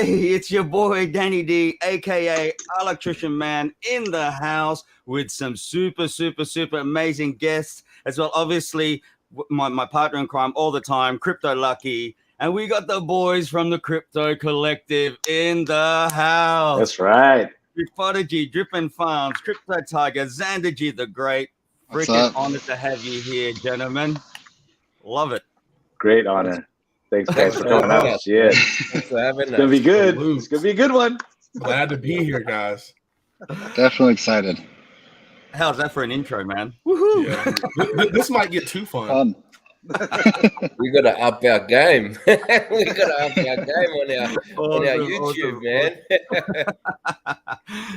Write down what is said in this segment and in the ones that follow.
It's your boy Danny D, aka Alaktrician Man, in the house with some super amazing guests as well. Obviously, my partner in crime all the time, Crypto Lucky, and we got the boys from the Crypto Collective in the house. That's right. DRIPODIGY, DRIPPINFARMZ, Crypto Tiger, XANDERGY the Great. Freaking honored to have you here, gentlemen. Love it. Great honor. Thanks, guys, for coming out. Yeah, Thanks for having us. It's gonna be good. It's gonna be a good one. Glad to be here, guys. Definitely excited. How's that for an intro, man? Woohoo! Yeah. This might get too fun. We gotta up our game. We gotta up our game on our YouTube, man.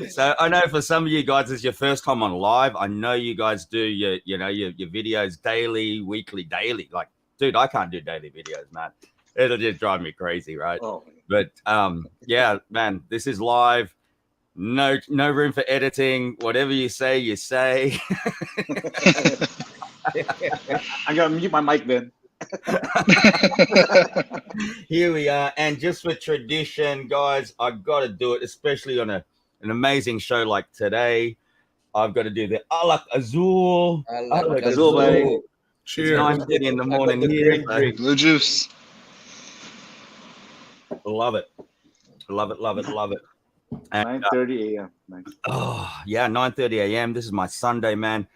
So I know for some of you guys, it's your first time on live. I know you guys do your videos daily, weekly, daily. Like, dude, I can't do daily videos, man. It'll just drive me crazy, right? Oh. But yeah, man, this is live. No room for editing. Whatever you say, you say. I'm gonna mute my mic then. Here we are, and just for tradition, guys, I've got to do it, especially on an amazing show like today. I've got to do the Alak-Azul. Alak-Azul, buddy. Cheers. 9:30 in the morning here. Blue juice. Love it. Love it. 9:30 a.m. Nice. Oh, yeah, 9:30 a.m. This is my Sunday, man.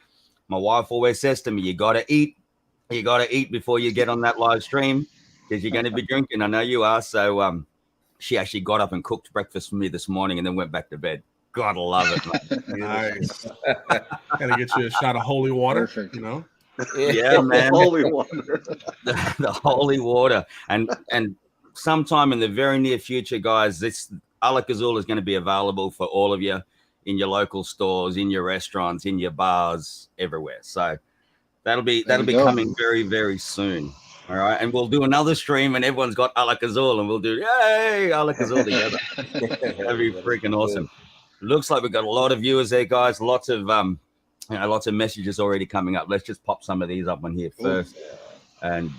My wife always says to me, you got to eat. You got to eat before you get on that live stream because you're going to be drinking. I know you are. So she actually got up and cooked breakfast for me this morning and then went back to bed. Gotta love it, man. Nice. Gotta get you a shot of holy water, you know? Yeah, man. Holy water. the holy water. And sometime in the very near future, guys, this Alak-Azul is going to be available for all of you in your local stores, in your restaurants, in your bars, everywhere. So that'll be coming very, very soon. All right. And we'll do another stream and everyone's got Alak-Azul and we'll do yay, Alak-Azul together. That'd be freaking awesome. Looks like we've got a lot of viewers there, guys. Lots of lots of messages already coming up. Let's just pop some of these up on here first. And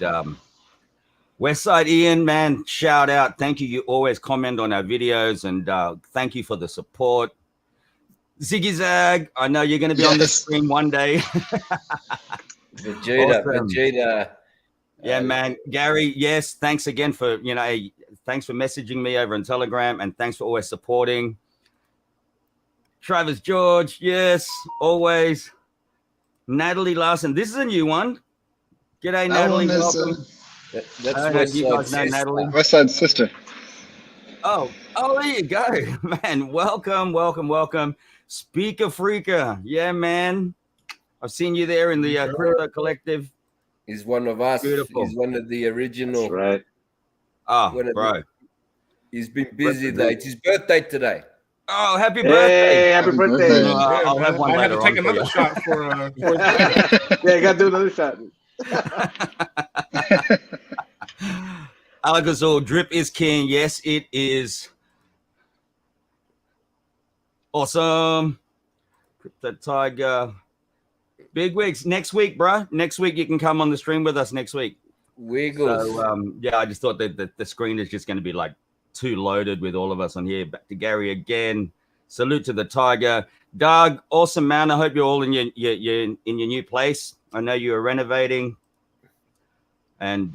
Westside Ian, man, shout out. Thank you. You always comment on our videos and thank you for the support. Ziggy Zag, I know you're going to be on the stream one day. Vegeta. Yeah, man. Gary, yes, thanks again for, thanks for messaging me over on Telegram and thanks for always supporting. Travis George, yes, always. Natalie Larson, this is a new one. G'day, Natalie. Welcome. That's you guys know Natalie. Westside's sister. Oh, there you go, man. Welcome. Speaker Freaker. Yeah, man. I've seen you there in the Crypto Collective. He's one of us. Beautiful. He's one of the original. That's right. Oh, bro. He's been busy though. It's his birthday today. Oh, happy birthday. Hey, happy birthday. I'll have one later. I had to take another shot for yeah, you got to do another shot. Alak-Azul, drip is king. Yes, it is. Awesome. Crypto Tiger. Big weeks. Next week, bro. Next week, you can come on the stream with us next week. Wiggles. So, yeah, I just thought that the screen is just going to be like too loaded with all of us on here. Back to Gary again. Salute to the Tiger. Doug, awesome, man. I hope you're all in your new place. I know you are renovating. And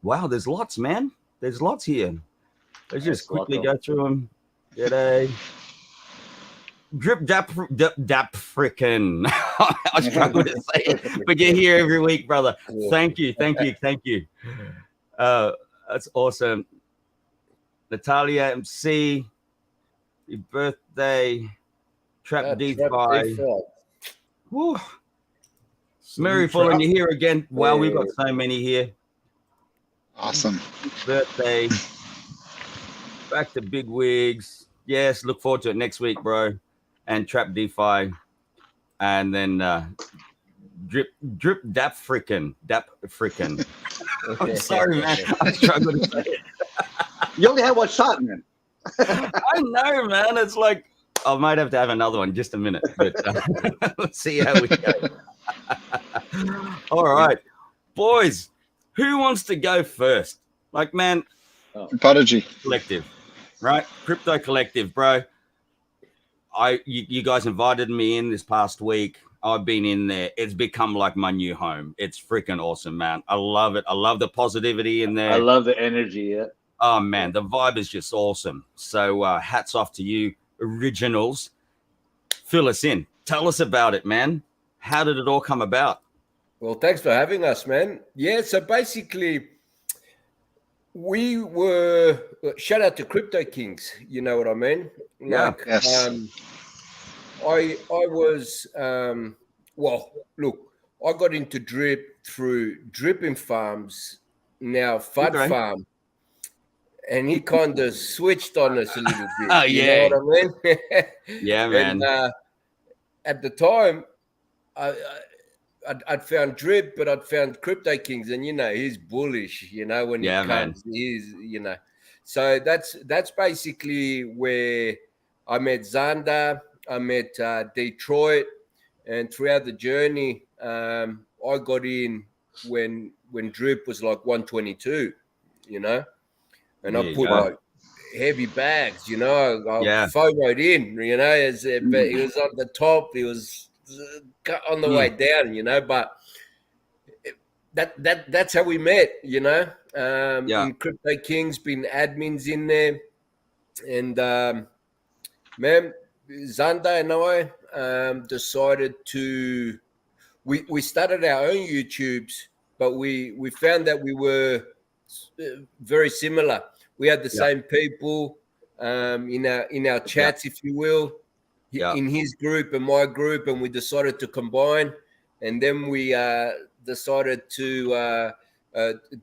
wow, there's lots, man. There's lots here. Let's just quickly go through them. G'day. Drip dap frickin'. I struggle to say it, but you're here every week, brother. Thank you. That's awesome. Natalia MC, your birthday. Trap DeFi. Woo. Mary Fullen, you're here again. Wow, we've got so many here. Awesome. Birthday. Back to Big Wigs. Yes, look forward to it next week, bro. And Trap DeFi. And then Drip Dap Frickin'. I'm sorry, man. I struggle to say it. You only had one shot, man. I know, man. It's like I might have to have another one. Just a minute, but let's see how we go. All right, boys. Who wants to go first? Like, man, Prodigy Collective, right? Crypto Collective, bro. You guys invited me in this past week. I've been in there. It's become like my new home. It's freaking awesome, man. I love it. I love the positivity in there. I love the energy. Yeah. Oh man, the vibe is just awesome. So hats off to you, originals. Fill us in. Tell us about it, man. How did it all come about? Well, thanks for having us, man. Yeah, so basically, we were shout out to Crypto Kings. You know what I mean? Yeah. Yes. I was well. Look, I got into drip through DRIPPINFARMZ, now FUD Farm, and he kind of switched on us a little bit. Oh yeah, you know what I mean? Yeah, man. And, at the time, I'd found drip, but I'd found Crypto Kings, and he's bullish. When he comes, he's So that's basically where I met Xander. I met Detroit, and throughout the journey, I got in when drip was like 122, and I put like heavy bags, I FOMO'd in, but he was on the top, he was on the way down, but that's how we met, in Crypto Kings, been admins in there, and man, Xander and I decided to we started our own YouTubes, but we found that we were very similar. We had the same people in our chats, if you will, in his group and my group, and we decided to combine. And then we decided to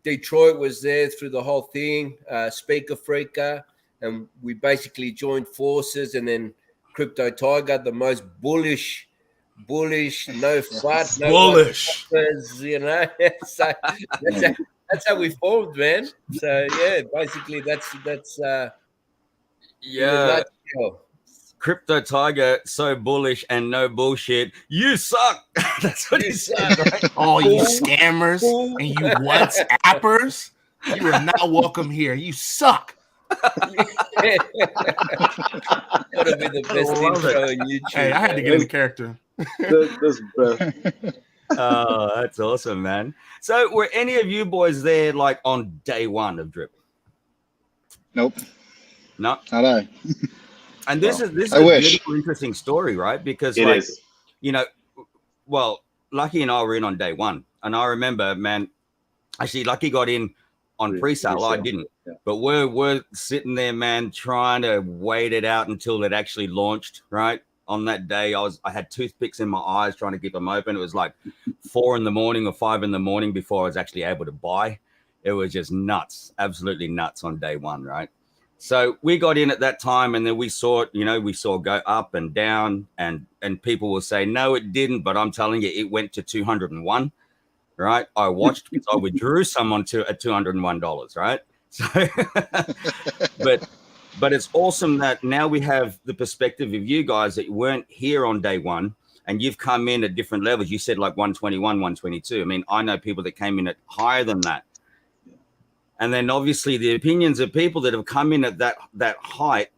Detroit was there through the whole thing, Speaker Freaker, and we basically joined forces. And then Crypto Tiger, the most bullish, no fat, no bullish, so that's how we formed, man. So yeah, basically that's Crypto Tiger, so bullish and no bullshit. You suck. That's what he said. Right? Oh, you scammers and you WhatsAppers, you are not welcome here. You suck. Gotta be the best intro on YouTube. Hey, I had to get in the character. Oh, that's awesome, man. So were any of you boys there like on day one of drip? Nope. No. Not I. And this is a beautiful, interesting story, right? Because it is. Well, Lucky and I were in on day one. And I remember, man, actually Lucky got in on pre-sale. I didn't. Yeah. But we're sitting there, man, trying to wait it out until it actually launched, right? On that day, I had toothpicks in my eyes trying to keep them open. It was like 4 in the morning or 5 in the morning before I was actually able to buy. It was just nuts, absolutely nuts on day one, right? So we got in at that time, and then we saw it, we saw it go up and down, and people will say, no, it didn't. But I'm telling you, it went to 201, right? I watched because I withdrew someone at $201, right? So, but it's awesome that now we have the perspective of you guys that weren't here on day one, and you've come in at different levels. You said like 121, 122. I mean, I know people that came in at higher than that. And then obviously the opinions of people that have come in at that height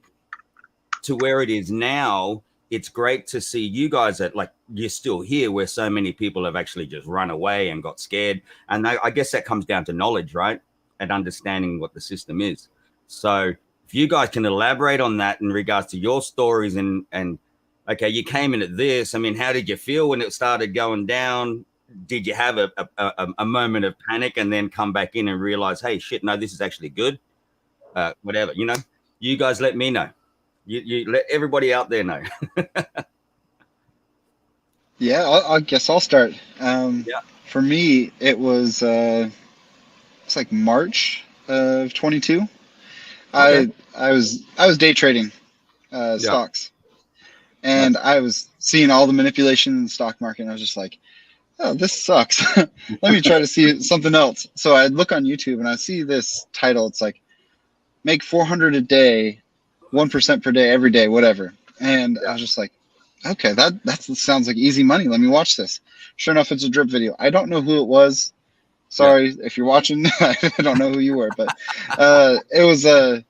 to where it is now, it's great to see you guys that like you're still here where so many people have actually just run away and got scared. And I guess that comes down to knowledge, right? And understanding what the system is. So if you guys can elaborate on that in regards to your stories and okay, you came in at this. I mean, how did you feel when it started going down? Did you have a moment of panic and then come back in and realize, hey, shit, no, this is actually good? Whatever, you know, you guys let me know. You let everybody out there know. Yeah, I guess I'll start. For me, it was it's like March of 22. Okay. I was day trading stocks, and I was seeing all the manipulation in the stock market, and I was just like, oh, this sucks. Let me try to see something else. So I'd look on YouTube and I see this title. It's like, make 400 a day, 1% per day, every day, whatever. And I was just like, okay, that sounds like easy money. Let me watch this. Sure enough, it's a drip video. I don't know who it was. Sorry if you're watching. I don't know who you were, but it was a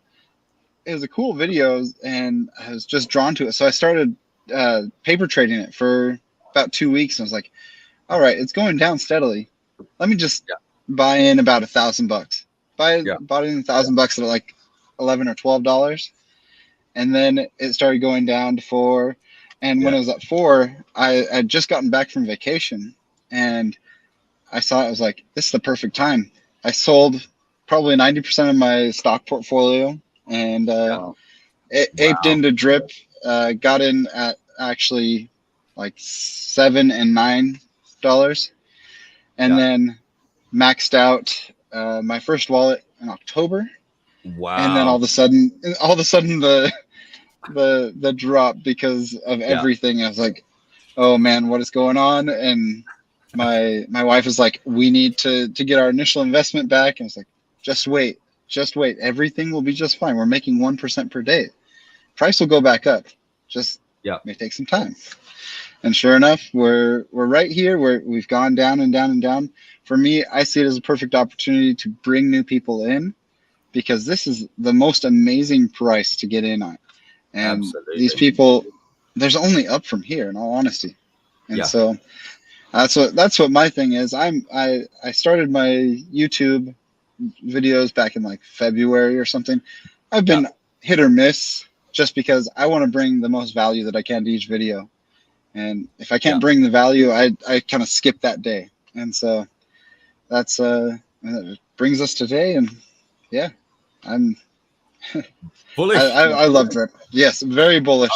cool video, and I was just drawn to it. So I started paper trading it for about 2 weeks, and I was like, all right, it's going down steadily. Let me just buy in about $1,000. Bought in $1,000 at like $11 or $12, and then it started going down to 4. And when it was at 4, I had just gotten back from vacation, and I saw it. I was like, this is the perfect time. I sold probably 90% of my stock portfolio, and aped into drip. Got in at actually like $7 and $9, and then maxed out my first wallet in October. Wow! And then all of a sudden the drop because of everything. I was like, oh man, what is going on? And my wife was like, we need to get our initial investment back. And I was like, just wait, everything will be just fine. We're making 1% per day. Price will go back up. Just may take some time. And sure enough, we're right here where we've gone down and down and down. For me, I see it as a perfect opportunity to bring new people in, because this is the most amazing price to get in on. And these people, there's only up from here, in all honesty. And so that's what my thing is. I started my YouTube videos back in like February or something. I've been hit or miss just because I want to bring the most value that I can to each video. And if I can't bring the value, I kind of skip that day. And so that's it brings us today. And I'm bullish. I love drip. Yes, very bullish.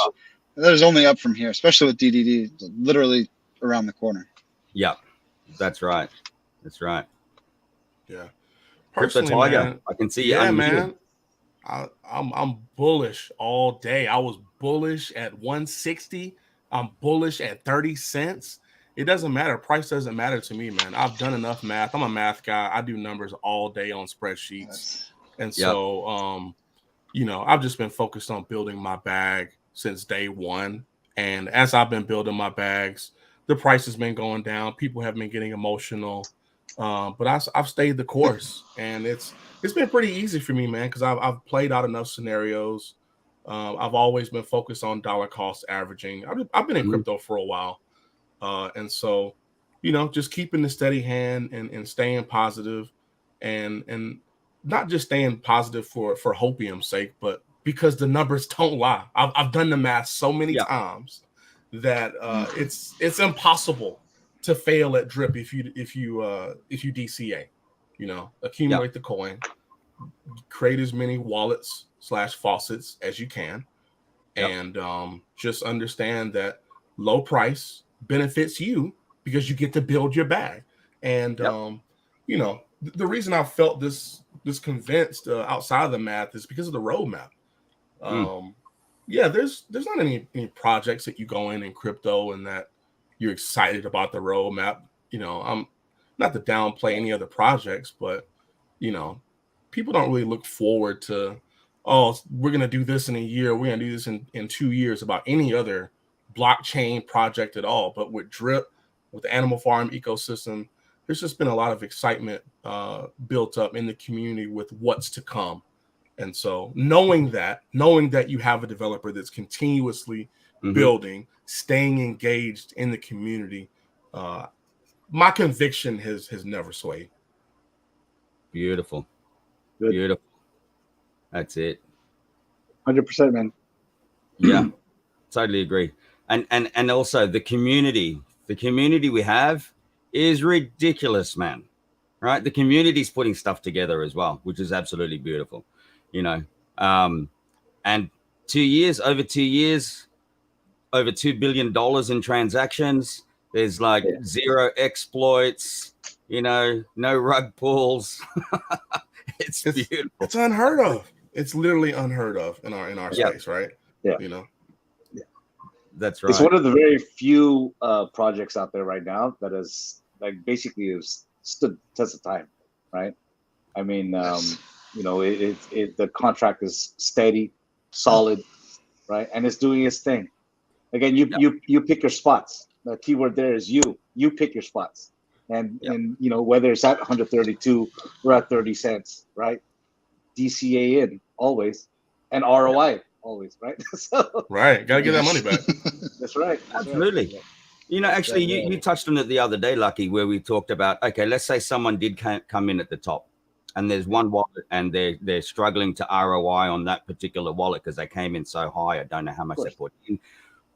There's only up from here, especially with DDD, literally around the corner. Yeah, that's right. That's right. Yeah. Crypto Tiger, man, I can see you. Yeah, man. I'm bullish all day. I was bullish at 160. I'm bullish at 30 cents. It doesn't matter. Price doesn't matter to me, man. I've done enough math. I'm a math guy. I do numbers all day on spreadsheets. And so, you know, I've just been focused on building my bag since day one. And as I've been building my bags, the price has been going down. People have been getting emotional. But I've stayed the course. And it's been pretty easy for me, man, because I've played out enough scenarios. I've always been focused on dollar cost averaging. I've been in crypto for a while. And so, you know, just keeping the steady hand and staying positive and not just staying positive for hopium's sake, but because the numbers don't lie. I've done the math so many times that it's impossible to fail at drip if you DCA, you know, accumulate the coin, create as many wallets / faucets as you can, and just understand that low price benefits you because you get to build your bag. And you know, the reason I felt this convinced outside of the math is because of the roadmap. There's not any projects that you go in crypto and that you're excited about the roadmap. You know, I'm not to downplay any other projects, but you know, people don't really look forward to, oh, we're gonna do this in a year, we're gonna do this in 2 years about any other blockchain project at all. But with drip, with the animal farm ecosystem, there's just been a lot of excitement built up in the community with what's to come. And so knowing that you have a developer that's continuously building, staying engaged in the community, my conviction has never swayed. Beautiful. Good. Beautiful. That's it. 100%, man. Yeah, totally agree. And also the community we have is ridiculous, man. Right? The community's putting stuff together as well, which is absolutely beautiful. You know, and over 2 years, over $2 billion in transactions. There's like zero exploits, you know, no rug pulls. It's beautiful. It's unheard of. It's literally unheard of in our space, right? Yeah. You know. Yeah. That's right. It's one of the very few projects out there right now that is like basically has stood test of time, right? I mean, you know, the contract is steady, solid, right? And it's doing its thing. Again, you pick your spots. The keyword there is you pick your spots. And you know, whether it's at 132 or at 30 cents, right? DCA in always, and ROI always, right? So, right, gotta get that money back. That's right. Absolutely. Right. You know, actually, you touched on it the other day, Lucky, where we talked about, okay, let's say someone did come in at the top, and there's one wallet, and they're struggling to ROI on that particular wallet because they came in so high. I don't know how much they put in,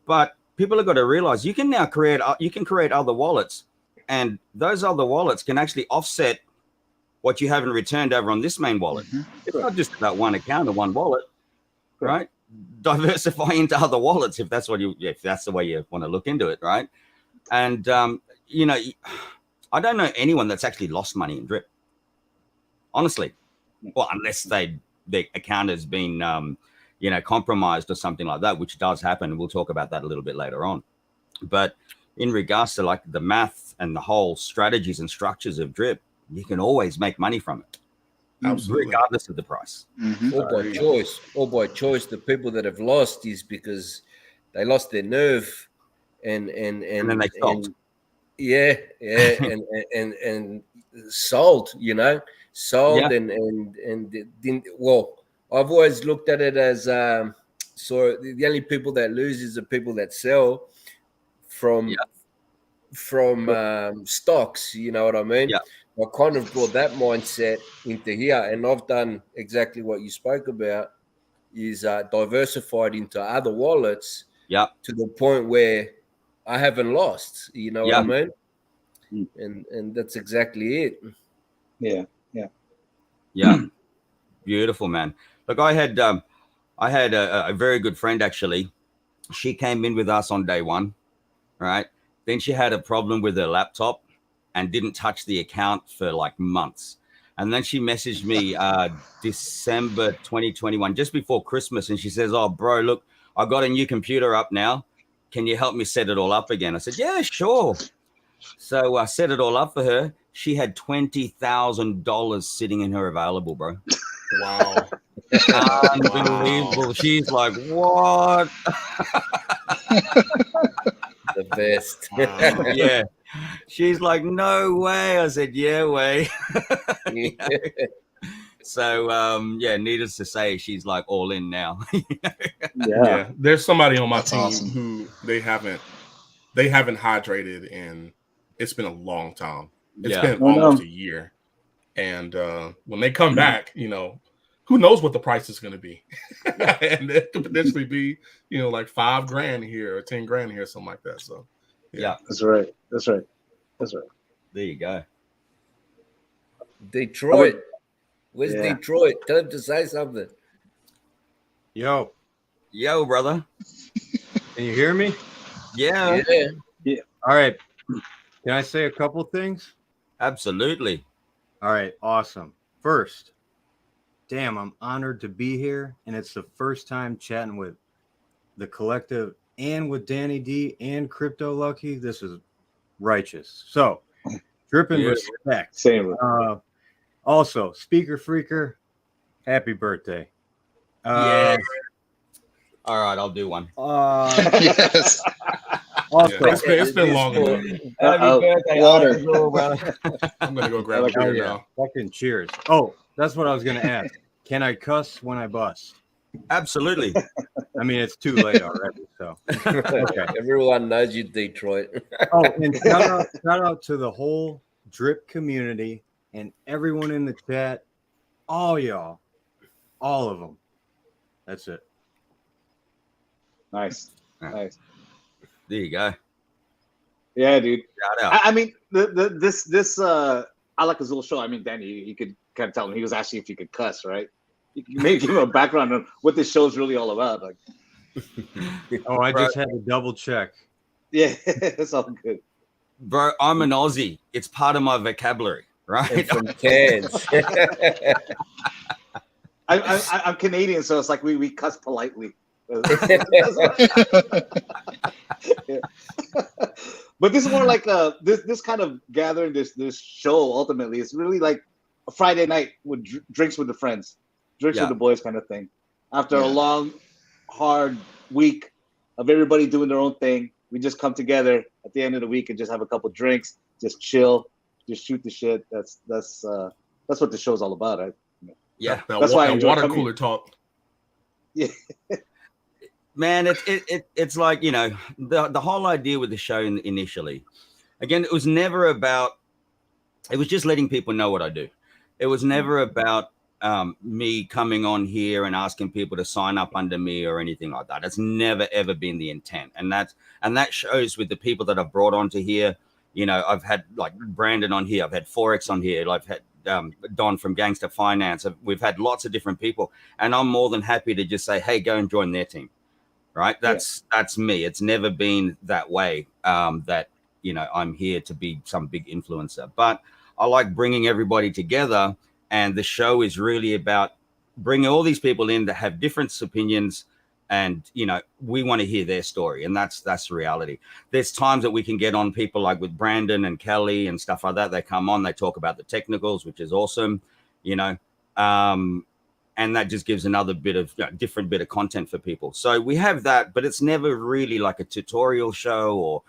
but people have got to realize you can now create other wallets, and those other wallets can actually offset what you haven't returned over on this main wallet. It's not just about one account or one wallet, right? Diversify into other wallets if that's the way you want to look into it, right? And you know, I don't know anyone that's actually lost money in Drip, honestly. Well, unless their account has been you know, compromised or something like that, which does happen. We'll talk about that a little bit later on. But in regards to like the math and the whole strategies and structures of Drip, you can always make money from it. Absolutely. Regardless of the price. Or by choice. The people that have lost is because they lost their nerve and then they sold. and sold, you know, and didn't. Well, I've always looked at it as so the only people that lose is the people that sell from stocks. You know what I mean? I kind of brought that mindset into here, and I've done exactly what you spoke about, is diversified into other wallets to the point where I haven't lost, you know what I mean? And that's exactly it. Yeah. Beautiful, man. Look, I had a very good friend, actually. She came in with us on day one, right? Then she had a problem with her laptop and didn't touch the account for like months. And then she messaged me December 2021, just before Christmas. And she says, oh, bro, look, I got a new computer up now. Can you help me set it all up again? I said, yeah, sure. So I set it all up for her. She had $20,000 sitting in her available, bro. Wow. Unbelievable. Wow. She's like, what? The best. Wow. Yeah. She's like, no way. I said, yeah, way. You know? So, needless to say, she's like all in now. Yeah. There's somebody on my team who they haven't hydrated, and it's been a long time. It's been almost a year. And when they come back, you know, who knows what the price is going to be? And it could potentially be, you know, like $5,000 here or $10,000 here, something like that. So, yeah, that's right. There you go. Detroit. Where's Detroit? Tell him to say something. Yo, brother. Can you hear me? Yeah. All right. Can I say a couple things? Absolutely. All right. Awesome. First, damn, I'm honored to be here. And it's the first time chatting with the collective and with Danny D and Crypto Lucky. This is righteous. So, dripping respect. Same. Also, Speaker Freaker, happy birthday. Yeah. All right, I'll do one. Yes. Also, it's been long enough. Happy birthday, water. I'm gonna go grab a beer now. Fucking cheers. Oh, that's what I was gonna ask. can I cuss when I bust? Absolutely. I mean, it's too late already. So okay. Everyone knows you, Detroit. Oh, and shout out to the whole drip community and everyone in the chat, all y'all, all of them. That's it. Nice. Nice. There you go. Yeah, dude. Shout out. I mean, this Alak-Azul show. I mean, Danny, you could kind of tell him. He was asking if you could cuss, right? You can maybe give him a background on what this show is really all about. Like, oh, I just had to double check. Yeah, it's all good. Bro, I'm an Aussie. It's part of my vocabulary, right? And from Cairns. I'm Canadian, so it's like we cuss politely. Yeah. But this is more like this kind of gathering, this show ultimately is really like a Friday night with drinks with the friends, drinks with the boys kind of thing. After a long, hard week of everybody doing their own thing, we just come together at the end of the week and just have a couple drinks, just chill, just shoot the shit. That's what the show's all about, right? Yeah, that's why I enjoy water coming. Cooler talk. Yeah. Man, it's like, you know, the whole idea with the show initially, again, it was never about, it was just letting people know what I do. It was never about me coming on here and asking people to sign up under me or anything like that. It's never ever been the intent, and that shows with the people that I've brought onto here. You know, I've had like Brandon on here, I've had Forex on here, I've had Don from Gangster Finance. We've had lots of different people, and I'm more than happy to just say, hey, go and join their team. Right? That's me. It's never been that way. That, you know, I'm here to be some big influencer, but I like bringing everybody together. And the show is really about bringing all these people in that have different opinions, and, you know, we want to hear their story, and that's the reality. There's times that we can get on people like with Brandon and Kelly and stuff like that. They come on, they talk about the technicals, which is awesome, you know, and that just gives another bit of different bit of content for people. So we have that, but it's never really like a tutorial show or,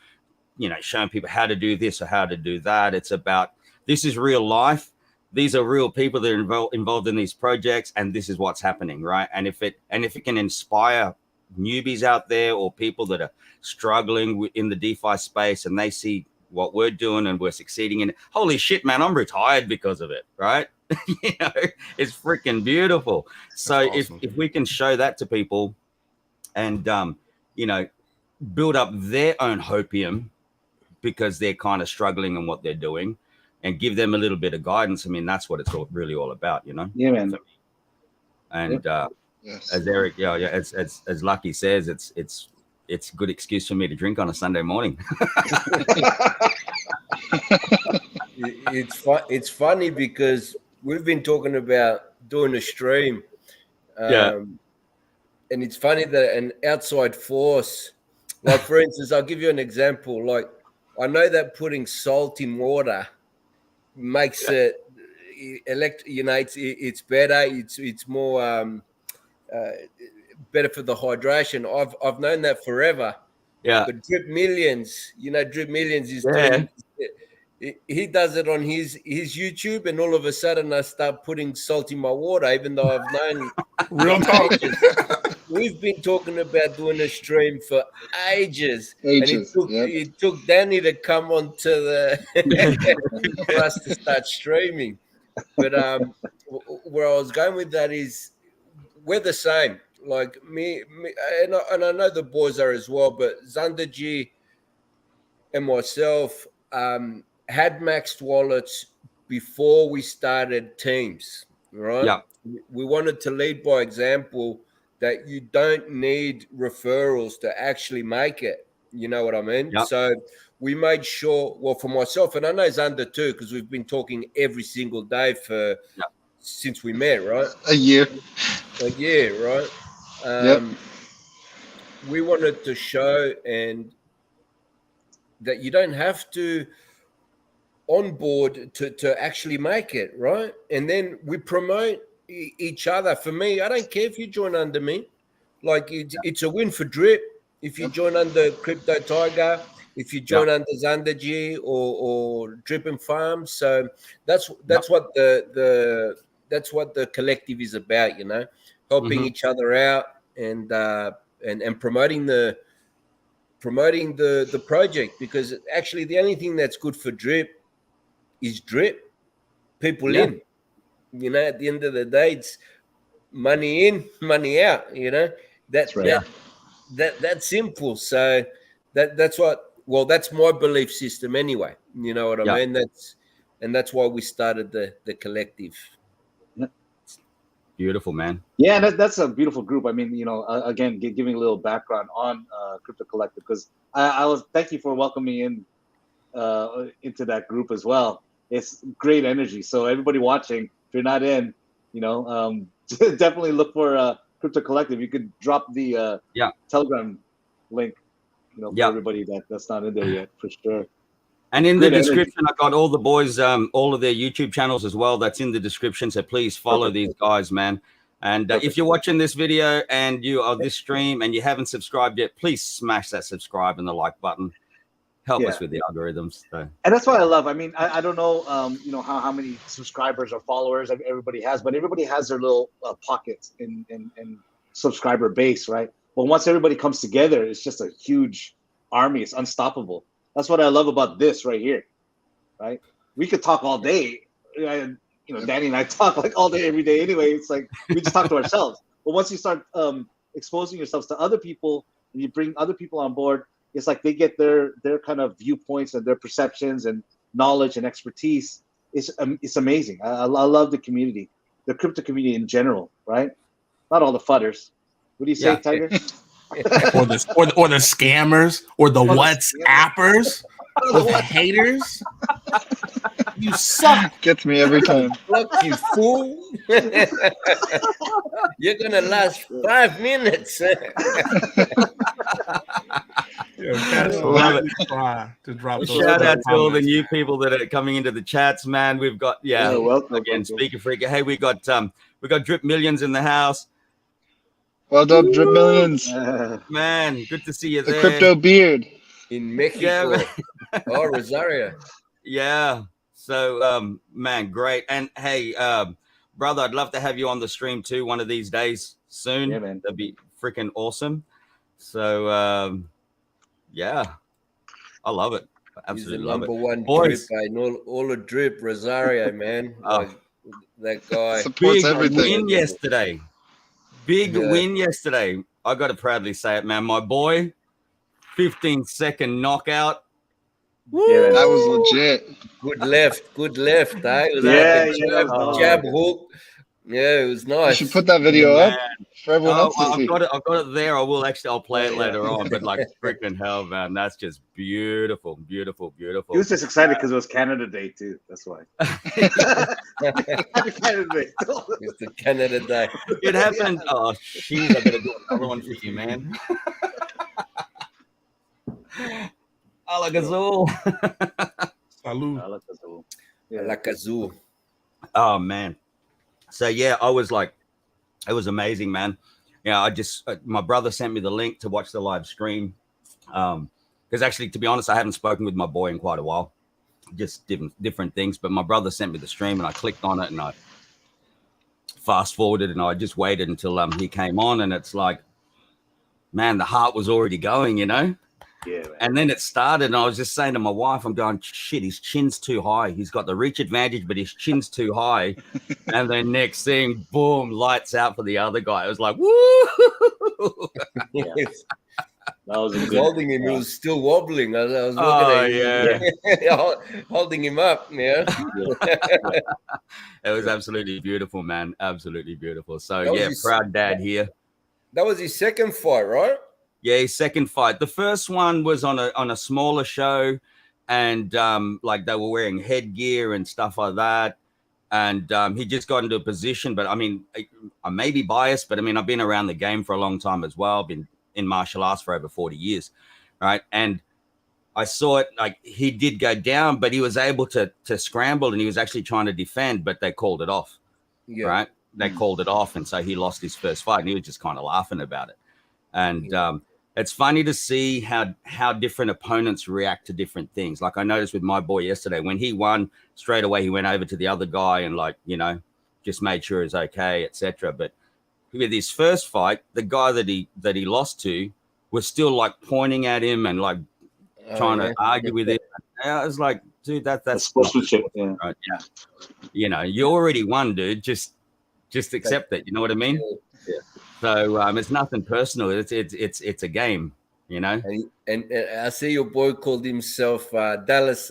you know, showing people how to do this or how to do that. It's about, this is real life. These are real people that are involved in these projects, and this is what's happening, right? And if it can inspire newbies out there or people that are struggling in the DeFi space, and they see what we're doing and we're succeeding in it, holy shit, man, I'm retired because of it, right? You know, it's freaking beautiful. So awesome. if we can show that to people and you know, build up their own hopium because they're kind of struggling in what they're doing, and give them a little bit of guidance. I mean, that's what it's really all about, you know? Yeah, man. And as Eric, as Lucky says, it's a good excuse for me to drink on a Sunday morning. It's funny because we've been talking about doing a stream. And it's funny that an outside force, like for instance, I'll give you an example. Like, I know that putting salt in water makes it it's better, it's more better for the hydration. I've known that forever. But Drip Millions, you know, Drip Millions is he does it on his YouTube, and all of a sudden I start putting salt in my water, even though I've known real talk. We've been talking about doing a stream for ages. And it took Danny to come on to the for us to start streaming. But where I was going with that is we're the same. Like me and I know the boys are as well, but XANDERGY and myself had maxed wallets before we started teams, right? Yeah. We wanted to lead by example, that you don't need referrals to actually make it. You know what I mean? Yep. So we made sure, well, for myself, and I know Xander too, because we've been talking every single day since we met, right? A year, right? We wanted to show and that you don't have to onboard to actually make it, right? And then we promote each other. For me, I don't care if you join under me. Like it's a win for Drip if you join under Crypto Tiger, if you join under XANDERGY or DRIPPINFARMZ. So that's what the that's what the collective is about, you know, helping each other out and promoting the project, because actually the only thing that's good for Drip is Drip people in. You know, at the end of the day, it's money in, money out. You know, that's simple. So that's what. Well, that's my belief system anyway. You know what I mean? That's why we started the collective. Beautiful, man. Yeah, that's a beautiful group. I mean, you know, again, giving a little background on Crypto Collective, because I was thank you for welcoming me in into that group as well. It's great energy. So everybody watching, if you're not in, you know, definitely look for Crypto Collective. You could drop the Telegram link, you know, for everybody that's not in there yet, for sure. And in the description, I got all the boys, all of their YouTube channels as well. That's in the description. So please follow these guys, man. And if you're watching this video and you are this stream and you haven't subscribed yet, please smash that subscribe and the like button. Help us with the algorithms. So. And that's what I love. I mean, I don't know, you know, how many subscribers or followers everybody has, but everybody has their little pockets in subscriber base, right? But once everybody comes together, it's just a huge army. It's unstoppable. That's what I love about this right here, right? We could talk all day. You know, Danny and I talk like all day, every day anyway. It's like we just talk to ourselves. But once you start exposing yourselves to other people and you bring other people on board, it's like they get their kind of viewpoints and their perceptions and knowledge and expertise. It's amazing. I love the community, the crypto community in general, right? Not all the fudders. What do you say, Tiger? or the scammers, or the WhatsAppers, or the haters. You suck. Gets me every time. Fuck you, fool. You're gonna last 5 minutes. To drop shout out to all the new people that are coming into the chats, man. We've got welcome, again, Speaker Freak. Hey, we got Drip Millions in the house. Well done, Drip Millions. Man, good to see you the there. Crypto Beard in Mexico. Oh, Rosario. Yeah. So, man, great. And hey, brother, I'd love to have you on the stream too one of these days soon. Yeah, man. That'd be freaking awesome. So, yeah, I love it. Absolutely love it. He's the number one drip, all the drip, Rosario, man. Like, that guy supports everything. Win yesterday. Big win yesterday. I got to proudly say it, man. My boy, 15-second knockout. Yeah, that was legit. Good left, eh? Jab hook. Yeah, it was nice. You should put that video up for everyone else to see. I've got it there. I'll play it later on. But like freaking hell, man, that's just beautiful, beautiful, beautiful. He was just excited because it was Canada Day too. That's why. Canada Day. It's the Canada Day. It happened. Oh, jeez, I gotta do another one for you, man. Alak-Azul. Salud. Alak-Azul. Alak-Azul. Oh man. So yeah, I was like, it was amazing, man. Yeah, my brother sent me the link to watch the live stream. Because actually, to be honest, I haven't spoken with my boy in quite a while. Just different things. But my brother sent me the stream and I clicked on it and I fast forwarded and I just waited until he came on, and it's like, man, the heart was already going, you know? Yeah, man. And then it started, and I was just saying to my wife, I'm going, shit, his chin's too high. He's got the reach advantage, but his chin's too high. And then next thing, boom, lights out for the other guy. It was like, woo! Yes. That was holding him. He was still wobbling. I was looking at him, holding him up. Yeah. It was absolutely beautiful, man. Absolutely beautiful. So yeah, proud dad here. That was his second fight, right? Yeah, his second fight. The first one was on a smaller show, and like they were wearing headgear and stuff like that. And he just got into a position. But I mean, I may be biased, but I mean, I've been around the game for a long time as well. Been in martial arts for over 40 years, right? And I saw it, like he did go down, but he was able to scramble, and he was actually trying to defend, but they called it off, right? They called it off, and so he lost his first fight, and he was just kind of laughing about it. And it's funny to see how different opponents react to different things. Like I noticed with my boy yesterday, when he won, straight away he went over to the other guy and, like, you know, just made sure he's okay, etc. But with his first fight, the guy that he lost to was still like pointing at him and like trying to argue with him. I was like, dude, that's sportsmanship. Yeah. Right? Yeah. You know, you already won, dude. Just accept it. You know what I mean? Yeah. So it's nothing personal. It's a game. You know. And I see your boy called himself Dallasanya.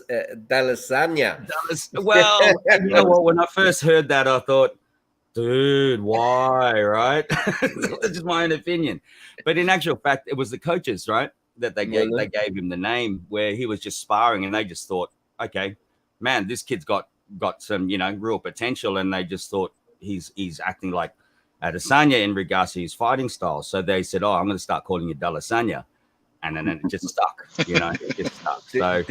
Well, you know what? When I first heard that, I thought, dude, why? Right? That's just my own opinion. But in actual fact, it was the coaches, right? That they gave him the name, where he was just sparring, and they just thought, okay, man, this kid's got some, you know, real potential, and they just thought he's acting like Adesanya in regards to his fighting style. So they said, oh, I'm going to start calling you Dallasanya, and then it just stuck, you know, it just stuck. So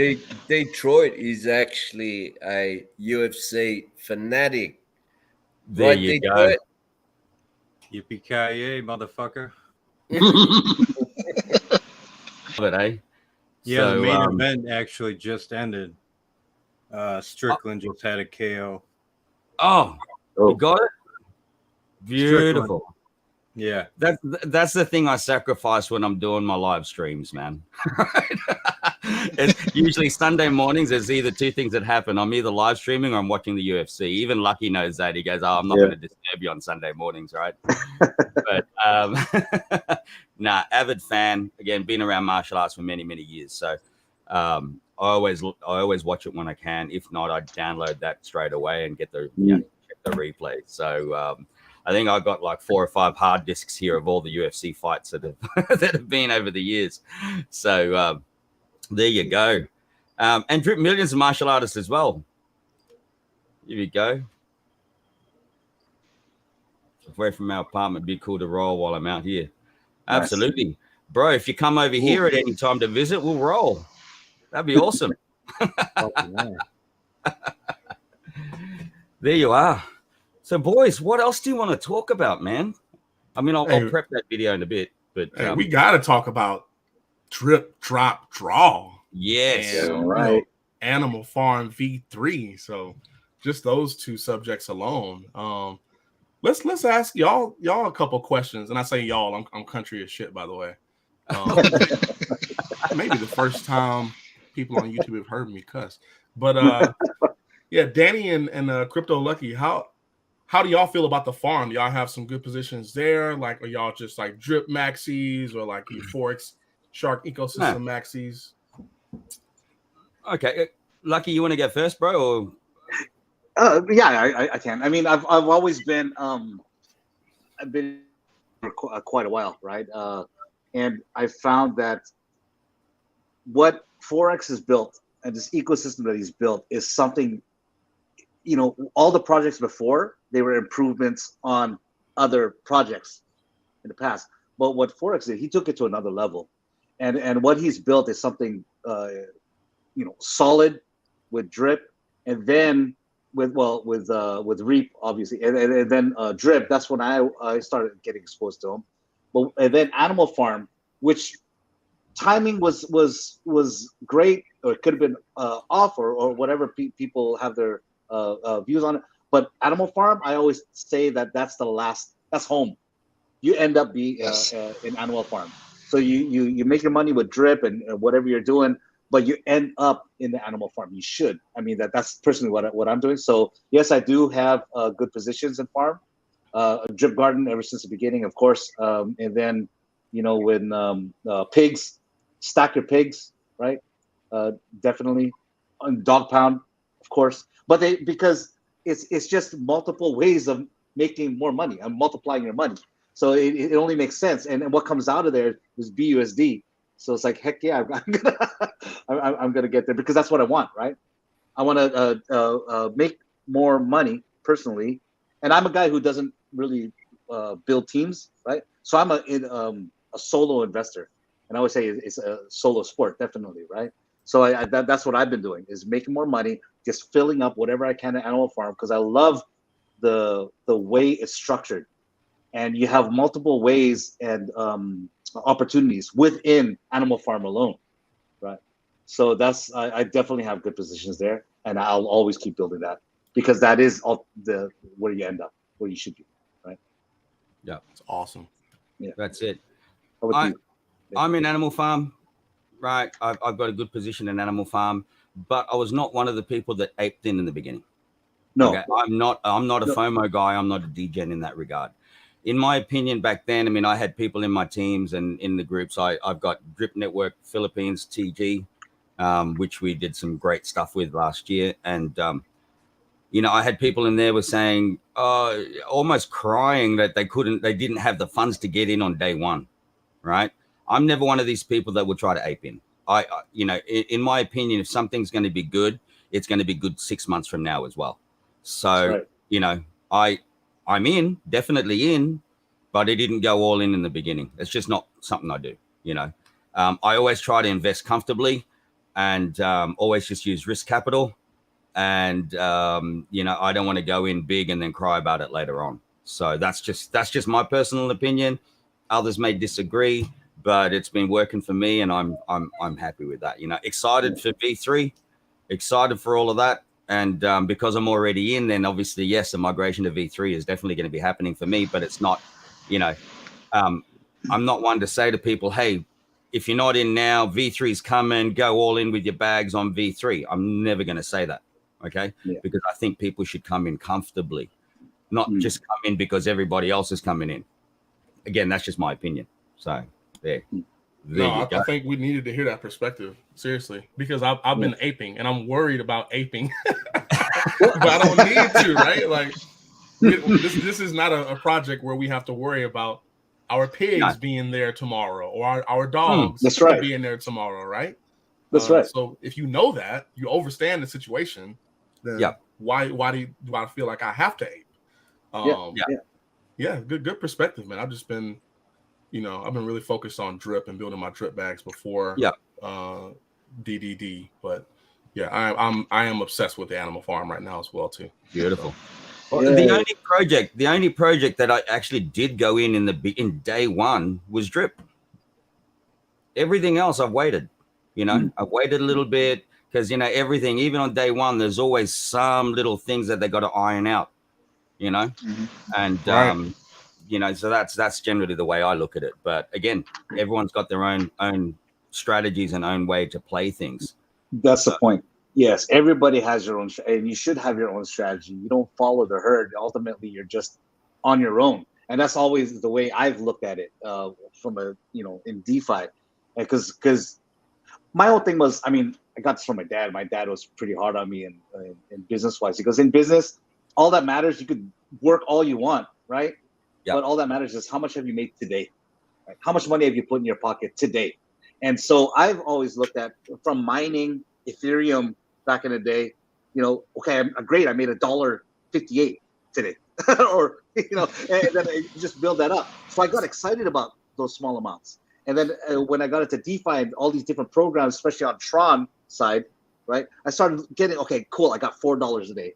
Detroit is actually a UFC fanatic. There right, you go. Yippee-ki-yay, motherfucker. But, yeah, so, the main event actually just ended. Strickland just had a KO. Oh, you got it? Beautiful. Strickland. Yeah. That's the thing I sacrifice when I'm doing my live streams, man. It's usually Sunday mornings. There's either two things that happen. I'm either live streaming or I'm watching the UFC. Even Lucky knows that. He goes, oh, I'm not going to disturb you on Sunday mornings, right? But nah, avid fan. Again, been around martial arts for many, many years. So I always watch it when I can. If not, I download that straight away and get the check the replay. So I think I've got like 4 or 5 hard discs here of all the UFC fights that have been over the years. So there you go. And Drip Million's a martial artist as well. Here we go. Away from our apartment, be cool to roll while I'm out here. Absolutely. Nice. Bro, if you come over here at any time to visit, we'll roll. That'd be awesome. There you are. So, boys, what else do you want to talk about, man? I mean, I'll prep that video in a bit, but we got to talk about Drip, Drop, Draw. Yes, and, right. Animal Farm V3. So, just those two subjects alone. Let's ask y'all a couple questions, and I say y'all. I'm country as shit, by the way. Maybe the first time people on YouTube have heard me cuss, but yeah, Danny and Crypto Lucky, how do y'all feel about the farm? Y'all have some good positions there? Like, are y'all just like drip maxis or like Euphorics Shark ecosystem maxis? Okay, Lucky, you want to go first, bro? Or? Yeah, I can. I mean, I've always been I've been for quite a while, right? And I found that what Forex has built and this ecosystem that he's built is something. You know, all the projects before, they were improvements on other projects in the past. But what Forex did, he took it to another level, and what he's built is something you know, solid with drip, and then with REAP obviously, and then drip. That's when I started getting exposed to him. But and then Animal Farm, which timing was great, or it could have been off, or whatever people have their views on it. But Animal Farm, I always say that's home. You end up being in Animal Farm. So you make your money with drip and whatever you're doing, but you end up in the Animal Farm. You should. I mean, that's personally what I'm doing. So yes, I do have good positions in farm, drip garden ever since the beginning, of course. And then, you know, when pigs, stack your pigs, right? Definitely on dog pound, of course. But because it's just multiple ways of making more money and multiplying your money. So it only makes sense. And what comes out of there is BUSD. So it's like, heck yeah, I'm gonna get there because that's what I want, right? I want to make more money personally, and I'm a guy who doesn't really build teams, right? So I'm a solo investor, and I would say it's a solo sport, definitely, right? So that's what I've been doing, is making more money, just filling up whatever I can at Animal Farm, because I love the way it's structured, and you have multiple ways and opportunities within Animal Farm alone, right? So I definitely have good positions there, and I'll always keep building that because that is all the where you end up, where you should be, right? Yeah, it's awesome. Yeah, that's it. How about you? I'm in Animal Farm, right? I've got a good position in Animal Farm, but I was not one of the people that aped in the beginning. No, okay? I'm not a FOMO guy. I'm not a degen in that regard. In my opinion, back then, I mean, I had people in my teams and in the groups. I've got Drip Network Philippines TG, which we did some great stuff with last year, and you know, I had people in there were saying, almost crying that they didn't have the funds to get in on day one, right? I'm never one of these people that will try to ape in. You know, in my opinion, if something's going to be good, it's going to be good 6 months from now as well. So, right. You know, I'm definitely in, but I didn't go all in the beginning. It's just not something I do, you know. I always try to invest comfortably and always just use risk capital. And, you know, I don't want to go in big and then cry about it later on. So that's just my personal opinion. Others may disagree, but it's been working for me, and I'm happy with that. You know, excited for V3, excited for all of that. And because I'm already in, then obviously, yes, the migration to V3 is definitely going to be happening for me, but it's not, you know, I'm not one to say to people, hey, if you're not in now, V3 is coming, go all in with your bags on V3. I'm never going to say that. Okay. Yeah. Because I think people should come in comfortably, not just come in because everybody else is coming in. Again, that's just my opinion. So there no, I think we needed to hear that perspective, seriously, because I've been aping and I'm worried about aping, but I don't need to, right? Like this is not a project where we have to worry about our pigs being there tomorrow or our dogs being there tomorrow, right? That's right. So if you know that, you understand the situation, then why do I feel like I have to ape? Good perspective, man. I've just been, you know, I've been really focused on drip and building my drip bags before DDD, but I am obsessed with the Animal Farm right now as well too. Beautiful. Well, the only project that I actually did go in day one was drip. Everything else I've waited. You know, I've waited a little bit because, you know, everything, even on day one, there's always some little things that they got to iron out, you know, and, you know, so that's generally the way I look at it. But again, everyone's got their own strategies and own way to play things. That's the point. Yes, everybody has your own, and you should have your own strategy. You don't follow the herd. Ultimately, you're just on your own. And that's always the way I've looked at it from a, you know, in DeFi. Because my whole thing was, I mean, I got this from my dad. My dad was pretty hard on me in business-wise. Because in business, all that matters, you could work all you want, right? Yep. But all that matters is how much have you made today? Right? How much money have you put in your pocket today? And so I've always looked at, from mining Ethereum back in the day, you know, okay, great, I made $1.58 today. Or, you know, and then I just build that up. So I got excited about those small amounts. And then when I got into DeFi and all these different programs, especially on Tron side, right, I started getting, okay, cool, I got $4 a day.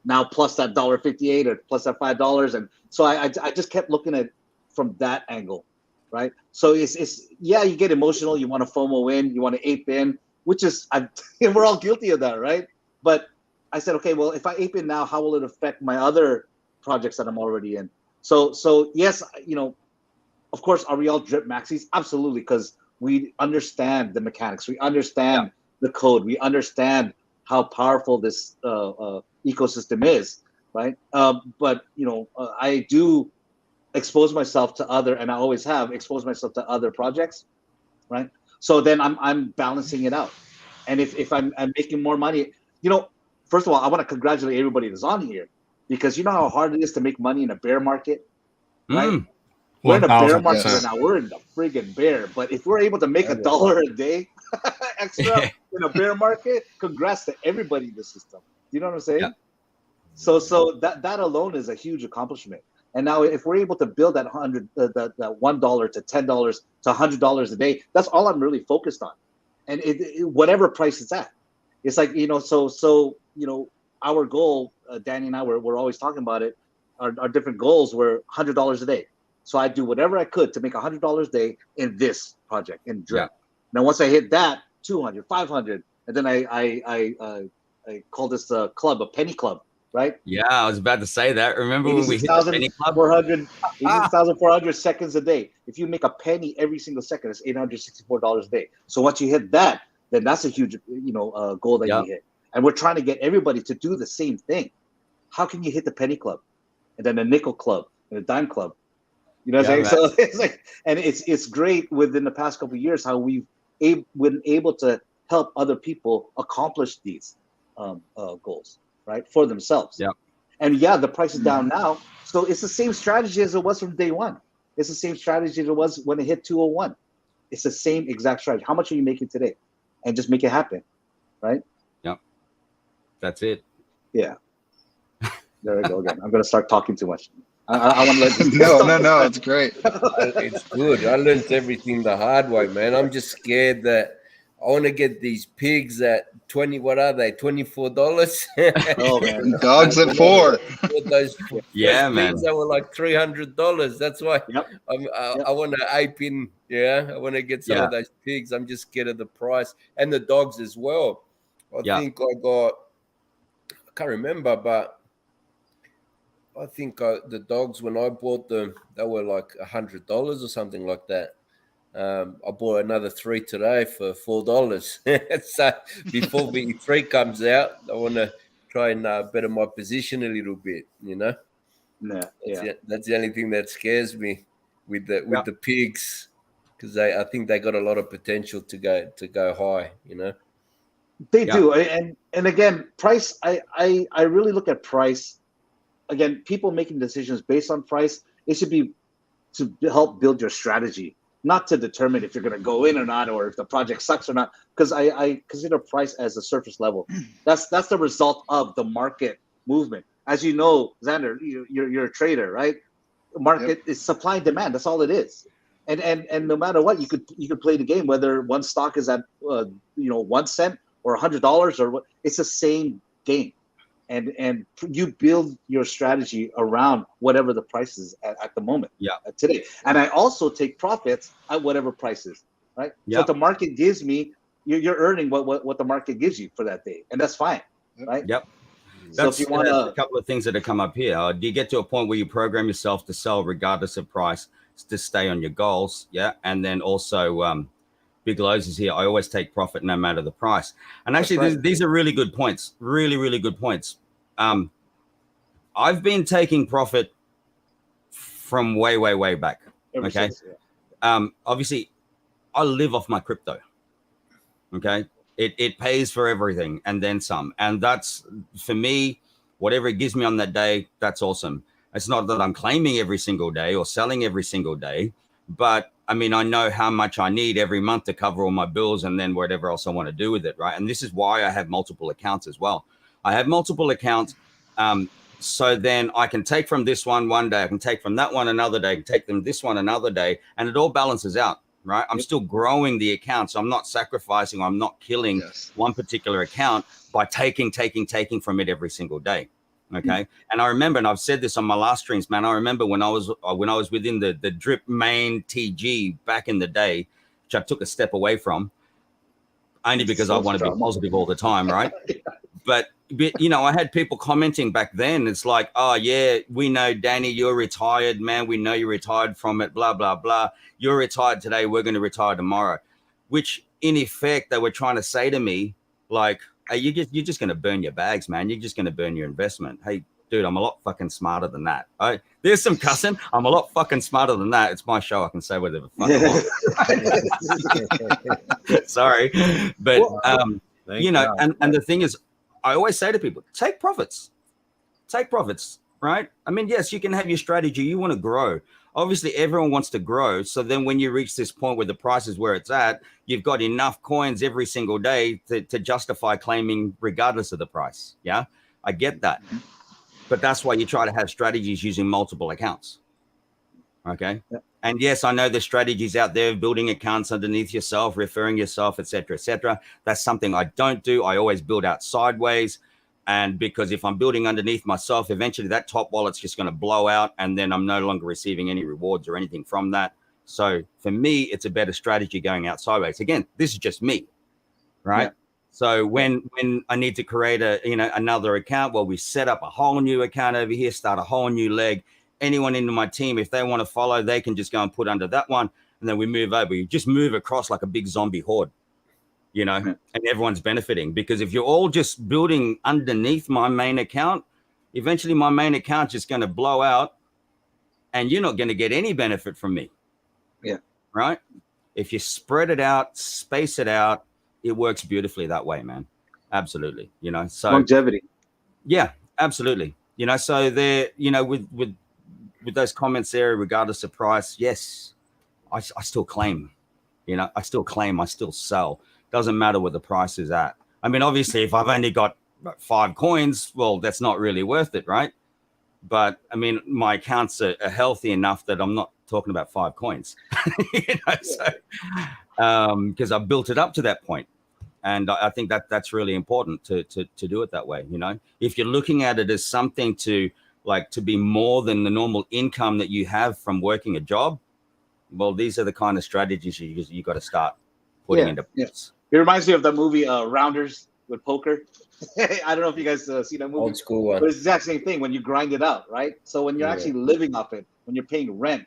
Now plus that $1.58 or plus that $5. And so I just kept looking at it from that angle, right? So it's you get emotional, you want to FOMO in, you want to ape in, which is, we're all guilty of that, right? But I said, okay, well, if I ape in now, how will it affect my other projects that I'm already in? So yes, you know, of course, are we all drip maxis? Absolutely, because we understand the mechanics, we understand the code, we understand how powerful this ecosystem is, right? But you know, I do expose myself to other, and I always have exposed myself to other projects, right? So then I'm balancing it out, and if I'm making more money, you know, first of all, I want to congratulate everybody that's on here, because you know how hard it is to make money in a bear market, right? We're in a bear market right now. We're in the friggin' bear. But if we're able to make $1 a day extra in a bear market, congrats to everybody in the system. You know what I'm saying? Yeah. So that alone is a huge accomplishment. And now if we're able to build that $1 to $10 to $100 a day, that's all I'm really focused on. And whatever price it's at, it's like, you know, so you know, our goal, Danny and I, we're always talking about it. Our different goals were $100 a day. So I do whatever I could to make $100 a day in this project, in drip. Yeah. Now, once I hit that, 200, 500, and then I call this club a penny club. right? Yeah, I was about to say that. Remember when we hit the penny club? 86,400 seconds a day. If you make a penny every single second, it's $864 a day. So once you hit that, then that's a huge, goal that you hit. And we're trying to get everybody to do the same thing. How can you hit the penny club, and then a nickel club, and a dime club? You know what I'm saying? So it's like, and it's great within the past couple of years how we've been able to help other people accomplish these goals, right, for themselves. Yeah. And the price is down now, so it's the same strategy as it was from day one. It's the same strategy as it was when it hit 201. It's the same exact strategy. How much are you making today? And just make it happen, right? Yep. That's it. Yeah. There we go again. I'm gonna start talking too much. I want to let this no, it's great. It's good. I learned everything the hard way, man. I'm just scared that I want to get these pigs at $24. Oh man, dogs at $4. Those man. pigs that were like $300. That's why I want to ape in. Yeah, I want to get some of those pigs. I'm just scared of the price and the dogs as well. I think I can't remember, but I think the dogs, when I bought them, they were like $100 or something like that. I bought another 3 today for $4. So before V3 comes out, I want to try and better my position a little bit, That's the only thing that scares me with the pigs, because I think they got a lot of potential to go high, They do, and again, price. I really look at price. Again, people making decisions based on price, it should be to help build your strategy, not to determine if you're going to go in or not, or if the project sucks or not. Because I consider price as a surface level. That's the result of the market movement. As you know, Xander, you're a trader, right? Market is supply and demand. That's all it is. And no matter what, you could play the game, whether one stock is at 1 cent or $100 or what. It's the same game. And you build your strategy around whatever the price is at the moment, today. And I also take profits at whatever price is, right? So if the market gives me, you're earning what the market gives you for that day, and that's fine, right? Yep. So if you want a couple of things that have come up here. Do you get to a point where you program yourself to sell regardless of price to stay on your goals? Yeah, and then also Big Lows is here. I always take profit no matter the price. And actually, these are really good points. Really, really good points. I've been taking profit from way back. Okay. Obviously, I live off my crypto. Okay. It pays for everything and then some. And that's, for me, whatever it gives me on that day, that's awesome. It's not that I'm claiming every single day or selling every single day, but I mean, I know how much I need every month to cover all my bills and then whatever else I want to do with it, right? And this is why I have multiple accounts as well. I have multiple accounts, so then I can take from this one day, I can take from that one another day, I can take them this one another day, and it all balances out, right? I'm still growing the account, so I'm not sacrificing, I'm not killing one particular account by taking from it every single day. Okay. And I remember, and I've said this on my last streams, man, I remember when I was within the drip main TG back in the day, which I took a step away from, only because I want to be positive all the time, right? But I had people commenting back then. It's like, oh yeah, we know, Danny, you're retired, man. We know you're retired from it, blah, blah, blah. You're retired today. We're going to retire tomorrow, which in effect, they were trying to say to me, like, hey, you're just going to burn your bags, man. You're just going to burn your investment. Hey, dude, I'm a lot fucking smarter than that. There's some cussing. I'm a lot fucking smarter than that. It's my show. I can say whatever the fuck I want. Sorry. But, and the thing is, I always say to people, take profits, right? I mean, yes, you can have your strategy. You want to grow. Obviously, everyone wants to grow. So then when you reach this point where the price is where it's at, you've got enough coins every single day to justify claiming regardless of the price. Yeah, I get that. But that's why you try to have strategies using multiple accounts. Okay. Yeah. And yes, I know there's strategies out there, building accounts underneath yourself, referring yourself, et cetera, et cetera. That's something I don't do. I always build out sideways. And because if I'm building underneath myself, eventually that top wallet's just going to blow out and then I'm no longer receiving any rewards or anything from that. So for me, it's a better strategy going out sideways. Again, this is just me, right? Yeah. So when I need to create another account, well, we set up a whole new account over here, start a whole new leg. Anyone into my team, if they want to follow, they can just go and put under that one, and then we move over. You just move across like a big zombie horde, and everyone's benefiting. Because if you're all just building underneath my main account, eventually my main account just going to blow out, and you're not going to get any benefit from me. Yeah. Right. If you spread it out, space it out, it works beautifully that way, man. Absolutely. So longevity. Yeah, absolutely. So there, with those comments there, regardless of price, yes, I still claim, I still sell. Doesn't matter what the price is at. I mean, obviously, if I've only got 5 coins, well, that's not really worth it, right? But I mean, my accounts are healthy enough that I'm not talking about 5 coins, because I've built it up to that point. And I think that's really important to do it that way. If you're looking at it as something to be more than the normal income that you have from working a job, well, these are the kind of strategies you got to start putting into place. It reminds me of the movie Rounders with poker. I don't know if you guys see that movie. Old school one. But it's the exact same thing when you grind it out, right? So when you're actually living off it, when you're paying rent,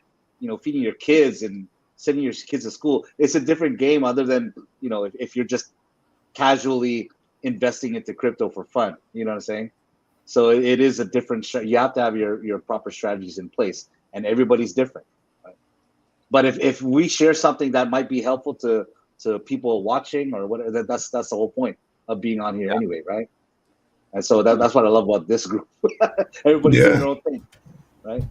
feeding your kids and sending your kids to school, it's a different game other than, if you're just casually investing into crypto for fun. You know what I'm saying? So it is a different you have to have your proper strategies in place, and everybody's different. Right? But if we share something that might be helpful to people watching or whatever, that's the whole point of being on here anyway, right? And so that's what I love about this group. Everybody's doing their own thing, right?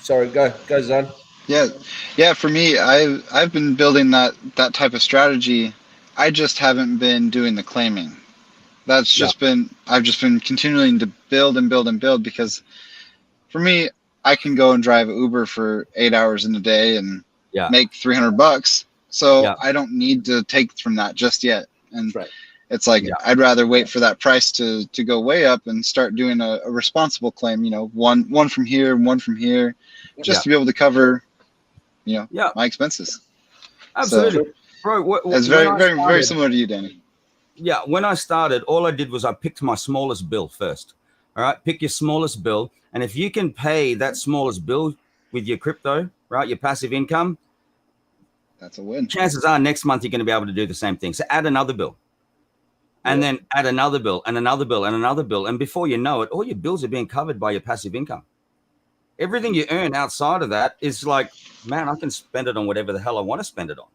Sorry, go Zan. Yeah. For me, I've been building that type of strategy. I just haven't been doing the claiming. That's just I've just been continuing to build and build and build, because for me, I can go and drive Uber for 8 hours in a day and make $300. So I don't need to take from that just yet. And it's like, I'd rather wait for that price to go way up and start doing a responsible claim, one from here and one from here, just to be able to cover, my expenses. Absolutely. So, bro, it's very similar to you, Danny. Yeah, when I started, all I did was I picked my smallest bill first. All right, pick your smallest bill. And if you can pay that smallest bill with your crypto, right, your passive income, that's a win. Chances are next month you're going to be able to do the same thing. So add another bill. And then add another bill and another bill and another bill. And before you know it, all your bills are being covered by your passive income. Everything you earn outside of that is like, man, I can spend it on whatever the hell I want to spend it on,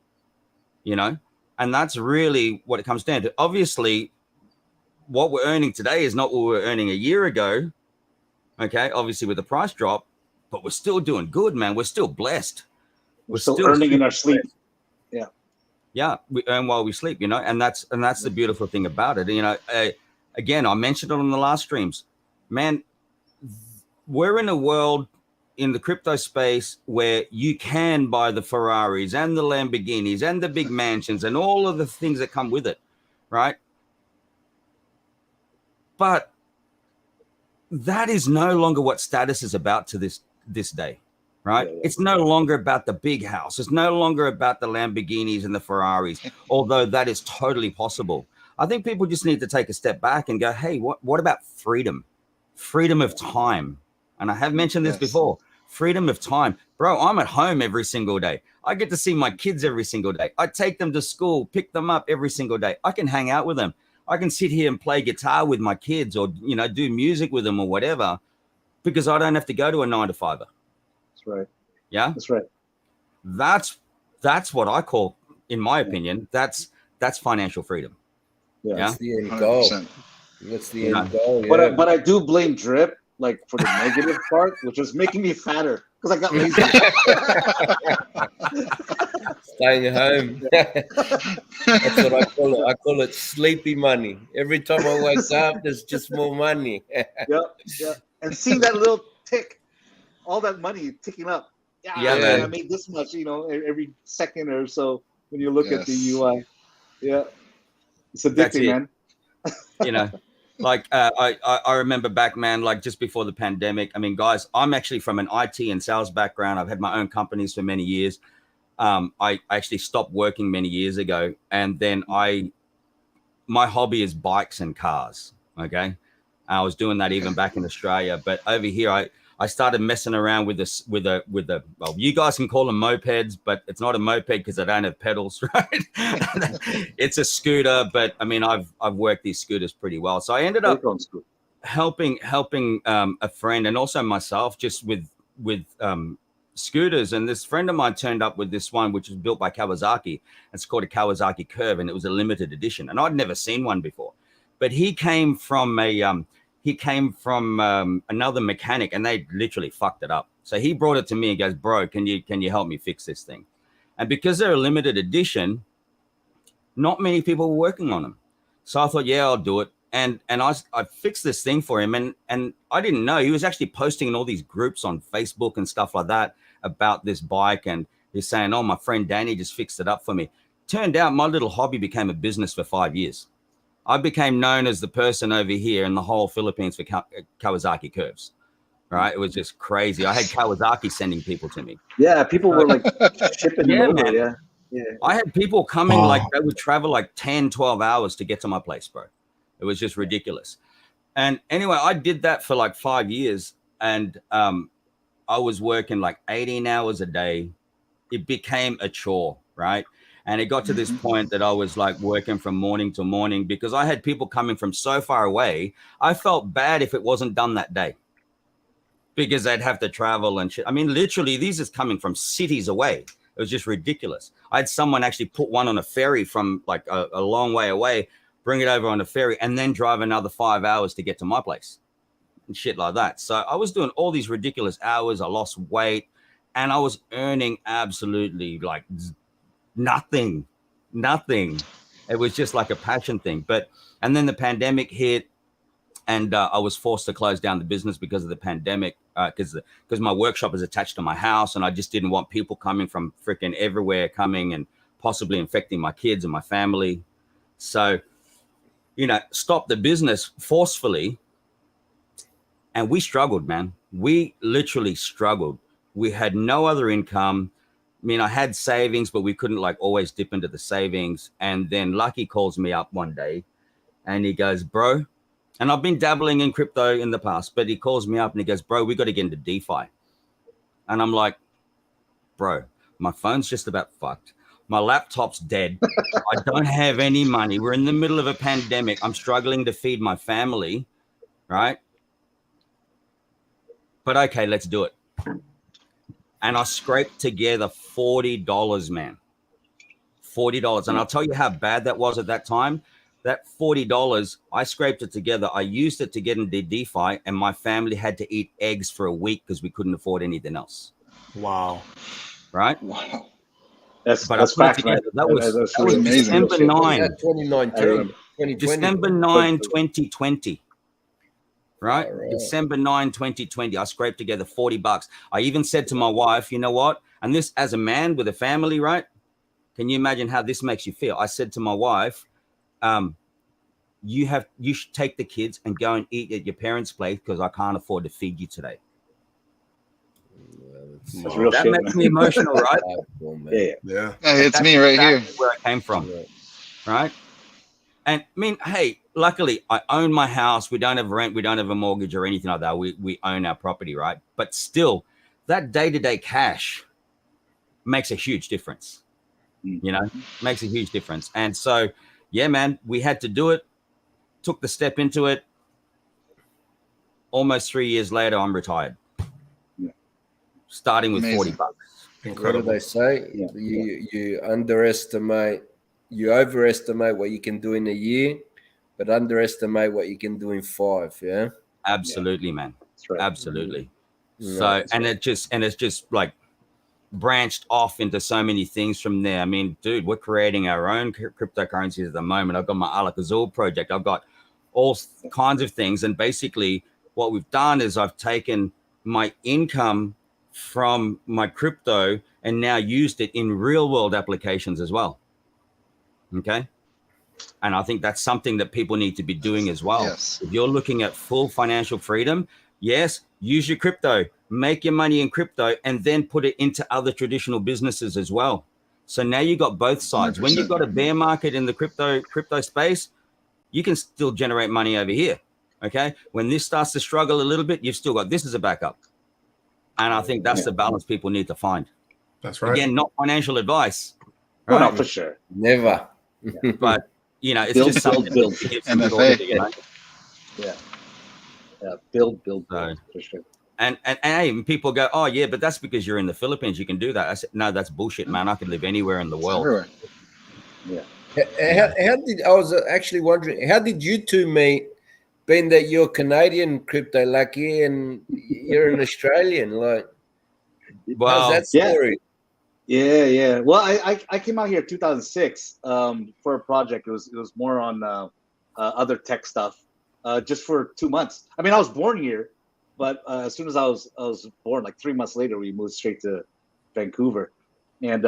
And that's really what it comes down to. Obviously, what we're earning today is not what we were earning a year ago. Okay, obviously with the price drop, but we're still doing good, man. We're still blessed. We're still earning in our sleep. Blessed. Yeah, we earn while we sleep, and that's the beautiful thing about it. Again, I mentioned it on the last streams, man. We're in a world in the crypto space where you can buy the Ferraris and the Lamborghinis and the big mansions and all of the things that come with it, right? But that is no longer what status is about to this day, right? It's no longer about the big house. It's no longer about the Lamborghinis and the Ferraris, although that is totally possible. I think people just need to take a step back and go, hey, what about freedom? Freedom of time. And I have mentioned this before. Freedom of time. Bro, I'm at home every single day. I get to see my kids every single day. I take them to school, pick them up every single day. I can hang out with them. I can sit here and play guitar with my kids or, do music with them or whatever, because I don't have to go to a 9-to-5. That's right. Yeah? That's right. That's what I call, in my opinion, that's financial freedom. Yeah. That's the end goal. That's the end goal. Yeah. But I do blame Drip, for the negative part, which was making me fatter because I got lazy. Staying home. That's what I call it. I call it sleepy money. Every time I wake up, there's just more money. Yep. And seeing that little tick, all that money ticking up. Yeah, man. I made this much, every second or so when you look at the UI. Yeah. It's addicting, man. I remember back, man, just before the pandemic. I mean, guys, I'm actually from an IT and sales background. I've had my own companies for many years. I actually stopped working many years ago, and then my hobby is bikes and cars. Okay, I was doing that even back in Australia, but over here I started messing around with this with a well, you guys can call them mopeds, but it's not a moped because I don't have pedals, right? It's a scooter, but I mean I've worked these scooters pretty well, so I ended up helping a friend and also myself just with scooters. And this friend of mine turned up with this one which is built by Kawasaki. It's called a Kawasaki Curve, and it was a limited edition, and I'd never seen one before. But he came from another mechanic, and they literally fucked it up. So he brought it to me and goes, bro, can you help me fix this thing? And because they're a limited edition, not many people were working on them. So I thought, yeah, I'll do it. And I fixed this thing for him, and I didn't know he was actually posting in all these groups on Facebook and stuff like that about this bike, and he's saying, oh, my friend Danny just fixed it up for me. Turned out my little hobby became a business for 5 years. I became known as the person over here in the whole Philippines for Kawasaki Curves. Right? It was just crazy. I had Kawasaki sending people to me. Yeah, people were like shipping them over. Man. Yeah. I had people coming like they would travel like 10, 12 hours to get to my place, bro. It was just ridiculous. And anyway, I did that for like 5 years, and I was working like 18 hours a day. It became a chore, right? And it got to this point that I was like working from morning to morning because I had people coming from so far away. I felt bad if it wasn't done that day because they'd have to travel and shit. I mean, literally, these is coming from cities away. It was just ridiculous. I had someone actually put one on a ferry from like a long way away, bring it over on a ferry, and then drive another 5 hours to get to my place and shit like that. So I was doing all these ridiculous hours. I lost weight, and I was earning absolutely like nothing. It was just like a passion thing. And then the pandemic hit, and I was forced to close down the business because of the pandemic, because my workshop is attached to my house, and I just didn't want people coming from freaking everywhere coming and possibly infecting my kids and my family. So, stopped the business forcefully, and we struggled, man. We literally struggled. We had no other income. I mean, I had savings, but we couldn't like always dip into the savings. And then Lucky calls me up one day and he goes, bro, and I've been dabbling in crypto in the past, but he calls me up and he goes, bro, we got to get into DeFi. And I'm like, bro, my phone's just about fucked. My laptop's dead. I don't have any money. We're in the middle of a pandemic. I'm struggling to feed my family, right? But okay, let's do it. And I scraped together $40, man. $40. And I'll tell you how bad that was at that time. That $40, I scraped it together. I used it to get into DeFi, and my family had to eat eggs for a week because we couldn't afford anything else. Wow. Right? Wow. That's fact, man. That was amazing. December 9. 2019. December 9, 2020. Right? December 9, 2020. I scraped together $40. I even said to my wife, you know what? And this, as a man with a family, right? Can you imagine how this makes you feel? I said to my wife, you should take the kids and go and eat at your parents' place because I can't afford to feed you today. That's real that shit, makes man. me emotional, right? Yeah. Hey, it's me right here. Where I came from, right? And I mean, hey, luckily I own my house. We don't have rent. We don't have a mortgage or anything like that. We own our property, right? But still, that day-to-day cash makes a huge difference. Makes a huge difference. And so, yeah, man, we had to do it. Took the step into it. Almost 3 years later, I'm retired. Yeah. Starting with $40. Incredible. What do they say? Yeah. You overestimate what you can do in a year, but underestimate what you can do in 5. Yeah. Absolutely, man. That's right. Absolutely. So, it's just like branched off into so many things from there. I mean, dude, we're creating our own cryptocurrencies at the moment. I've got my Alak-Azul project. I've got all kinds of things. And basically what we've done is I've taken my income from my crypto and now used it in real world applications as well. Okay. And I think that's something that people need to be doing as well. Yes. If you're looking at full financial freedom, Yes, use your crypto, make your money in crypto, and then put it into other traditional businesses as well. So now you got both sides. 100%. When you've got a bear market in the crypto space, you can still generate money over here. Okay. When this starts to struggle a little bit, you've still got this as a backup. And I think that's the balance people need to find. That's right. Again, not financial advice. Right? Right? No, for sure. Never. But you know, it's Build, just something build, to give NFA. thought to, you know? Yeah. Build, So- for sure. And hey, people go, oh yeah, but that's because you're in the Philippines. You can do that. I said, no, that's bullshit, man. I could live anywhere in the It's world. everywhere. How did I was actually wondering, how did you two meet? Being that you're Canadian, Crypto Lucky, and you're an Australian, like, Well, how's that story? Yeah. Well, I came out here in 2006 for a project. It was more on other tech stuff, just for 2 months. I mean, I was born here, but as soon as I was born, like 3 months later, we moved straight to Vancouver, and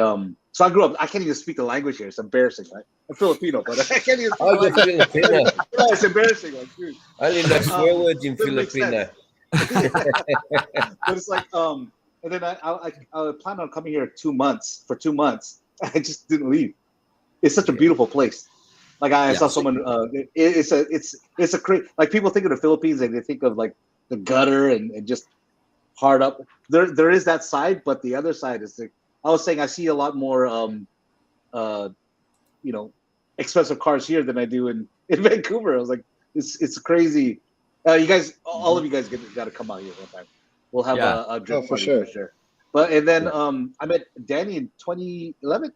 so I grew up. I can't even speak the language here. It's embarrassing, right? I'm Filipino, but I can't even. Oh, you're Filipino. Yeah, it's embarrassing, like, dude. Only know swear words in Doesn't make Filipino. But it's like, and then I planned on coming here 2 months for 2 months. I just didn't leave. It's such a beautiful place. Like I saw someone. It's a great. Like people think of the Philippines and they think of like the gutter and just hard up. There is that side, but the other side is like I was saying. I see a lot more, you know, expensive cars here than I do in Vancouver. I was like, it's crazy. You guys, all of you guys got to come out here one time. We'll have a drip party for sure. But and then I met Danny in 2011.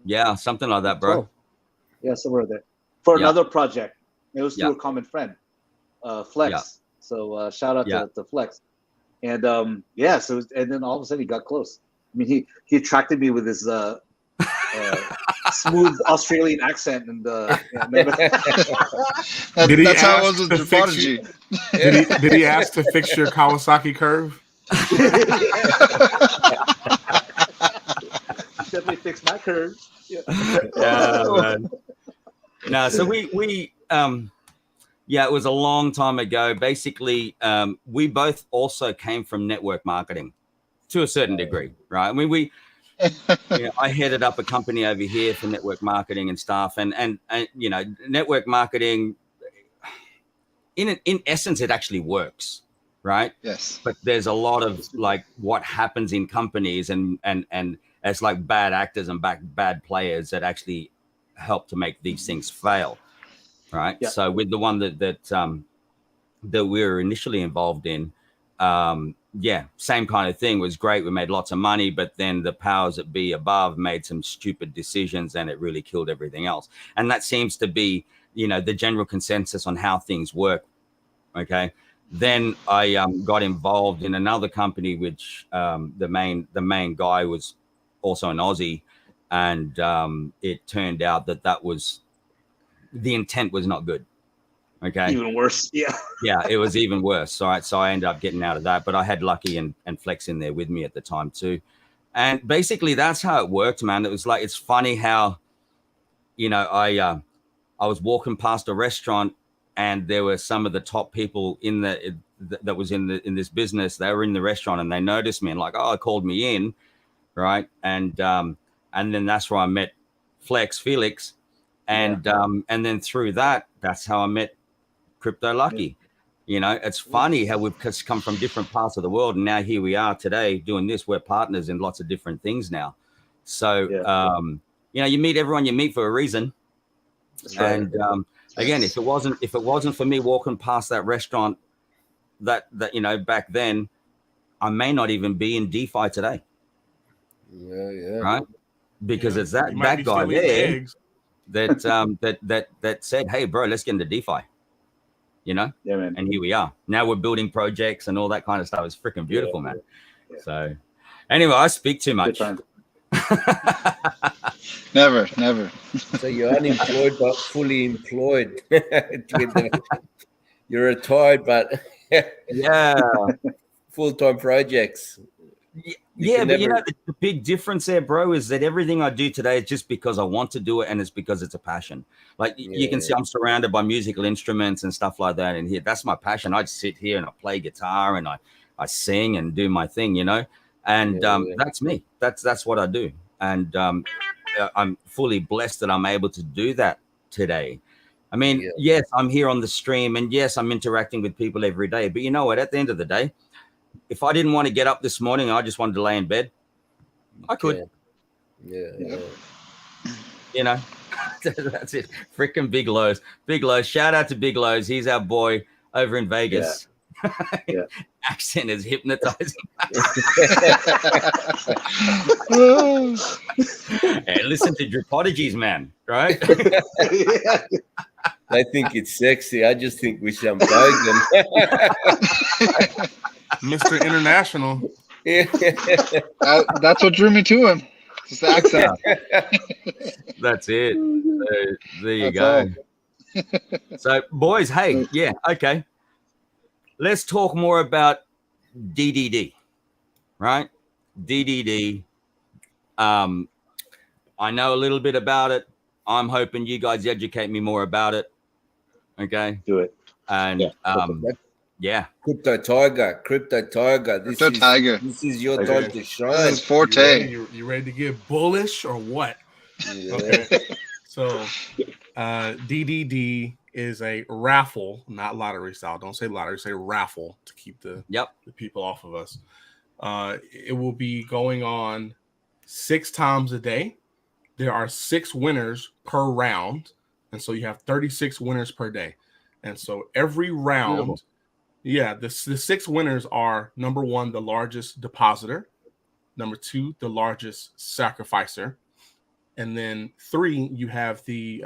yeah, something like that, bro. 12. Yeah, somewhere there for another project. It was through a common friend, Flex. Yeah. So shout out to Flex. And so and then all of a sudden he got close. I mean, he attracted me with his smooth Australian accent and That's how it was with DRIPODIGY. Did he ask to fix your Kawasaki curve? Definitely fixed my curve. Yeah, man. No, so we it was a long time ago. Basically, we both also came from network marketing to a certain degree, right? I mean, I headed up a company over here for network marketing and stuff, and you know, network marketing, in essence, it actually works, right? Yes. But there's a lot of like what happens in companies, and it's like bad actors and bad players that actually help to make these things fail, right? Yeah. So with the one that we were initially involved in, same kind of thing. Was great. We made lots of money, but then the powers that be above made some stupid decisions, and it really killed everything else. And that seems to be, you know, the general consensus on how things work. Okay. Then I got involved in another company, which the main guy was also an Aussie, and it turned out that was the intent was not good. Okay. even worse. Yeah. Yeah, it was even worse. So I ended up getting out of that, but I had Lucky and Flex in there with me at the time too. And basically that's how it worked, man. It was like, it's funny how, you know, I was walking past a restaurant and there were some of the top people in that was in this business. They were in the restaurant and they noticed me and like, oh, called me in. Right. And then that's where I met Felix. And then through that's how I met Crypto Lucky. You know, it's funny how we've just come from different parts of the world, and now here we are today doing this. We're partners in lots of different things now. So you know, you meet everyone you meet for a reason. Right. And again, if it wasn't for me walking past that restaurant that you know back then, I may not even be in DeFi today. Yeah. Right? Because it's that guy there that said, hey bro, let's get into DeFi. You know, yeah, man. And here we are. Now we're building projects and all that kind of stuff. It's freaking beautiful, man. Yeah. So, anyway, I speak too much. Never. So you're unemployed but fully employed. You're retired, but yeah, full-time projects. Yeah, but you know, the big difference there, bro, is that everything I do today is just because I want to do it, and it's because it's a passion. Like you can see, I'm surrounded by musical instruments and stuff like that, and here, that's my passion. I just sit here and I play guitar and I sing and do my thing, you know, and that's me. That's what I do, and I'm fully blessed that I'm able to do that today. I mean, yes, I'm here on the stream, and yes, I'm interacting with people every day. But you know what? At the end of the day, if I didn't want to get up this morning, I just wanted to lay in bed, I could. Yeah. You know, that's it. Freaking Big Lows. Big Lows. Shout out to Big Lows. He's our boy over in Vegas. Yeah. Accent is hypnotizing. And listen to DRIPODIGYs, man, right? I think it's sexy. I just think we sound bogan. Mr. International. That's what drew me to him. Just the accent. That's it. There you go. So, boys, hey, yeah, okay. Let's talk more about DDD, right? DDD. I know a little bit about it. I'm hoping you guys educate me more about it. Okay. Do it. And yeah. Crypto Tiger. This is your time to shine. This is forte. You ready to get bullish or what? Yeah. Okay. So DDD is a raffle, not lottery style. Don't say lottery, say raffle to keep the people off of us. It will be going on 6 times a day. There are 6 winners per round. And so you have 36 winners per day. And so every round, the 6 winners are, number 1, the largest depositor. Number 2, the largest sacrificer. And then 3, you have the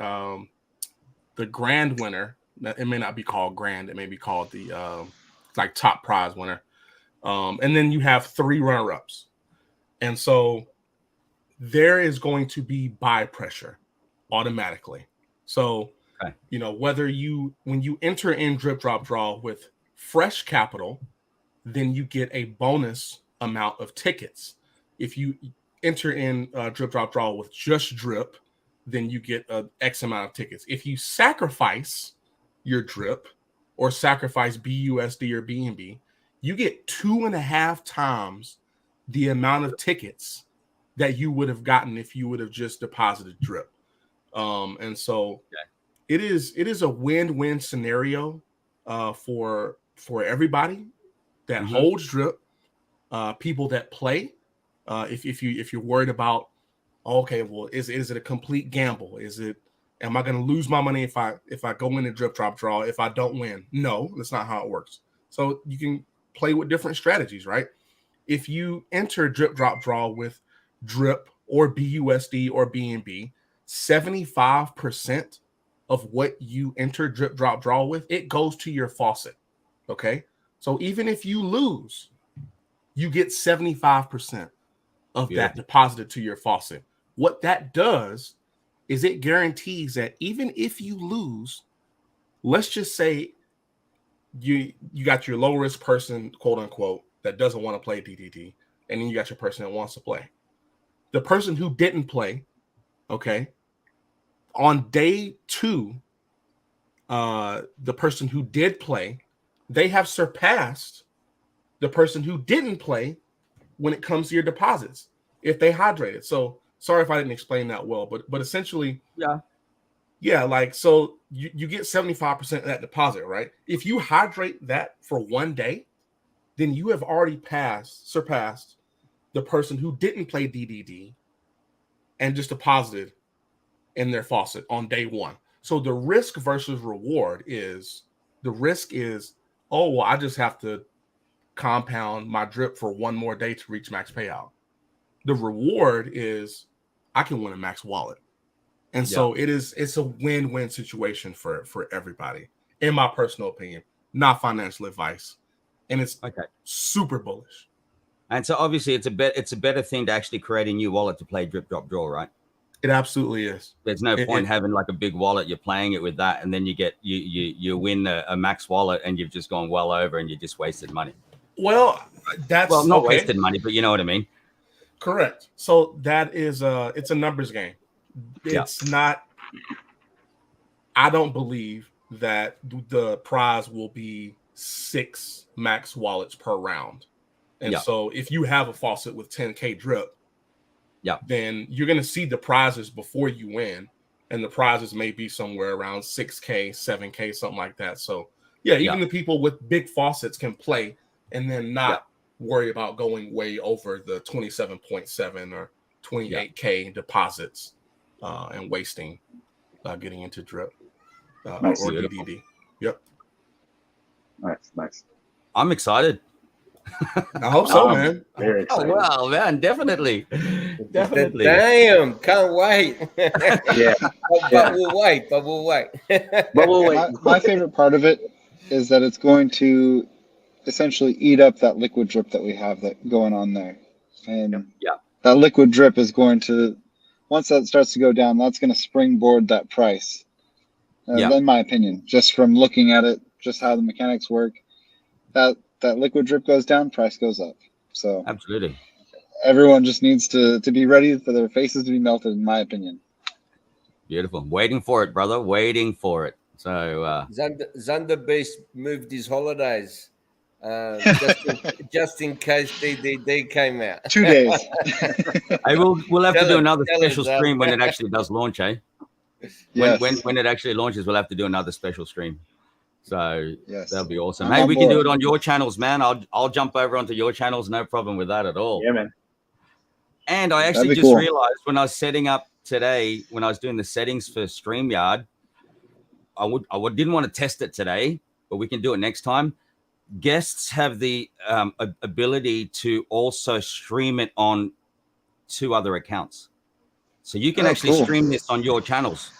grand winner. It may not be called grand. It may be called the like top prize winner. And then you have 3 runner-ups. And so there is going to be buy pressure automatically. So, you know, when you enter in Drip Drop Draw with fresh capital, then you get a bonus amount of tickets. If you enter in Drip Drop Draw with just drip, then you get an X amount of tickets. If you sacrifice your drip or sacrifice BUSD or BNB, you get 2.5 times the amount of tickets that you would have gotten if you would have just deposited drip. And so it is a win-win scenario for everybody that holds drip, people that play. If you're worried about, okay, well, is it a complete gamble? Am I going to lose my money if I go in and drip drop draw if I don't win? No, that's not how it works. So you can play with different strategies, right? If you enter drip drop draw with drip or BUSD or BNB, 75% of what you enter drip drop draw with, it goes to your faucet. Okay, so even if you lose, you get 75% of that deposited to your faucet. What that does is it guarantees that even if you lose, let's just say you got your low risk person, quote unquote, that doesn't want to play DDD, and then you got your person that wants to play. The person who didn't play, okay, on day 2, the person who did play, they have surpassed the person who didn't play when it comes to your deposits if they hydrated. So sorry if I didn't explain that well, but essentially, like, so you get 75% of that deposit, right? If you hydrate that for 1 day, then you have already surpassed the person who didn't play DDD and just deposited in their faucet on day 1. So the risk versus reward is, the risk is, oh, well, I just have to compound my drip for 1 more day to reach max payout. The reward is I can win a max wallet. And so it's a win-win situation for everybody, in my personal opinion, not financial advice. And it's super bullish. And so obviously it's a better thing to actually create a new wallet to play drip drop draw, right? It absolutely is. There's no point having like a big wallet. You're playing it with that, and then you get you win a max wallet, and you've just gone well over, and you just wasted money. Well, That's not wasted money, but you know what I mean. Correct. So that is it's a numbers game. It's not. I don't believe that the prize will be 6 max wallets per round. And so if you have a faucet with 10K drip, then you're going to see the prizes before you win. And the prizes may be somewhere around 6K, 7K, something like that. So even the people with big faucets can play and then not worry about going way over the 27.7 or 28K deposits and wasting getting into drip or DDD. Yep. Nice. I'm excited. I hope so, man. Very excited. Oh, wow, man. Definitely. Damn. Can't wait. Yeah. But we'll wait. My favorite part of it is that it's going to essentially eat up that liquid drip that we have that going on there. And that liquid drip is going to, once that starts to go down, that's going to springboard that price. In my opinion, just from looking at it, just how the mechanics work, that liquid drip goes down, price goes up. So absolutely, everyone just needs to be ready for their faces to be melted, in my opinion. Beautiful. Waiting for it, brother. Waiting for it. So Xander Beast moved his holidays just in case DDD came out. 2 days. Hey, we'll have to do another special stream when it actually does launch, eh? Yes. When it actually launches, we'll have to do another special stream. So that'll be awesome. I'm Hey, we board. can do it on your channels, man. I'll jump over onto your channels, no problem with that at all. Yeah, man. And I actually just realized when I was setting up today, when I was doing the settings for StreamYard, I didn't want to test it today, but we can do it next time. Guests have the ability to also stream it on 2 other accounts. So you can actually stream this on your channels.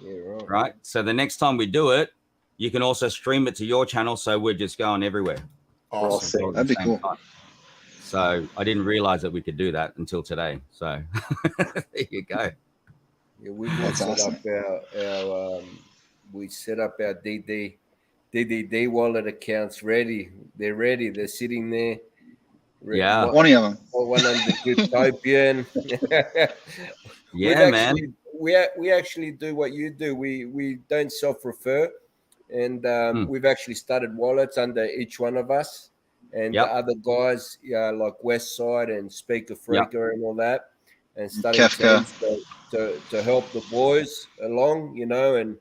Yeah, right. So the next time we do it, you can also stream it to your channel. So we're just going everywhere. Awesome. That'd be cool. So I didn't realize that we could do that until today. So there you go. Yeah, we set up our we set up our DDD wallet accounts ready. They're ready. They're sitting there. Yeah. 20 of them. One under Driptoken. Yeah, man. We actually do what you do. We don't self-refer, and we've actually started wallets under each one of us, and the other guys, like Westside and Speaker Freaker and all that, and starting to help the boys along, and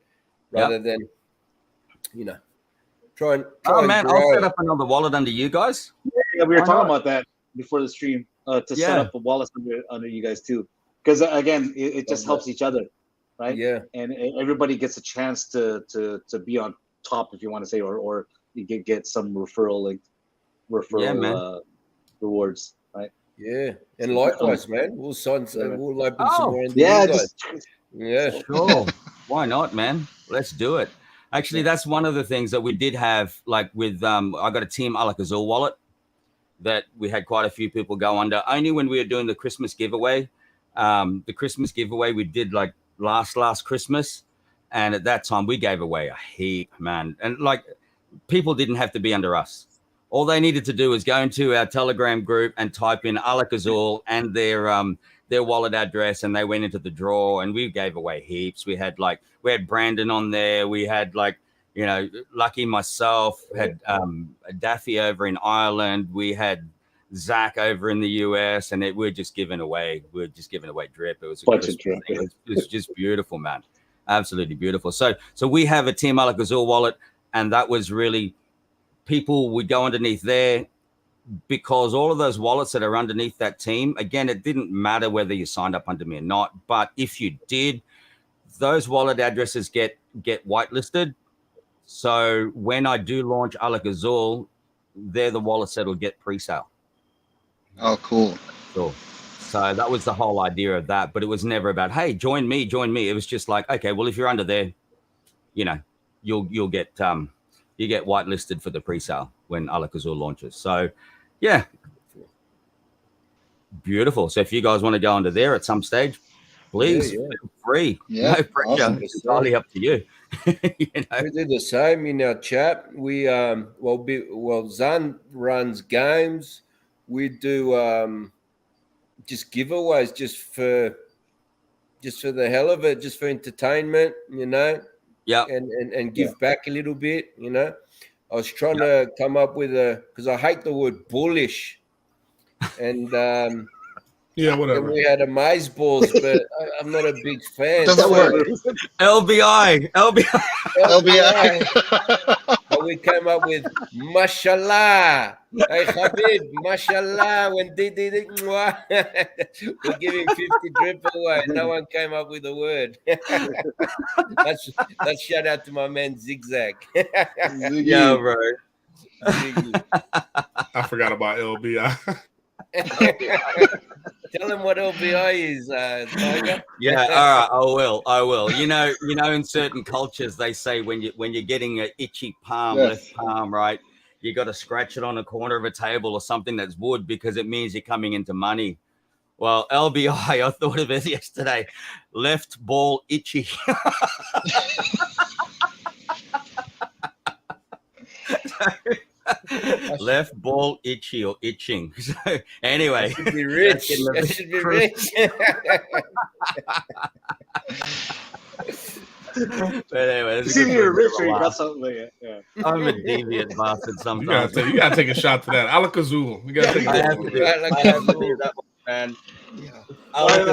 rather than, try and man, grow. I'll set up another wallet under you guys. Yeah, we were talking about that before the stream to set up a wallet under you guys too, because again, it just helps each other, right? Yeah, and everybody gets a chance to be on top, if you want to say, or you get some referral rewards, right? Yeah, and likewise, man, we'll open some more. Yeah, sure. Why not, man? Let's do it. Actually, that's one of the things that we did have, like with I got a team Alak-Azul wallet that we had quite a few people go under. Only when we were doing the Christmas giveaway. The Christmas giveaway we did like last Christmas, and at that time we gave away a heap, man. And like people didn't have to be under us. All they needed to do was go into our Telegram group and type in Alak-Azul and their wallet address, and they went into the draw, and we gave away heaps. We had Brandon on there. We had Lucky, myself, had Daffy over in Ireland. We had Zach over in the US, and we're just giving away drip. It was it was just beautiful, man. Absolutely beautiful. So we have a Team Alak-Azul wallet, and that was really, people would go underneath there, because all of those wallets that are underneath that team, again, it didn't matter whether you signed up under me or not, but if you did, those wallet addresses get whitelisted. So when I do launch Alak-Azul, they're the wallets that'll get pre-sale. Oh, cool. Cool. So that was the whole idea of that, but it was never about, hey, join me. It was just like, okay, well, if you're under there, you'll get you get whitelisted for the pre-sale when Alak-Azul launches. So yeah, beautiful. So if you guys want to go under there at some stage, please feel free. Yeah, No pressure. awesome. It's entirely up to you. You know? We do the same in our chat. We Zan runs games. We do just giveaways just for the hell of it, just for entertainment, you know. Yeah. And give back a little bit, you know. I was trying to come up with because I hate the word bullish, and yeah, whatever. and we had amaze balls, but I'm not a big fan. Doesn't work. LBI. But we came up with mashallah. Hey Habib, mashallah. When we're giving 50 drip away. No one came up with a word. That's shout out to my man Zigzag. Yeah, bro. I forgot about LBI. Tell him what LBI is, Tiger. Yeah, all right, I will. You know, in certain cultures they say when you're getting an itchy palm, left palm, right, you got to scratch it on a corner of a table or something that's wood because it means you're coming into money. Well, LBI, I thought of it yesterday. Left ball itchy. Left ball itchy or itching. So anyway, that should be rich. That should be rich. But anyway, you're rich or you got something like it. Yeah. I'm a deviant bastard sometimes. You gotta take a shot to that. Alak-Azul. We gotta take I have to do that one, man.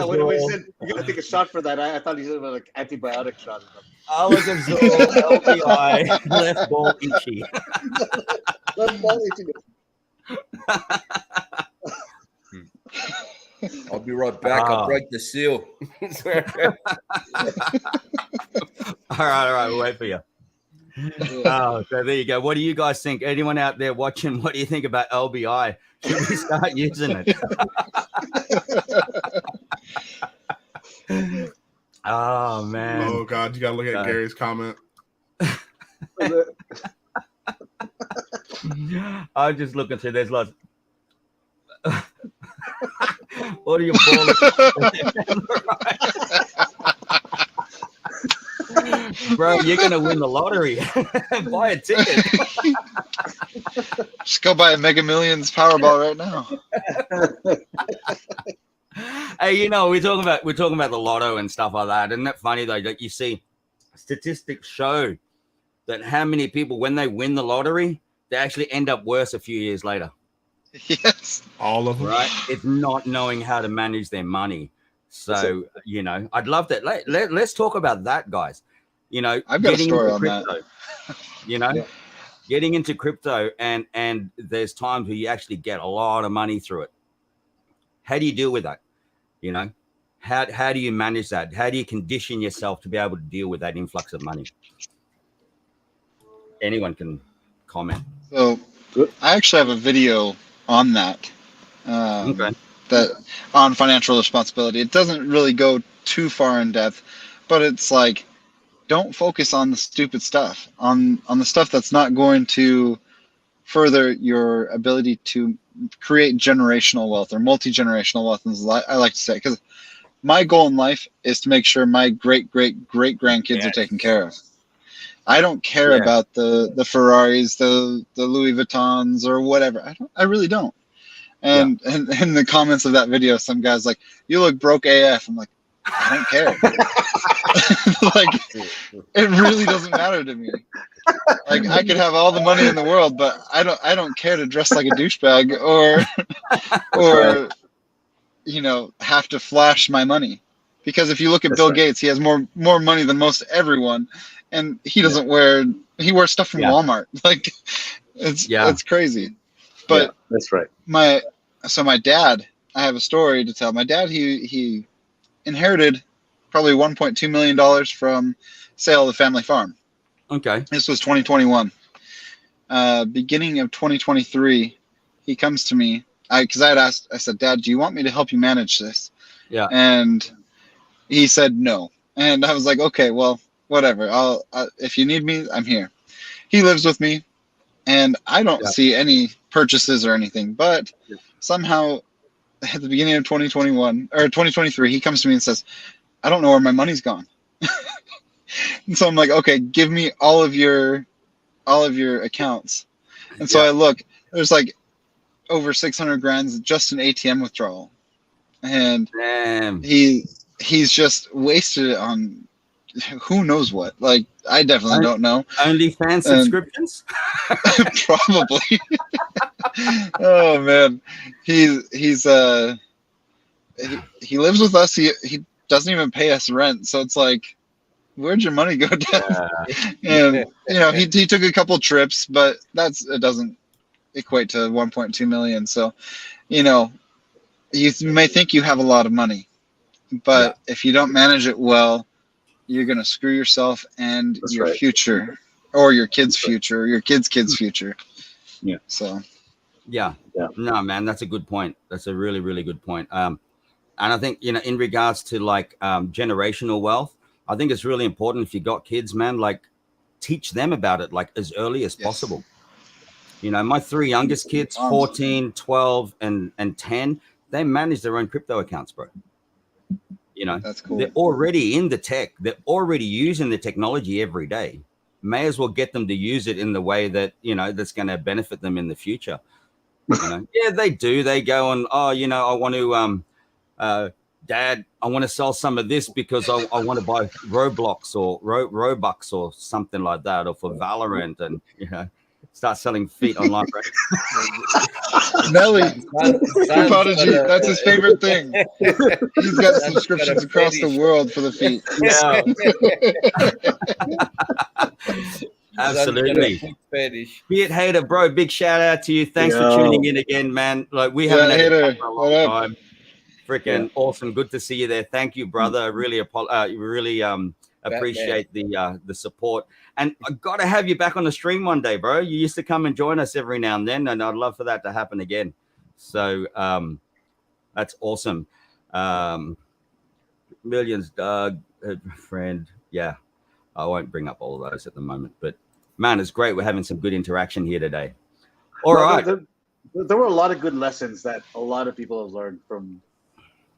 When we said you gotta take a shot for that, I thought you said about like antibiotic shot. Alak-Azul, LBI, left ball itchy. Left ball itchy. I'll be right back. I'll break the seal. All right, we'll wait for you. Oh, so there you go. What do you guys think? Anyone out there watching, what do you think about LBI? Should we start using it? Oh, man. Oh, God. You got to look at Gary's comment. I'm just looking through. There's lots. What are you balling? Bro, you're going to win the lottery. Buy a ticket. Just go buy a Mega Millions Powerball right now. Hey, you know, we're talking about the lotto and stuff like that. Isn't that funny though? That you see statistics show that how many people, when they win the lottery, they actually end up worse a few years later. Yes. All of them. Right? It's not knowing how to manage their money. So, you know, I'd love that. Let's talk about that, guys. You know, I've got a story on that. You know, getting into crypto and there's times where you actually get a lot of money through it. How do you deal with that? You know, how do you manage that? How do you condition yourself to be able to deal with that influx of money? Anyone can comment. So I actually have a video on that. Okay. That on financial responsibility. It doesn't really go too far in depth, but it's like, don't focus on the stupid stuff, on the stuff that's not going to further your ability to create generational wealth or multi-generational wealth, I like to say, because my goal in life is to make sure my great grandkids are taken care of. I don't care about the Ferraris, the Louis Vuittons or whatever. I really don't. And in the comments of that video, some guy's like, "You look broke AF." I'm like, I don't care. Like, it really doesn't matter to me. Like, I could have all the money in the world, but I don't care to dress like a douchebag or you know, have to flash my money. Because if you look at Bill Gates, he has more money than most everyone, and he doesn't he wears stuff from Walmart. Like, it's crazy. But that's right. My dad, I have a story to tell. My dad, he inherited probably $1.2 million from sale of the family farm. Okay. This was 2021. Beginning of 2023, he comes to me. Because I said, "Dad, do you want me to help you manage this?" Yeah. And he said no. And I was like, "Okay, well, whatever. If you need me, I'm here." He lives with me, and I don't see any purchases or anything. But somehow, at the beginning of 2021 or 2023, he comes to me and says, I don't know where my money's gone. And so I'm like, okay, give me all of your accounts. And so I look, there's like over 600 grand just an ATM withdrawal. And Damn. he's just wasted it on who knows what. Like, I definitely don't know. OnlyFans subscriptions? Probably. Oh man. He lives with us. He doesn't even pay us rent. So it's like, where'd your money go down? And he took a couple trips, but it doesn't equate to 1.2 million. So, you may think you have a lot of money, but if you don't manage it well, you're going to screw yourself and your future, or your kids' future, or your kids' future. Yeah. So. Yeah. No, man, that's a good point. That's a really, really good point. And I think, in regards to like generational wealth, I think it's really important if you got kids, man, like teach them about it like as early as possible. My 3 youngest kids, 14, 12, and 10, they manage their own crypto accounts, bro. That's cool. They're already in the tech. They're already using the technology every day. May as well get them to use it in the way that, that's going to benefit them in the future. Yeah, they do. They go and, I want to, Dad, I want to sell some of this because I want to buy Roblox or Robux or something like that, or for Valorant, and start selling feet online. Nelly, DRIPODIGY, that's his favorite thing. He's got subscriptions across the world for the feet. Yeah. Absolutely. Beat Hater, bro, big shout out to you. Thanks for tuning in again, man. Like, we haven't had a for a long time. Freaking awesome. Good to see you there. Thank you, brother. I really appreciate the support. And I got to have you back on the stream one day, bro. You used to come and join us every now and then, and I'd love for that to happen again. So that's awesome. Millions, Doug, friend. Yeah, I won't bring up all of those at the moment, but man, it's great. We're having some good interaction here today. All right. There were a lot of good lessons that a lot of people have learned from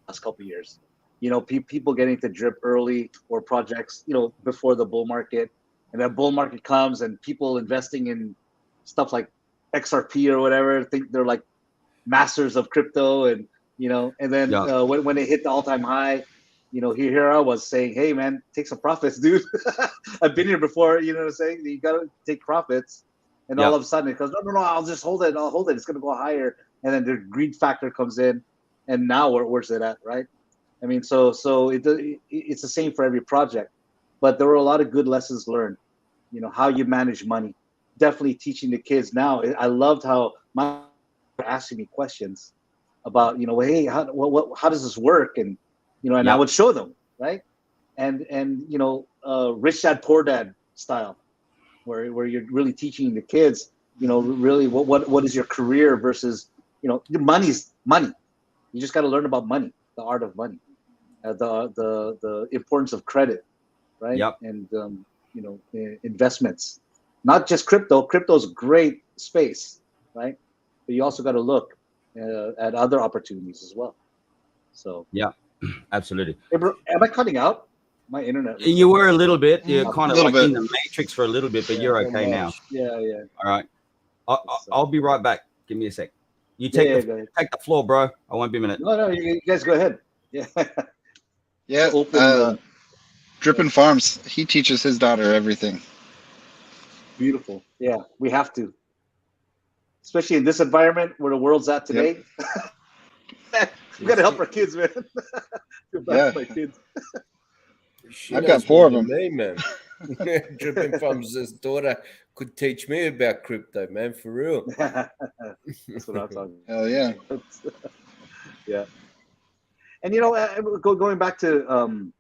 last couple of years. People getting to drip early, or projects, before the bull market, and that bull market comes and people investing in stuff like XRP or whatever think they're like masters of crypto, and and then when it hit the all-time high, here I was saying, hey man, take some profits, dude. I've been here before, you know what I'm saying? You gotta take profits. And all of a sudden it goes, no, I'll just hold it. I'll hold it. It's going to go higher. And then the greed factor comes in. And now where's it at, right? I mean, so it's the same for every project. But there were a lot of good lessons learned. How you manage money. Definitely teaching the kids now. I loved how my were asking me questions about, hey, how does this work? And, and I would show them, right? And rich dad, poor dad style. Where you're really teaching the kids, really what is your career versus, money's money. You just got to learn about money, the art of money, the importance of credit, right? Yep. And investments, not just crypto. Crypto's a great space, right? But you also got to look at other opportunities as well. So yeah, absolutely. Hey, bro, am I cutting out? My internet. You were a little bit. You're kind of like in the matrix for a little bit, but you're okay now. Yeah. All right. I'll be right back. Give me a sec. You take the floor, bro. I won't be a minute. No, you guys go ahead. Yeah. Yeah. DRIPPINFARMZ. He teaches his daughter everything. Beautiful. Yeah, we have to. Especially in this environment where the world's at today. Yep. We got to help our kids, man. Yeah. My kids. I've got 4 of them. Man. DRIPPINFARMZ's daughter could teach me about crypto, man, for real. That's what I'm talking about. Hell yeah. Yeah. And going back to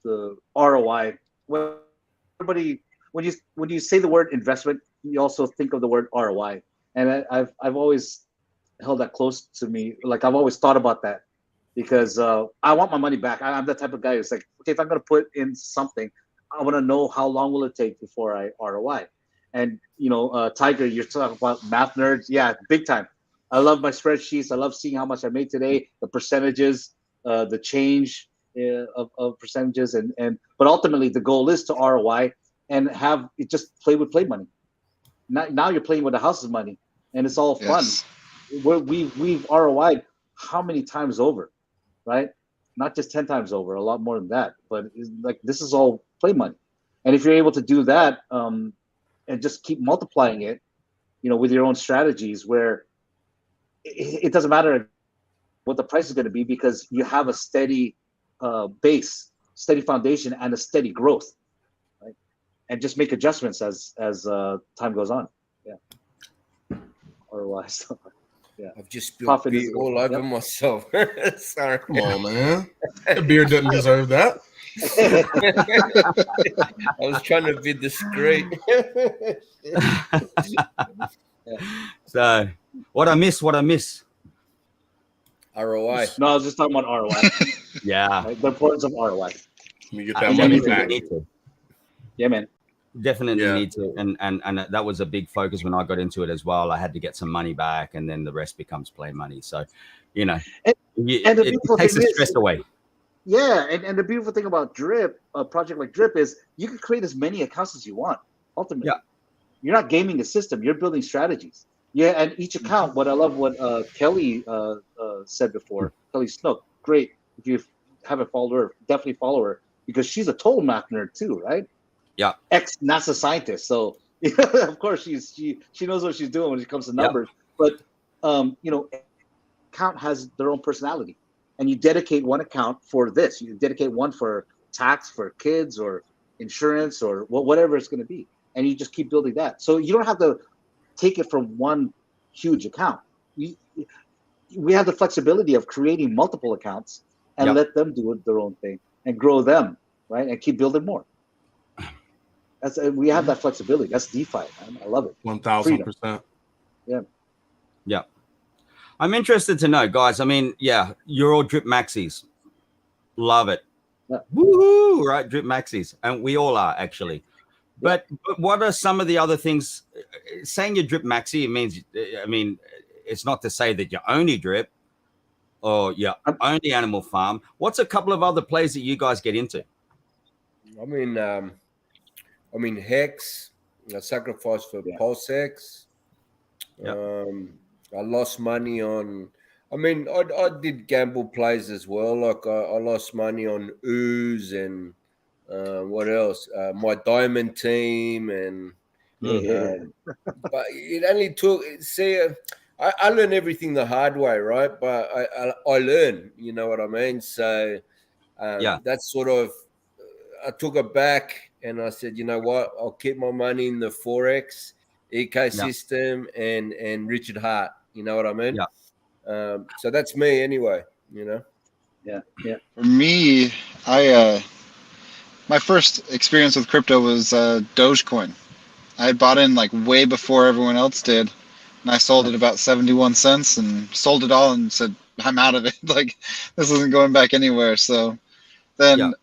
the ROI. When you say the word investment, you also think of the word ROI. And I've always held that close to me. Like, I've always thought about that. Because I want my money back. I'm the type of guy who's like, okay, if I'm going to put in something, I want to know how long will it take before I ROI. And, Tiger, you're talking about math nerds. Yeah, big time. I love my spreadsheets. I love seeing how much I made today, the percentages, the change, of percentages, but ultimately the goal is to ROI and have it just play money. Now you're playing with the house's money, and it's all fun. Yes. We've ROI'd how many times over, right? Not just 10 times over, a lot more than that. But like this is all play money, and if you're able to do that and just keep multiplying it, with your own strategies, where it doesn't matter what the price is going to be because you have a steady base, steady foundation, and a steady growth, right? And just make adjustments as time goes on. Yeah. Otherwise, yeah. I've just spilled beer all over myself. Sorry. Come on, man. The beer doesn't deserve that. I was trying to be discreet. So, what I miss? ROI. No, I was just talking about ROI. Yeah. Right? The importance of ROI. Let me get that money back. Yeah, man. Definitely need to, and that was a big focus when I got into it as well. I had to get some money back, and then the rest becomes play money. So, and it takes the stress away. Yeah, and the beautiful thing about Drip, a project like Drip, is you can create as many accounts as you want. Ultimately, you're not gaming the system; you're building strategies. Yeah, and each account. What I love, what Kelly said before, Kelly Snook. Great. If you haven't followed her, definitely follow her because she's a total math nerd too, right? Yeah. Ex-NASA scientist. So of course she knows what she's doing when it comes to numbers. But account has their own personality. And you dedicate one account for this. You dedicate one for tax, for kids, or insurance, or whatever it's going to be. And you just keep building that. So you don't have to take it from one huge account. We have the flexibility of creating multiple accounts and let them do their own thing and grow them, right? And keep building more. We have that flexibility. That's DeFi, man. I love it. 1000%. Yeah. Yeah. I'm interested to know, guys. I mean, you're all drip maxis. Love it. Yeah. Woohoo, right? Drip maxis. And we all are, actually. But what are some of the other things? Saying you're drip maxi, it means, it's not to say that you only drip or you only animal farm. What's a couple of other plays that you guys get into? I mean, Hex, I sacrificed for Pulse X. I lost money on, I did gamble plays as well. Like I lost money on Ooze and what else? My Diamond Team. And but it only took, I learned everything the hard way, right? But I learn, you know what I mean? So that's sort of, I took it back and I said, you know what? I'll keep my money in the Forex ecosystem and Richard Hart. You know what I mean? Yeah. So that's me anyway, Yeah. For me, my first experience with crypto was Dogecoin. I had bought in like way before everyone else did. And I sold it about 71 cents and sold it all and said, I'm out of it. Like, this isn't going back anywhere. So then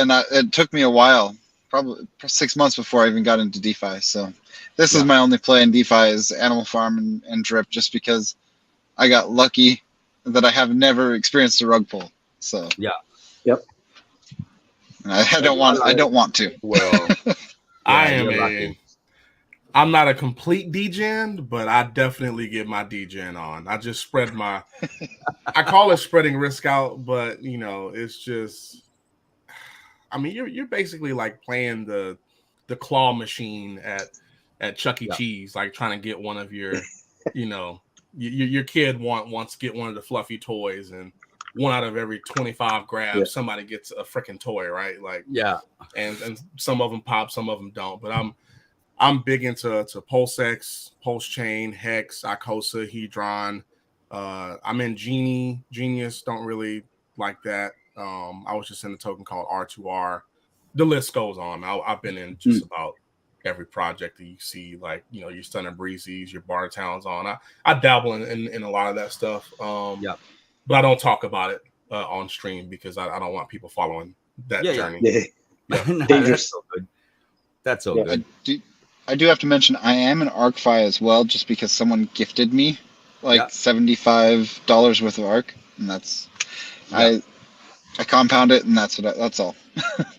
it took me a while, probably 6 months before I even got into DeFi. So this is my only play in DeFi is Animal Farm and Drip, just because I got lucky that I have never experienced a rug pull. So I don't want to. Well, I'm not a complete degen, but I definitely get my degen on. I just spread I call it spreading risk out, but it's just, you're basically like playing the claw machine at Chuck E. Cheese, like trying to get one of your, your kid wants to get one of the fluffy toys, and one out of every 25 grabs, somebody gets a freaking toy, right? Like, and some of them pop, some of them don't. But I'm big into Pulse X, Pulse Chain, Hex, Icosa, Hedron. I'm in Genius, don't really like that. I was just in a token called R2R. The list goes on. I've been in just about every project that you see, like, your Stunner Breezes, your Bar Towns on. I dabble in a lot of that stuff. But I don't talk about it on stream because I don't want people following that journey. Dangerous. That's so good. I do have to mention I am an ARC-Fi as well, just because someone gifted me like $75 worth of ARC, and that's I compound it, and that's all.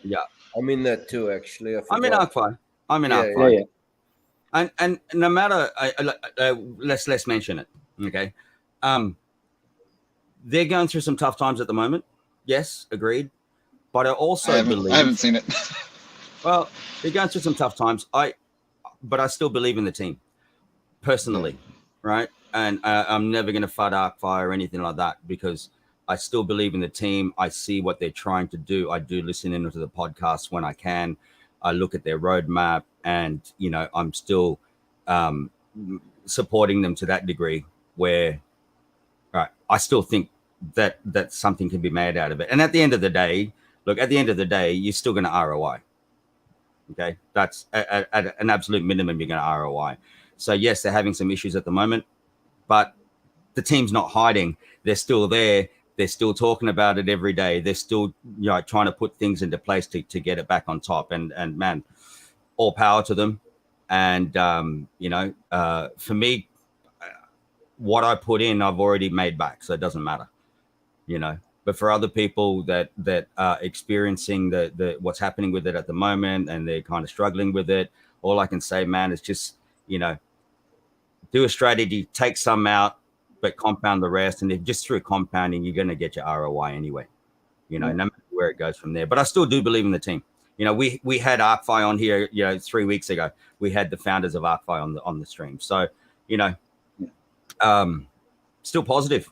Yeah, I'm in that too, actually. I'm in ARC-Fi. I'm in Yeah, ARC-Fi. Yeah. And no matter, let's mention it. Okay, they're going through some tough times at the moment. Yes, agreed. But I also believe I haven't seen it. Well, they're going through some tough times. But I still believe in the team, personally, right? And I'm never going to fight ARC-Fi or anything like that because I still believe in the team. I see what they're trying to do. I do listen into the podcast when I can. I look at their roadmap, and I'm still supporting them to that degree. Where, right, I still think that something can be made out of it. And at the end of the day, you're still going to ROI. Okay, that's at an absolute minimum, you're going to ROI. So yes, they're having some issues at the moment, but the team's not hiding. They're still there. They're still talking about it every day. They're still trying to put things into place to get it back on top. And man, all power to them. And for me, what I put in, I've already made back, so it doesn't matter. But for other people that are experiencing the what's happening with it at the moment, and they're kind of struggling with it, all I can say, man, is just do a strategy, take some out, but compound the rest. And if just through compounding, you're going to get your ROI anyway. No matter where it goes from there. But I still do believe in the team. We had ARC-Fi on here 3 weeks ago. We had the founders of ARC-Fi on the stream. So still positive.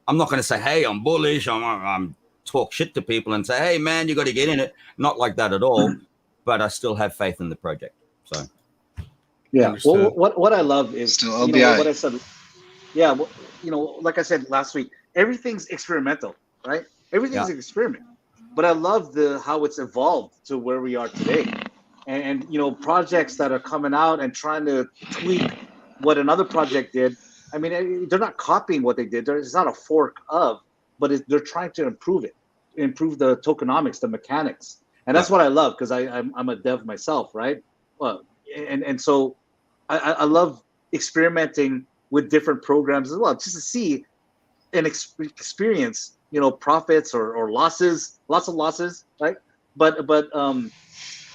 I'm not going to say, hey, I'm bullish. I'm talk shit to people and say, hey, man, you got to get in it. Not like that at all. But I still have faith in the project. So, yeah. Well, what I love is still what I said. Yeah. Like I said last week, everything's experimental, right? Everything's an experiment. But I love how it's evolved to where we are today. And projects that are coming out and trying to tweak what another project did. I mean, they're not copying what they did. It's not a fork of, but they're trying to improve it, improve the tokenomics, the mechanics. And that's what I love, because I'm a dev myself, right? Well, and so I love experimenting with different programs as well, just to see and experience, profits or losses, lots of losses, right? But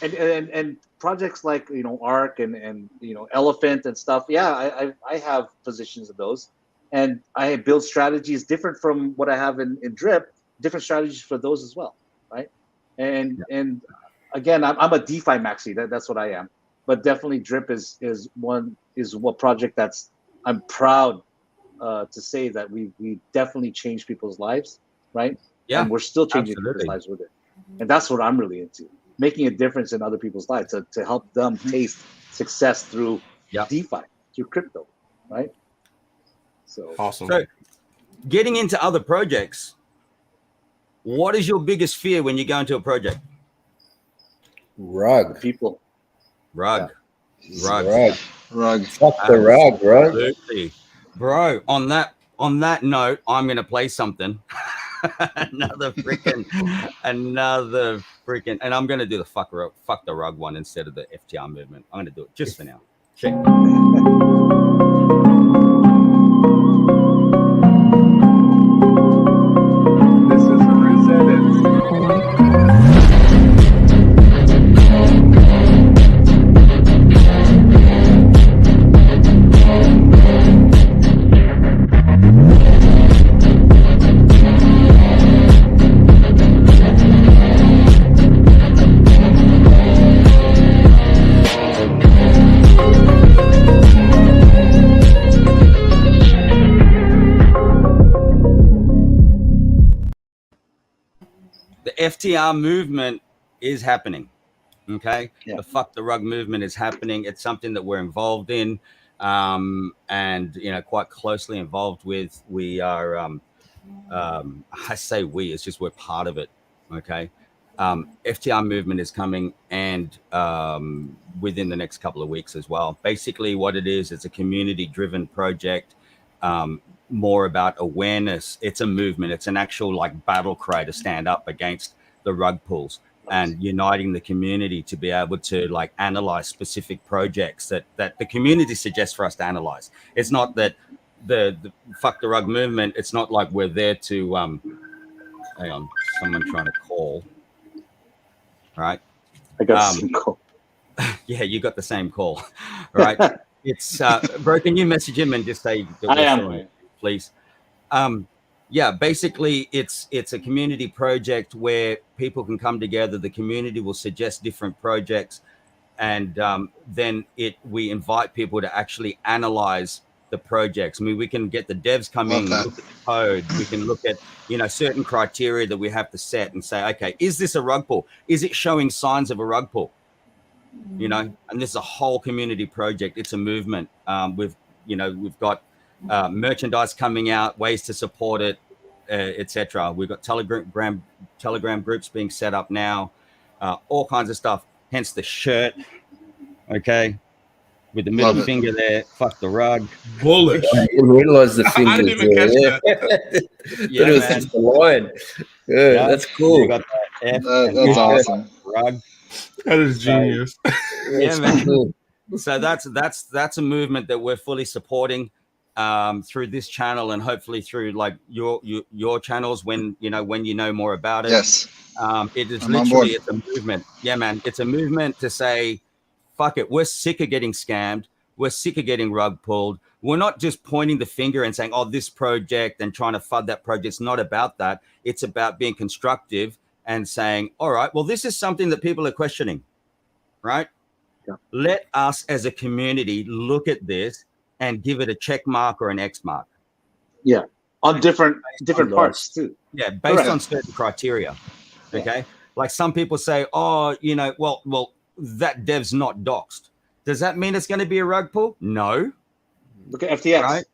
and projects like ARC and Elephant and stuff. Yeah, I have positions of those, and I build strategies different from what I have in Drip. Different strategies for those as well, right? And again, I'm a DeFi maxi. That's what I am. But definitely Drip is what project that's I'm proud to say that we definitely changed people's lives, right? Yeah, and we're still changing people's lives with it, and that's what I'm really into. Making a difference in other people's lives to help them taste success through DeFi, through crypto, right? So awesome. So getting into other projects, what is your biggest fear when you go into a project? Rug. People. Rug. Yeah. Rug. Fuck the rug, bro. Absolutely. Bro, on that note, I'm gonna play something. another freaking, and I'm gonna do the fuck the rug one instead of the FTR movement. I'm gonna do it just for now. Check. This is Resetted. FTR movement is happening. Okay. Yeah. The fuck the rug movement is happening. It's something that we're involved in, and quite closely involved with. We are I say we, it's just we're part of it. Okay. FTR movement is coming, and within the next couple of weeks as well. Basically what it is, it's a community driven project, more about awareness. It's a movement. It's an actual battle cry to stand up against the rug pulls and uniting the community to be able to analyze specific projects that the community suggests for us to analyze. It's not that the fuck the rug movement. It's not like we're there to hang on, someone trying to call. Right? I got some call. Yeah, you got the same call, right? It's bro. Can you message him and just say I am, please? Yeah, basically, it's a community project where people can come together. The community will suggest different projects, and then we invite people to actually analyze the projects. I mean, we can get the devs coming, look at the code. We can look at certain criteria that we have to set and say, okay, is this a rug pull? Is it showing signs of a rug pull? And this is a whole community project. It's a movement. We've got merchandise coming out, ways to support it, etc. We've got Telegram groups being set up now, all kinds of stuff. Hence the shirt, okay, with the middle finger there. Fuck the rug. Bullish. I didn't realize the fingers. I didn't even catch that. Yeah, it was just a line. Yeah, that's cool. You got that that's awesome. Rug. That is genius. Yeah, man. So that's a movement that we're fully supporting through this channel, and hopefully through like your channels when you know more about it. Yes. It is literally, it's a movement. Yeah, man. It's a movement to say, fuck it. We're sick of getting scammed. We're sick of getting rug pulled. We're not just pointing the finger and saying, oh, this project and trying to fud that project. It's not about that. It's about being constructive and saying, all right, well, this is something that people are questioning, right? Yeah. Let us as a community look at this and give it a check mark or an X mark. Yeah, on different parts too. Yeah, based on certain criteria. Okay, like some people say, oh, well, that dev's not doxed. Does that mean it's going to be a rug pull? No. Look at FTX. Right?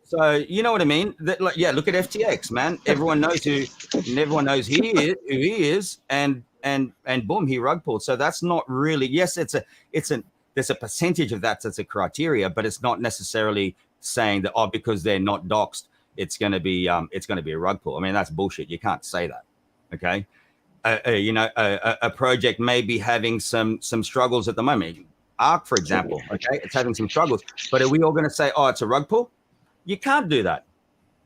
So you know what I mean? Look at FTX, man. Everyone knows who he is, and boom, he rug pulled. So that's not really. Yes, there's a percentage of that's a criteria, but it's not necessarily saying that because they're not doxed, it's going to be a rug pull. I mean, that's bullshit. You can't say that. Okay, a project may be having some struggles at the moment. ARC, for example, okay, it's having some struggles, but are we all going to say, oh, it's a rug pull? You can't do that,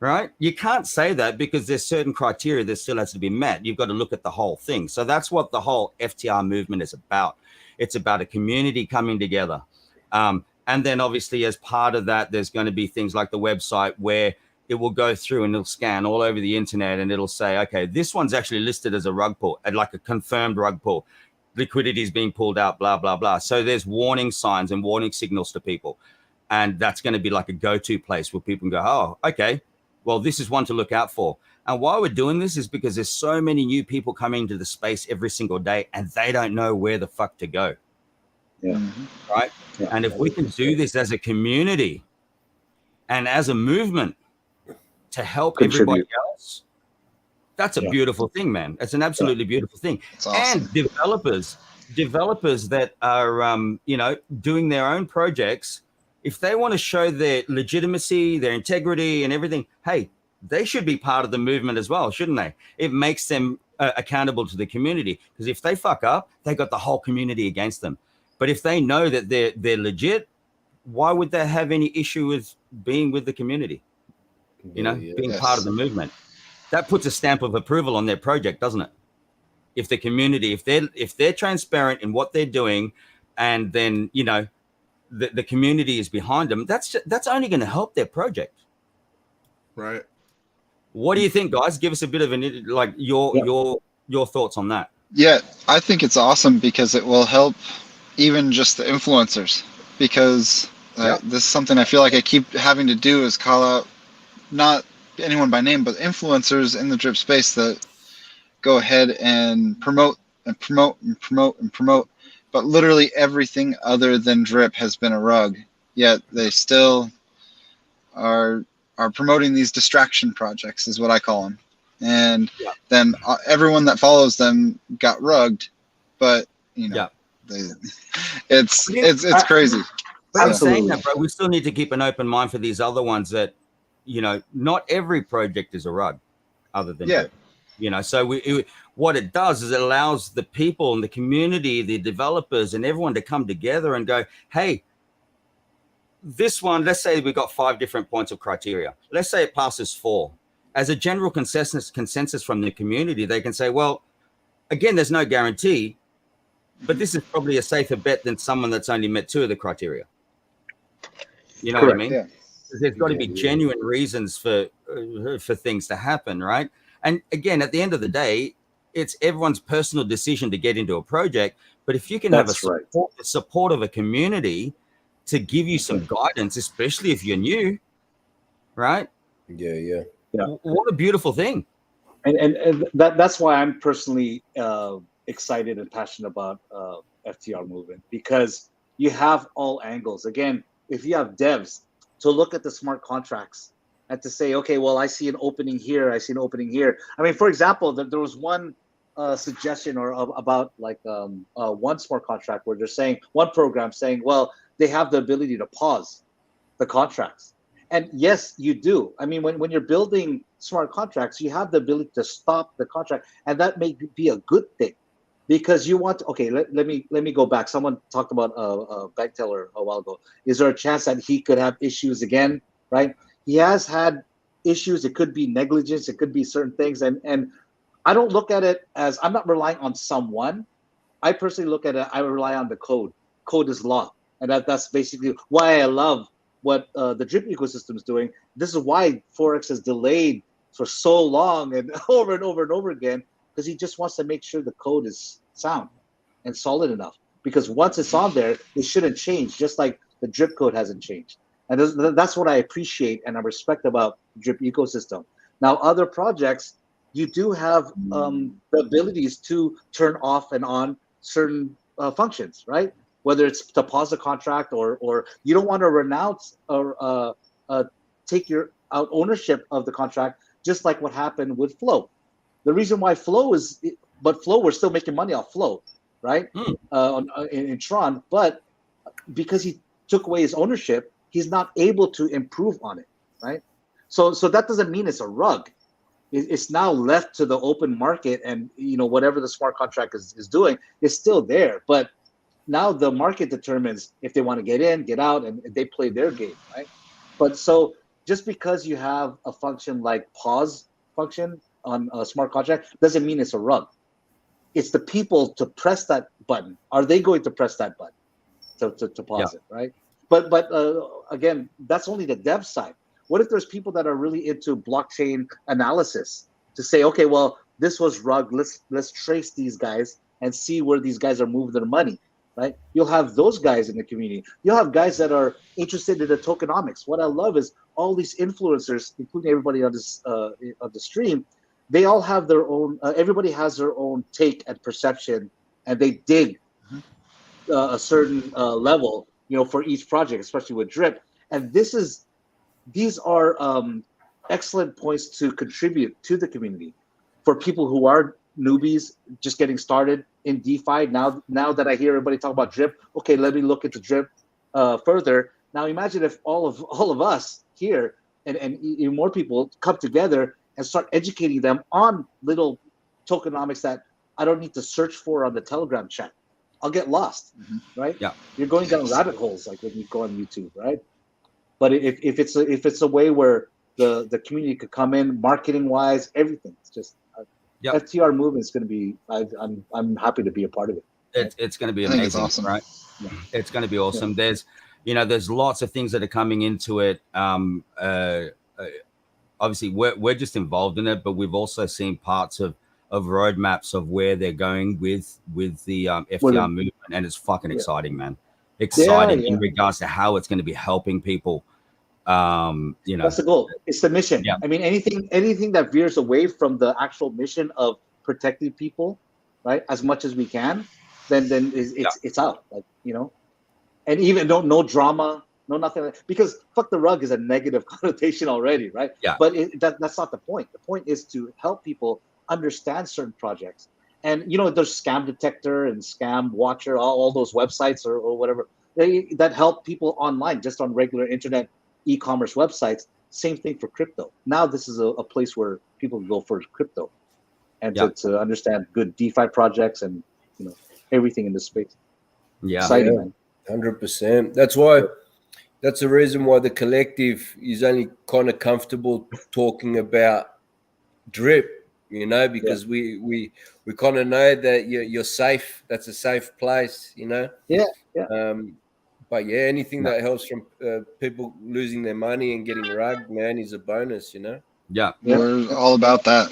right? You can't say that because there's certain criteria that still has to be met. You've got to look at the whole thing. So that's what the whole FTR movement is about. It's about a community coming together. And then obviously as part of that, there's going to be things like the website where it will go through and it'll scan all over the internet and it'll say, okay, this one's actually listed as a rug pull, like a confirmed rug pull. Liquidity is being pulled out, blah, blah, blah. So there's warning signs and warning signals to people. And that's going to be like a go-to place where people can go, oh, okay, well, this is one to look out for. And why we're doing this is because there's so many new people coming into the space every single day and they don't know where the fuck to go. Yeah. Right. Yeah. And if we can do this as a community and as a movement to help everybody else, that's a beautiful thing, man. It's an absolutely beautiful thing. Awesome. And developers that are, doing their own projects, if they want to show their legitimacy, their integrity and everything, hey, they should be part of the movement as well, shouldn't they? It makes them accountable to the community, because if they fuck up, they got the whole community against them. But if they know that they're legit, why would they have any issue with being with the community? Being part of the movement. That puts a stamp of approval on their project, doesn't it? If the community, if they're transparent in what they're doing, and then the community is behind them, that's only going to help their project. Right. What do you think, guys? Give us a bit of your thoughts on that. Yeah, I think it's awesome because it will help even just the influencers, because this is something I feel like I keep having to do, is call out not anyone by name, but influencers in the drip space that go ahead and promote, but literally everything other than drip has been a rug, yet they still are promoting these distraction projects, is what I call them. And then everyone that follows them got rugged, but it's crazy. But saying that, bro, we still need to keep an open mind for these other ones that, not every project is a rug other than drip. So what it does is it allows the people in the community, the developers and everyone to come together and go, hey, this one, let's say we got 5 different points of criteria. Let's say it passes 4. as a general consensus from the community, they can say, well, again, there's no guarantee, but this is probably a safer bet than someone that's only met 2 of the criteria. You know what I mean? Yeah. There's got to be genuine reasons for things to happen, right? And again, at the end of the day, it's everyone's personal decision to get into a project. But if you can have a support of a community to give you some guidance, especially if you're new, right? Yeah. What a beautiful thing. And that's why I'm personally excited and passionate about FTR movement, because you have all angles. Again, if you have devs to look at the smart contracts and to say, okay, well, I see an opening here, I see an opening here. I mean, for example, there was one suggestion about like one smart contract where they're saying, one program saying, well, they have the ability to pause the contracts. And yes, you do. I mean, when you're building smart contracts, you have the ability to stop the contract, and that may be a good thing, because you want to, okay, let me go back. Someone talked about a bank teller a while ago. Is there a chance that he could have issues again, right? He has had issues. It could be negligence. It could be certain things. And I don't look at it as, I'm not relying on someone. I personally look at it, I rely on the code. Code is law. And that's basically why I love what the drip ecosystem is doing. This is why Forex has delayed for so long and over and over and over again, because he just wants to make sure the code is sound and solid enough. Because once it's on there, it shouldn't change, just like the drip code hasn't changed. And that's what I appreciate and I respect about the drip ecosystem. Now, other projects, you do have the abilities to turn off and on certain functions, right? Whether it's to pause the contract or you don't want to renounce or take out ownership of the contract, just like what happened with Flow. The reason why Flow we're still making money off Flow, right? In Tron, but because he took away his ownership, he's not able to improve on it, right? So that doesn't mean it's a rug. It's now left to the open market, and whatever the smart contract is doing is still there, but now the market determines if they want to get in, get out, and they play their game, right? But so just because you have a function like pause function on a smart contract doesn't mean it's a rug. It's the people to press that button. Are they going to press that button to pause it, right? But again, that's only the dev side. What if there's people that are really into blockchain analysis to say, okay, well, this was rug. Let's trace these guys and see where these guys are moving their money. Right? You'll have those guys in the community. You'll have guys that are interested in the tokenomics. What I love is all these influencers, including everybody on this on the stream, they all have their own. Everybody has their own take and perception, and they dig a certain level, for each project, especially with Drip. And these are excellent points to contribute to the community for people who are newbies just getting started in DeFi. Now that I hear everybody talk about Drip, okay, let me look into Drip further. Now imagine if all of us here and more people come together and start educating them on little tokenomics that I don't need to search for on the Telegram chat. I'll get lost, right? Yeah, you're going down rabbit holes like when you go on YouTube, right? But if it's a way where the community could come in, marketing wise, everything, it's just. FTR movement is going to be. I'm happy to be a part of it. It's going to be amazing, awesome. Right? Yeah. It's going to be awesome. Yeah. There's lots of things that are coming into it. Obviously, we're just involved in it, but we've also seen parts of roadmaps of where they're going with the FTR movement, and it's fucking exciting, man. Exciting in regards to how it's going to be helping people. That's the goal. It's the mission. I mean, anything that veers away from the actual mission of protecting people, right, as much as we can, then it's out, and even no drama, no nothing, because fuck the rug is a negative connotation already, right? But that's not the point. The point is to help people understand certain projects, and there's Scam Detector and Scam Watcher, all those websites or whatever that help people online, just on regular internet e-commerce websites. Same thing for crypto. Now this is a place where people go for crypto and to understand good DeFi projects and everything in this space. Exciting, man. 100%. That's the reason why the collective is only kind of comfortable talking about drip, you know, because we kind of know that you're safe. That's a safe place, you know. Yeah. But yeah, anything that helps from people losing their money and getting rugged, man, is a bonus, you know. Yeah, We're all about that.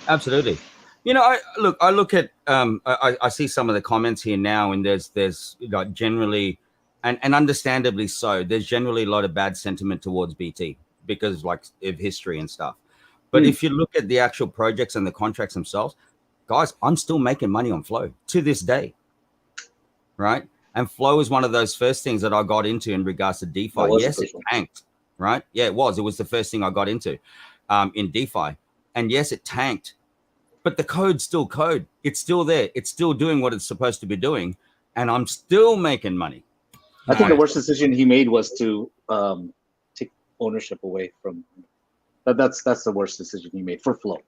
absolutely. You know, I look at I see some of the comments here now, and there's like generally, and understandably so, there's generally a lot of bad sentiment towards BT because like of history and stuff. But if you look at the actual projects and the contracts themselves, guys, I'm still making money on Flow to this day, right? And Flow is one of those first things that I got into in regards to DeFi. Yes, it tanked, right? Yeah, it was. It was the first thing I got into in DeFi. And yes, it tanked, but the code's still code. It's still there. It's still doing what it's supposed to be doing. And I'm still making money. I think the worst decision he made was to take ownership away from. That's the worst decision he made for Flow,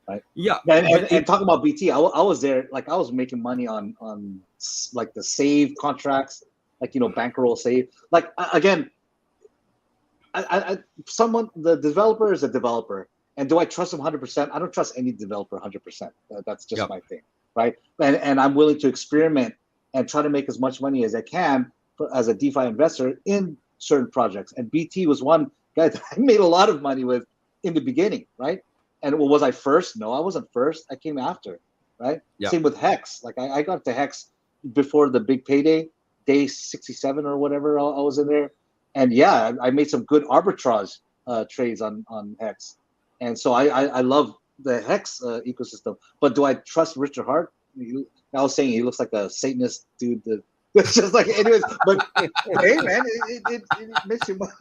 right? Yeah. And talking about BT, I was there. Like I was making money on like the save contracts, like bankroll save. Like again, the developer is a developer, and do I trust him 100%? I don't trust any developer 100%. That's just my thing, right? And I'm willing to experiment and try to make as much money as I can as a DeFi investor in certain projects. And BT was one guy that I made a lot of money with in the beginning, right? And was I first? No, I wasn't first. I came after, right? Same with Hex. Like I got to Hex before the big payday, day 67 or whatever. I was in there, and yeah, I made some good arbitrage trades on Hex, and so I love the Hex ecosystem. But do I trust Richard Hart? I was saying he looks like a Satanist dude. It's just like, anyways. But hey, man, it makes you money.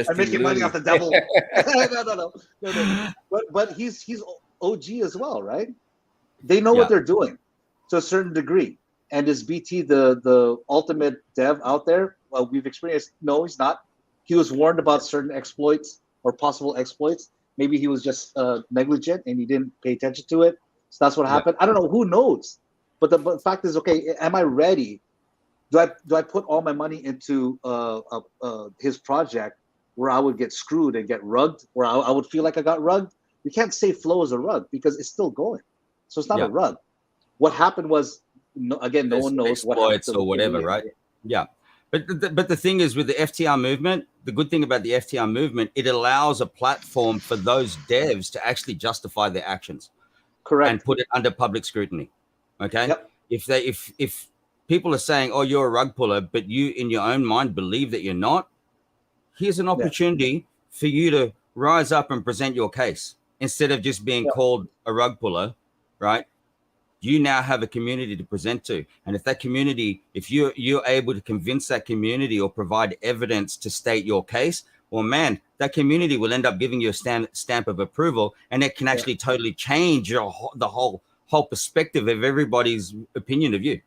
I'm making money off the devil. No. But he's OG as well, right? They know what they're doing to a certain degree. And is BT the ultimate dev out there? Well, we've experienced. No, he's not. He was warned about certain exploits or possible exploits. Maybe he was just negligent and he didn't pay attention to it. So that's what happened. I don't know. Who knows? But the fact is, okay, am I ready? Do I put all my money into his project where I would get screwed and get rugged, where I would feel like I got rugged? You can't say Flow is a rug because it's still going. So it's not a rug. What happened was, no one knows what happened or whatever, right? Yeah. But the thing is, with the FTR movement, the good thing about the FTR movement, it allows a platform for those devs to actually justify their actions. Correct. And put it under public scrutiny. Okay. Yep. If people are saying, oh, you're a rug puller, but you in your own mind believe that you're not, here's an opportunity for you to rise up and present your case instead of just being called a rug puller, right? You now have a community to present to. And if that community, if you're able to convince that community or provide evidence to state your case, well, man, that community will end up giving you a stamp of approval, and it can actually totally change the whole perspective of everybody's opinion of you.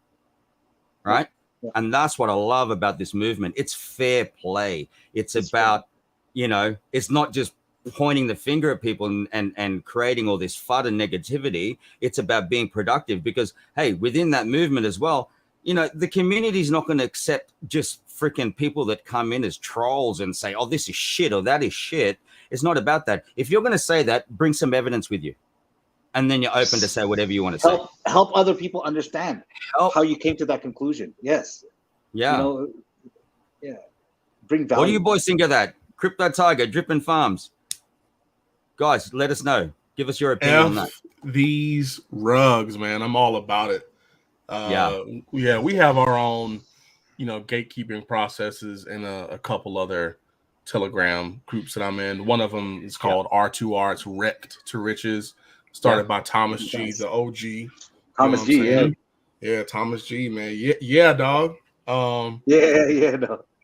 Right. Yeah. And that's what I love about this movement. It's fair play. It's about, it's not just pointing the finger at people and creating all this FUD and negativity. It's about being productive because, hey, within that movement as well, the community is not going to accept just freaking people that come in as trolls and say, oh, this is shit or that is shit. It's not about that. If you're going to say that, bring some evidence with you. And then you're open to say whatever you want to say. Help other people understand how you came to that conclusion. Yes. Yeah. Bring value. What do you boys think of that? Crypto Tiger, DRIPPINFARMZ. Guys, let us know. Give us your opinion on that. These rugs, man. I'm all about it. Yeah, we have our own, gatekeeping processes and a couple other Telegram groups that I'm in. One of them is called R2R. It's Wrecked to Riches. Started by Thomas G, the OG. Thomas G, yeah, Thomas G, man. Yeah, dog. Dog. Yeah,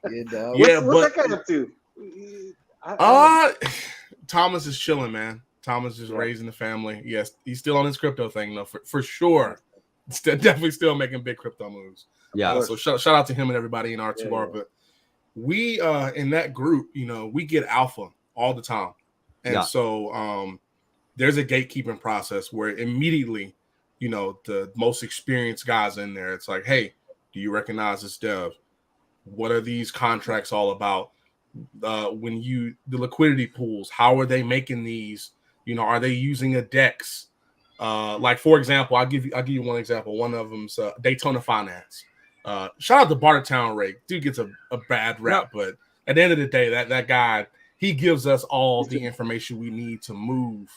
what's that guy up to? Thomas is chilling, man. Thomas is raising the family. Yes, he's still on his crypto thing, though, for sure. Definitely still making big crypto moves. Yeah. So shout out to him and everybody in R2R. But we in that group, we get alpha all the time, and so there's a gatekeeping process where immediately, the most experienced guys in there, it's like, hey, do you recognize this dev? What are these contracts all about? The liquidity pools, how are they making these You know, are they using a DEX? Like, for example, I'll give you one example. One of them's Daytona Finance. Shout out to Bartertown Ray. Dude gets a bad rap, but at the end of the day, that guy, he gives us all the information we need to move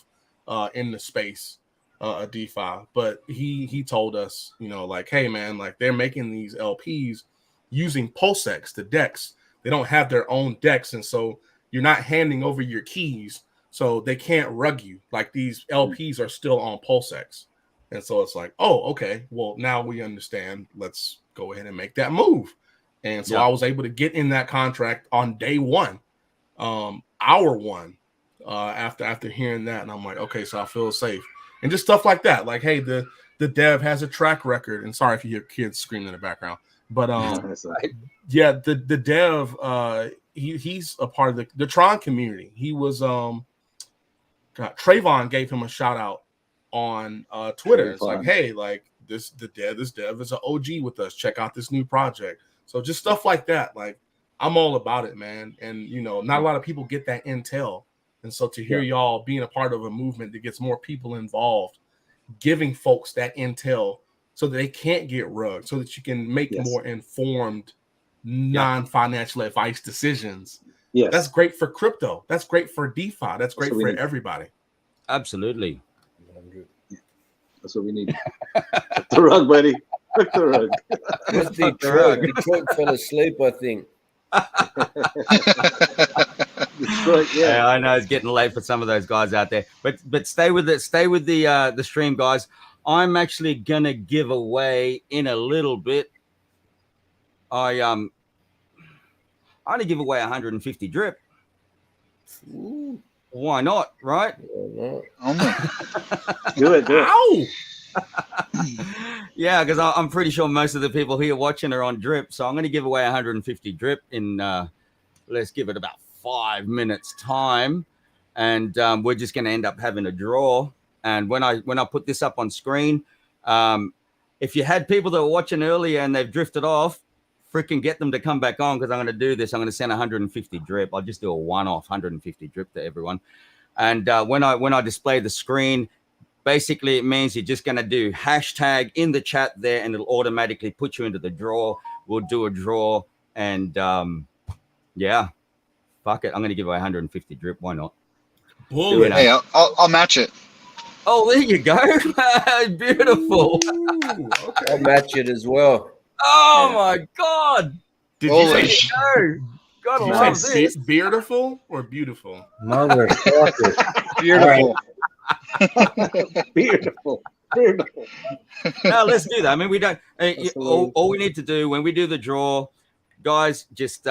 in the space of DeFi. But he told us, you know, like, hey man, like they're making these LPs using PulseX, the DEX. They don't have their own DEX, and so you're not handing over your keys, so they can't rug you. Like these LPs are still on PulseX. And so it's like, oh, okay, well, now we understand. Let's go ahead and make that move. And so I was able to get in that contract on day one, hour one, after hearing that. And I'm like, okay, so I feel safe. And just stuff like that. Like, hey, the dev has a track record. And sorry if you hear kids screaming in the background. But yeah, the dev, he's a part of the Tron community. He was Trayvon gave him a shout out on Twitter. It's like, hey, like this dev is an OG with us. Check out this new project. So just stuff like that. Like, I'm all about it, man. And you know, not a lot of people get that intel. And so to hear y'all being a part of a movement that gets more people involved, giving folks that intel so that they can't get rugged, so that you can make more informed, non-financial advice decisions. Yes. That's great for crypto. That's great for DeFi. That's great for everybody. Absolutely. That's what we need. The rug, buddy. The rug. With Detroit. Detroit fell asleep, I think. Detroit, yeah, I know it's getting late for some of those guys out there. But stay with it. Stay with the stream, guys. I'm actually gonna give away in a little bit. I only give away 150 drip. Ooh. Why not, right? Do it. Ow! Yeah, because I'm pretty sure most of the people here watching are on drip. So I'm going to give away 150 drip in, let's give it about 5 minutes time. And we're just going to end up having a draw. And when I put this up on screen, if you had people that were watching earlier and they've drifted off, freaking get them to come back on, because I'm going to do this. I'm going to send 150 drip. I'll just do a one-off 150 drip to everyone. And when I display the screen, basically it means you're just going to do hashtag in the chat there, and it'll automatically put you into the draw. We'll do a draw, and yeah, fuck it. I'm going to give away 150 drip. Why not? Hey, I'll match it. Oh, there you go. Beautiful. Ooh, okay. I'll match it as well. Oh my God! Did you say gotta love this? Beautiful or beautiful? Motherfucker. Beautiful. Beautiful. No, let's do that. I mean, we don't. All we need to do when we do the draw, guys, just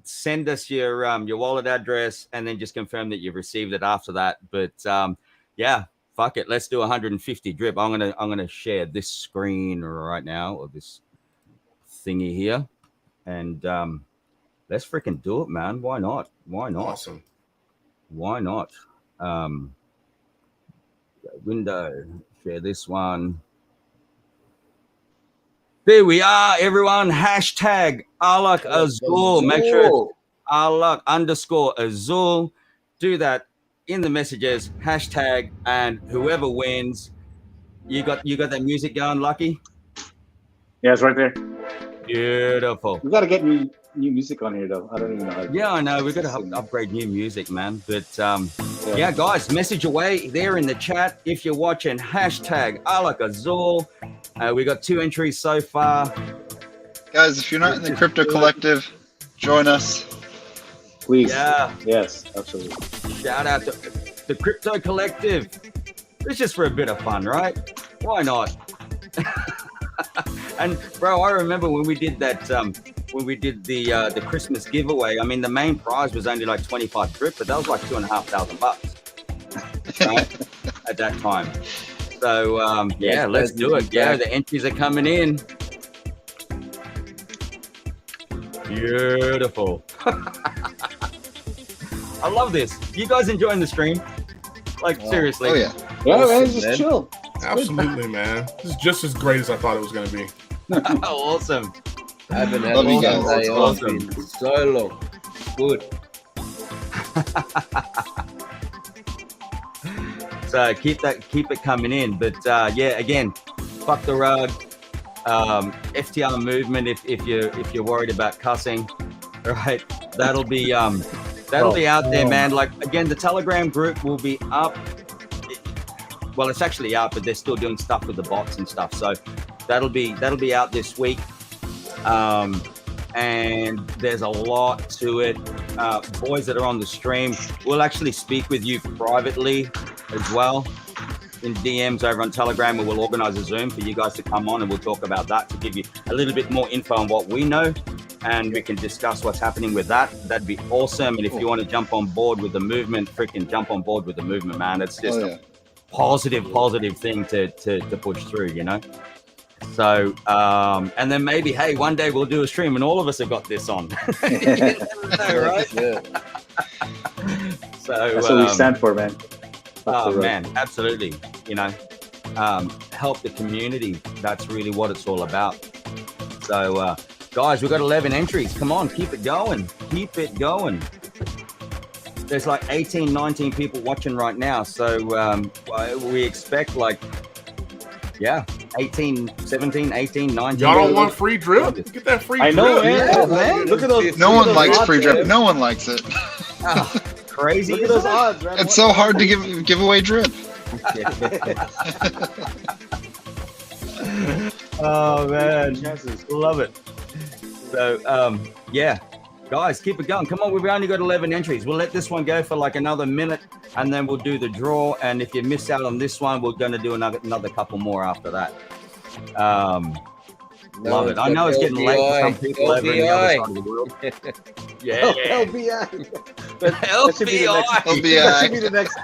send us your wallet address, and then just confirm that you've received it after that. But yeah. Fuck it, let's do 150 drip. I'm gonna share this screen right now, or this thingy here, and let's freaking do it, man. Why not? Awesome. Why not? Window, share this one. There we are, everyone. Hashtag Alak-Azul. Make sure it's Alak_Azul. Do that in the messages, hashtag, and whoever wins, you got that music going, Lucky? Yeah, it's right there. Beautiful. We got to get new music on here, though. I don't even know how to I know. We've got to upgrade new music, man. But yeah, guys, message away there in the chat if you're watching. Hashtag Alak-Azul. We got 2 entries so far. Guys, if you're not in the crypto collective, join us. Please. Yeah. Yes, absolutely. Shout out to the Crypto Collective. It's just for a bit of fun, right? Why not? And bro, I remember when we did that, when we did the Christmas giveaway. I mean, the main prize was only like 25 drip, but that was like $2,500 right? At that time. So yeah, let's do it. Yeah, the entries are coming in. Beautiful. I love this. You guys enjoying the stream? Like, seriously. Oh, yeah. Yeah, man, just chill. Absolutely, man. This is just as great as I thought it was going to be. Awesome. I haven't had Love you a guys. day off in so long. Good. So keep it coming in. But yeah, again, fuck the rug. FTR movement. If you're worried about cussing, right? That'll be out there, man. Like again, the Telegram group will be up. Well, it's actually out, but they're still doing stuff with the bots and stuff. So that'll be out this week. And there's a lot to it. Boys that are on the stream, we'll actually speak with you privately as well in DMs over on Telegram, where we'll organize a Zoom for you guys to come on, and we'll talk about that to give you a little bit more info on what we know, and we can discuss what's happening with that. That'd be awesome. And if you want to jump on board with the movement, freaking jump on board with the movement, man. It's just a positive thing to push through, you know. So and then maybe, hey, one day we'll do a stream and all of us have got this on. You never know, right? Yeah. So that's what we stand for, man. Oh man, absolutely. You know, help the community. That's really what it's all about. So guys, we've got 11 entries. Come on, keep it going. Keep it going. There's like 18, 19 people watching right now. So we expect like, yeah, 18, 17, 18, 19. Y'all don't want free drip? Get that free drip. I know, man. Look at those. No one likes free drip. No one likes it. Oh, crazy. Look at those odds, man. It's so hard to give away drip. Oh man, love it. So yeah, guys, keep it going. Come on, we've only got 11 entries. We'll let this one go for like another minute, and then we'll do the draw. And if you miss out on this one, we're going to do another couple more after that. Love it. I know it's getting late for some people over in the other side of the world. Yeah, yeah. LBI. LBI. LBI. Should be the next.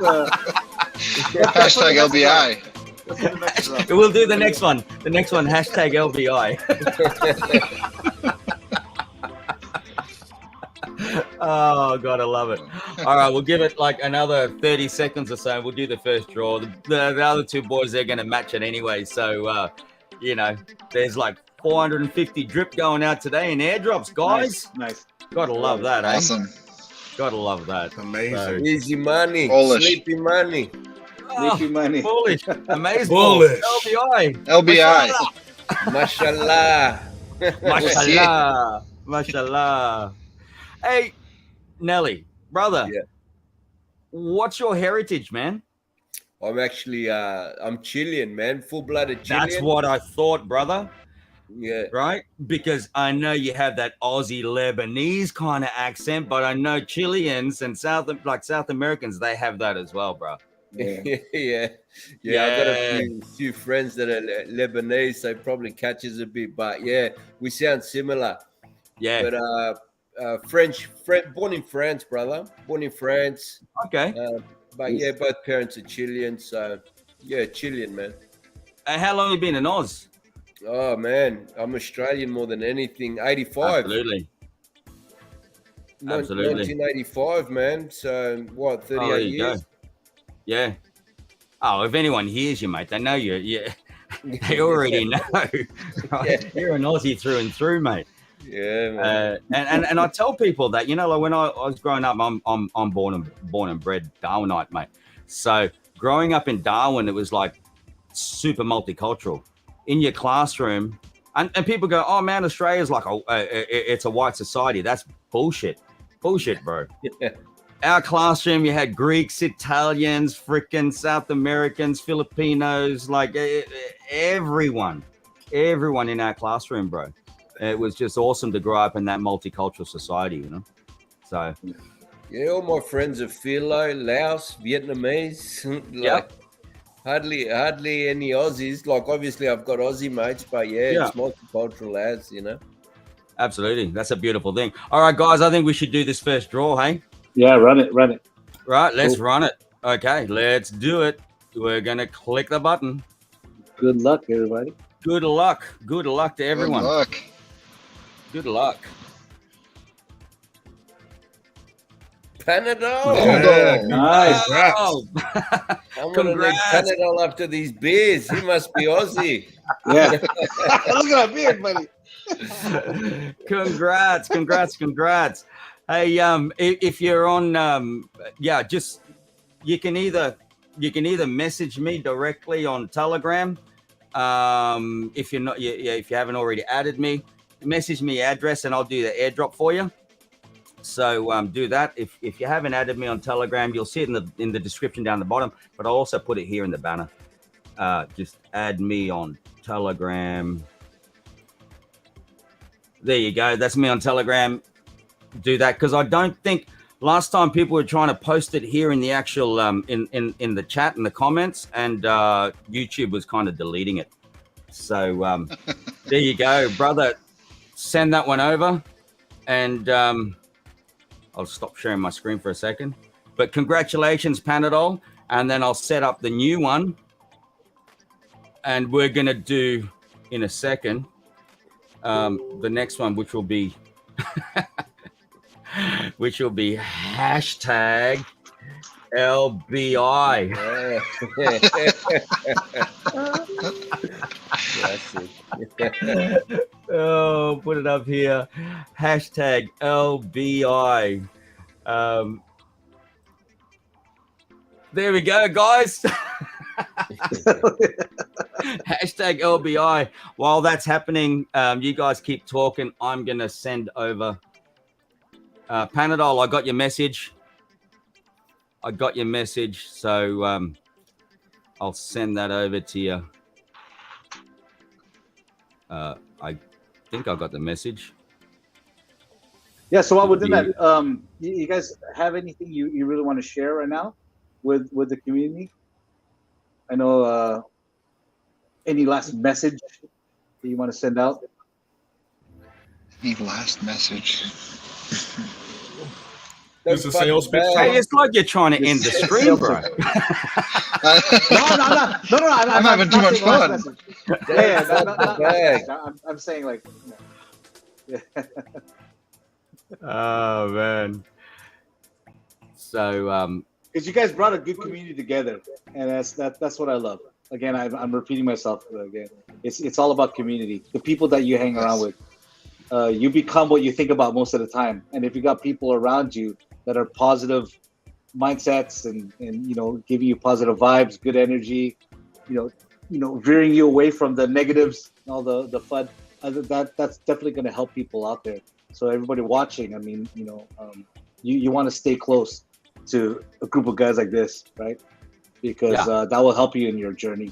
Hashtag LBI. We'll do the next one. The next one, hashtag LBI. Oh God, I love it. All right, we'll give it like another 30 seconds or so. We'll do the first draw. The other two boys, they're going to match it anyway. So, you know, there's like 450 drip going out today in airdrops, guys. Nice. Gotta love that, eh? Awesome. Gotta love that. Amazing. Easy money. Bullish. Sleepy money. Sleepy money. Bullish. Amazing. Bullish. LBI. Mashallah. Mashallah. Mashallah. Hey, Nelly, brother. Yeah. What's your heritage, man? I'm actually, I'm Chilean, man. Full-blooded Chilean. That's what I thought, brother. Yeah. Right? Because I know you have that Aussie Lebanese kind of accent, but I know Chileans and South Americans, they have that as well, bro. Yeah. Yeah. I got a few friends that are Lebanese, so it probably catches a bit, but yeah, we sound similar. Yeah. But French, born in France, brother. Born in France. Okay. But yeah, both parents are Chilean, so yeah, Chilean, man. How long have you been in Oz? Oh man, I'm Australian more than anything. 85. Absolutely. 1985, man. So what, 38 years? Go. Yeah. Oh, if anyone hears you, mate, they know you. Yeah. They already know. Right? Yeah. You're an Aussie through and through, mate. Yeah, man. And I tell people that, you know, like when I was growing up, I'm born and bred Darwinite, mate. So growing up in Darwin, it was like super multicultural. In your classroom, and people go, oh man, Australia's like it's a white society. That's bullshit, bro. Yeah. Our classroom, you had Greeks, Italians, freaking South Americans, Filipinos, like everyone in our classroom, bro. It was just awesome to grow up in that multicultural society, you know. So yeah, all my friends are Philo, Laos, Vietnamese. Like, hardly any Aussies. Like obviously I've got Aussie mates, but yeah, it's multicultural as, you know. Absolutely. That's a beautiful thing. All right, guys, I think we should do this first draw, hey? Yeah, run it. Right, let's run it. Okay, let's do it. We're gonna click the button. Good luck, everybody. Good luck to everyone. Good luck. Panadol. Yeah, nice. I'm gonna need Panadol after these beers. He must be Aussie. Yeah. Look at that beard, buddy. Congrats. Hey, if you're on, just you can either you can either message me directly on Telegram. If you're not, if you haven't already added me, message me address and I'll do the airdrop for you. So do that. If you haven't added me on Telegram, you'll see it in the description down the bottom, but I'll also put it here in the banner. Just add me on Telegram. There you go. That's me on Telegram. Do that, because I don't think last time people were trying to post it here in the actual in the chat and the comments, and YouTube was kind of deleting it. So there you go, brother. Send that one over, and I'll stop sharing my screen for a second. But congratulations, Panadol, and then I'll set up the new one, and we're gonna do in a second the next one, which will be hashtag LBI. Oh, put it up here. Hashtag LBI. There we go, guys. Hashtag LBI. While that's happening, you guys keep talking. I'm going to send over Panadol. I got your message. So I'll send that over to you. I think I got the message. Yeah. So while we're doing that, you guys have anything you really want to share right now with the community? I know. Any last message that you want to send out? Any last message? This is a sales pitch. Hey, it's like you're trying to end the stream, bro. No. I'm having too much fun. I'm saying like. Yeah. Oh man. So because you guys brought a good community together, and that's what I love. Again, I'm repeating myself again. It's all about community. The people that you hang around with, you become what you think about most of the time. And if you got people around you that are positive mindsets and giving you positive vibes, good energy, veering you away from the negatives, and all the FUD, that's definitely going to help people out there. So everybody watching, I mean, you want to stay close to a group of guys like this, right? Because that will help you in your journey.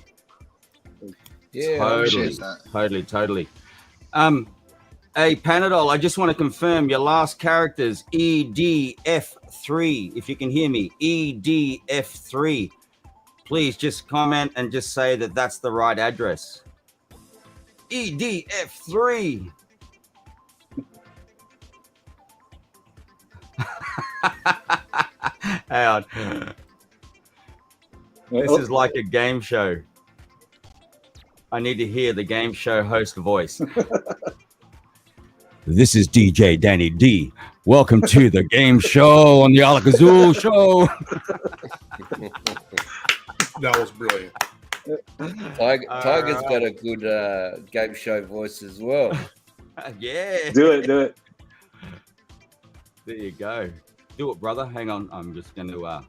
Yeah, totally. Hey, Panadol, I just want to confirm your last characters, EDF3. If you can hear me, EDF3. Please just comment and just say that that's the right address. EDF3. Hang on. This is like a game show. I need to hear the game show host voice. This is DJ Danny D. Welcome to the game show on the Alak-Azul Show. That was brilliant. Tiger's got a good game show voice as well. Yeah. Do it. There you go. Do it, brother. Hang on. I'm just going to...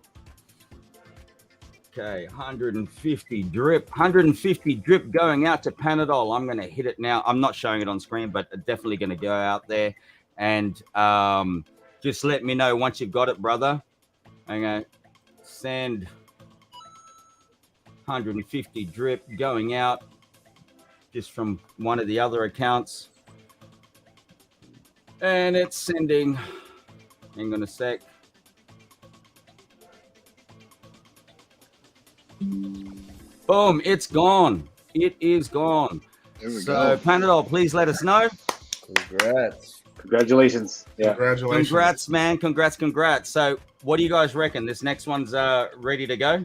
Okay, 150 drip going out to Panadol. I'm going to hit it now. I'm not showing it on screen, but definitely going to go out there. And just let me know once you've got it, brother. I'm going to send 150 drip going out just from one of the other accounts. And it's sending. Hang on a sec. Boom, it's gone. It is gone. So, Panadol, please let us know. Congratulations. Yeah. Congratulations. Congrats, man. Congrats. So, what do you guys reckon? This next one's ready to go?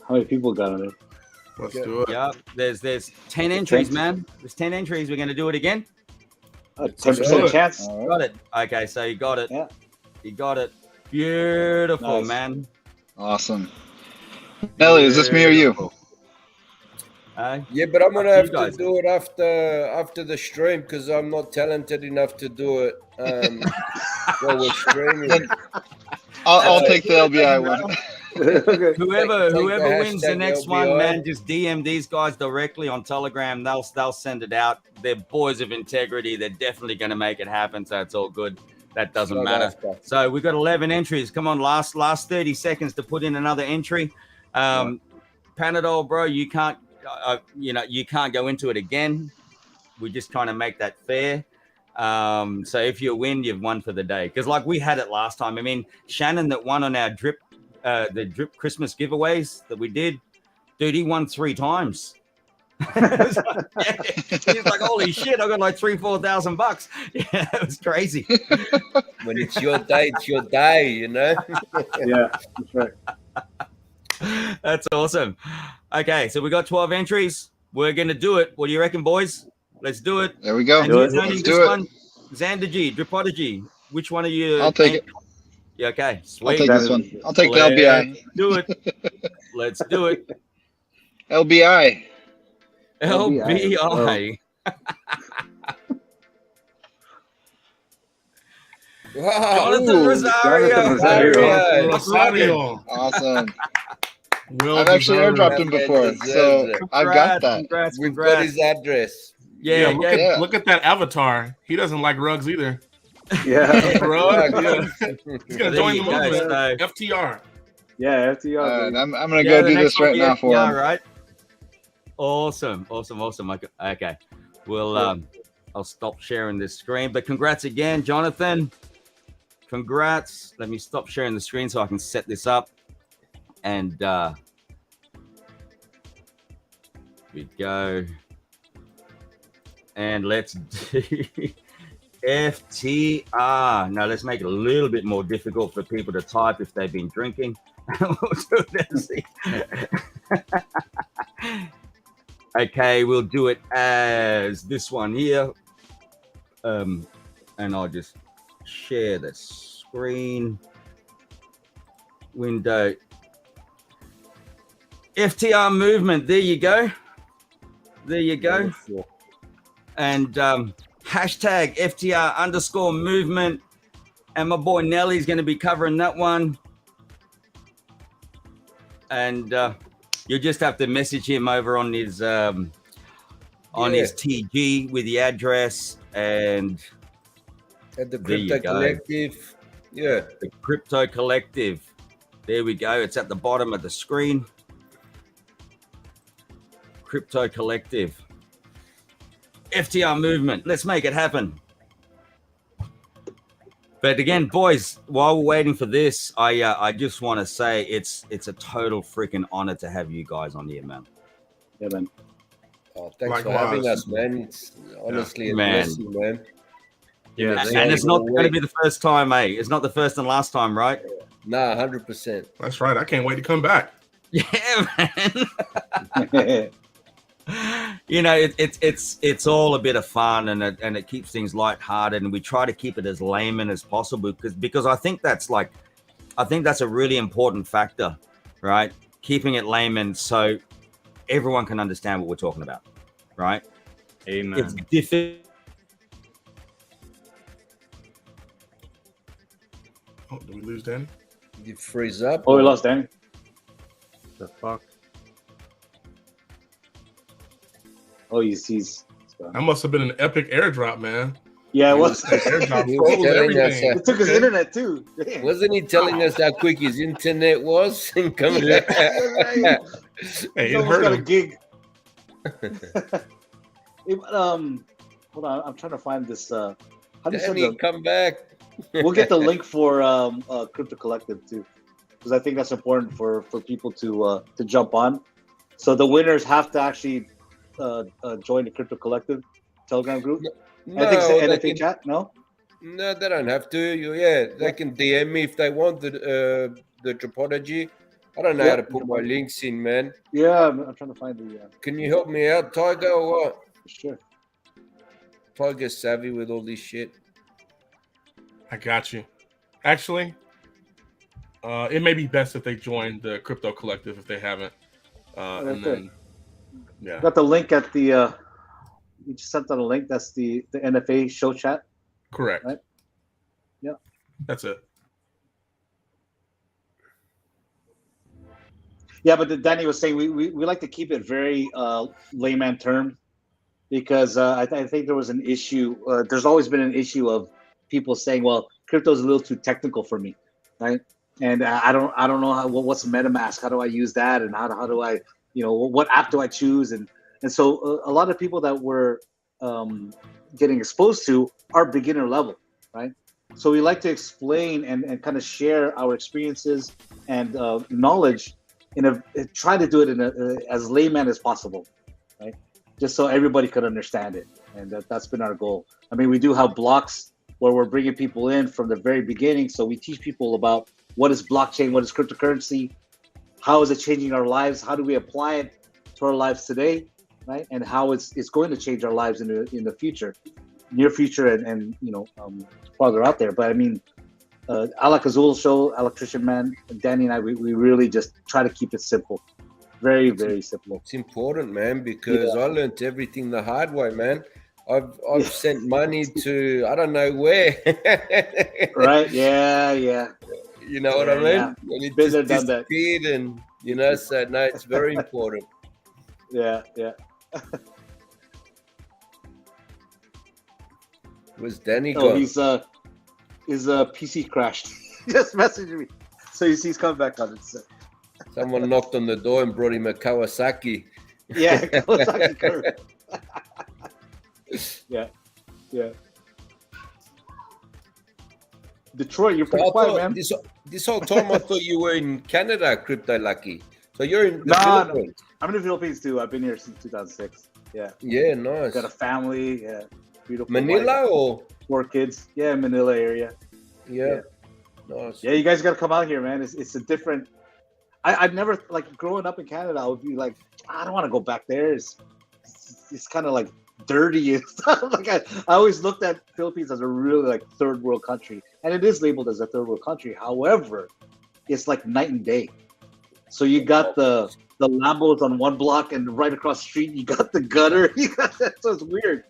How many people got on it? Let's do it. Yeah, there's 10 entries, man. There's 10 entries. We're going to do it again. 10% chance. Got it. Okay, so you got it. Yeah. You got it. Beautiful, Nice. man. Awesome. Ellie, is this me or you? Yeah, but I'm gonna have to do it after the stream because I'm not talented enough to do it while we're streaming. I'll take the LBI one. Whoever wins the next one, man, just DM these guys directly on Telegram. They'll send it out. They're boys of integrity. They're definitely going to make it happen. So it's all good. That doesn't matter. So we've got 11 entries. Come on, last 30 seconds to put in another entry. Panadol, bro, you can't you can't go into it again. We just kind of make that fair. So if you win, you've won for the day. Because like we had it last time. I mean, Shannon that won on our the drip Christmas giveaways that we did, dude, he won 3 times. He's like, holy shit, I got like $3,000-4,000. Yeah, it was crazy. When it's your day, it's your day, you know. Yeah, that's right. That's awesome. Okay, so we got 12 entries. We're gonna do it. What do you reckon, boys? Let's do it. There we go. Let's do it. XANDERGY, DRIPODIGY. Which one are you? I'll take it. Yeah, okay, sweet. I'll take this one. I'll take the LBI. Do it. Let's do it. LBI. LBI. Wow. Jonathan Rosario. Rosario. Awesome. Will I've actually deserved. airdropped him before, so I've got that. Congrats, We've got his address. Yeah, Look at that avatar. He doesn't like rugs either. Yeah. Rug, yeah. He's gonna There join you the go, movement. so- FTR. Yeah, FTR. I'm gonna go do this right now for him. Right. Awesome. Okay. We'll I'll stop sharing this screen. But congrats again, Jonathan. Congrats. Let me stop sharing the screen so I can set this up. And here we go. And let's do FTR. Now let's make it a little bit more difficult for people to type if they've been drinking. Okay, we'll do it as this one here. And I'll just share the screen window. FTR movement. There you go. There you go. And hashtag FTR_movement. And my boy Nelly's going to be covering that one. And you'll just have to message him over on his his TG with the address and At the Crypto Collective. Yeah. The Crypto Collective. There we go. It's at the bottom of the screen. Crypto Collective. FTR movement. Let's make it happen. But again, boys, while we're waiting for this, I just want to say it's a total freaking honor to have you guys on here, man. Yeah, man. Oh, thanks for having us, man. It's honestly a blessing, man. Yeah, and it's not going to be the first time, eh? It's not the first and last time, right? Nah, 100%. That's right. I can't wait to come back. Yeah, man. You know, it's all a bit of fun, and it keeps things lighthearted, and we try to keep it as layman as possible because I think that's a really important factor, right? Keeping it layman so everyone can understand what we're talking about, right? Amen. It's difficult. Oh, did we lose Danny? Did you freeze up? Oh, we lost Danny. The fuck? Oh, he's That must have been an epic airdrop, man. Yeah, it was. Airdrop He was froze telling us, everything. It took his internet too. Damn. Wasn't he telling us how quick his internet was? Coming Yeah, out? Hey, He's it almost hurt got a him. gig. Hold on, I'm trying to find this. How do you Danny, send come back. We'll get the link for Crypto Collective too, because I think that's important for people to jump on. So the winners have to actually join the Crypto Collective Telegram group. No, I think it's the they NFA chat. No. No, they don't have to. They can DM me if they want the DRIPODIGY. I don't know how to put my links in, man. Yeah, I'm trying to find the. Can you help me out, Tiger, or what? Sure. Tiger's savvy with all this shit. I got you. Actually, it may be best if they join the Crypto Collective if they haven't. And then, yeah. Got the link at the. You just sent out a link. That's the NFA show chat. Correct. Right? Yeah. That's it. Yeah, but Danny was saying we like to keep it very layman term, because I think there was an issue. There's always been an issue of people saying, "Well, crypto is a little too technical for me," right? And I don't know what's MetaMask. How do I use that? And how do I, what app do I choose? And so a lot of people that we're getting exposed to are beginner level, right? So we like to explain and kind of share our experiences and knowledge try to do it in as layman as possible, right? Just so everybody could understand it, and that's been our goal. I mean, we do have blocks where we're bringing people in from the very beginning, so we teach people about what is blockchain, what is cryptocurrency, how is it changing our lives, how do we apply it to our lives today, right? And how it's going to change our lives in the future, near future, and farther out there. But I mean, Alak-Azul Show, Alaktrician Man, Danny and I, we really just try to keep it simple. Very, very simple. It's important, man, because I learned everything the hard way, man. I've sent money to I don't know where. Right? Yeah. You know what I mean? Yeah. And it Been just there, done that. disappeared, and so no, it's very important. Yeah. Was Danny Oh, gone? his PC crashed. He just messaged me, so he's coming back on it. So. Someone knocked on the door and brought him a Kawasaki. Yeah, Kawasaki curve. Yeah. Detroit, you're pretty quiet, man. This whole time I thought you were in Canada, Crypto Lucky. So you're in the Philippines. No, I'm in the Philippines too. I've been here since 2006. Yeah. Yeah, nice. Got a family. Yeah. Beautiful. Manila wife, or 4 kids. Yeah, Manila area. Yeah. Nice. Yeah, you guys got to come out here, man. It's a different. I've never, like, growing up in Canada, I would be like, I don't want to go back there. It's kind of like dirty and stuff. Like I always looked at Philippines as a really like third world country, and it is labeled as a third world country. However, it's like night and day. So you got the Lambos on one block, and right across the street you got the gutter. So it's weird.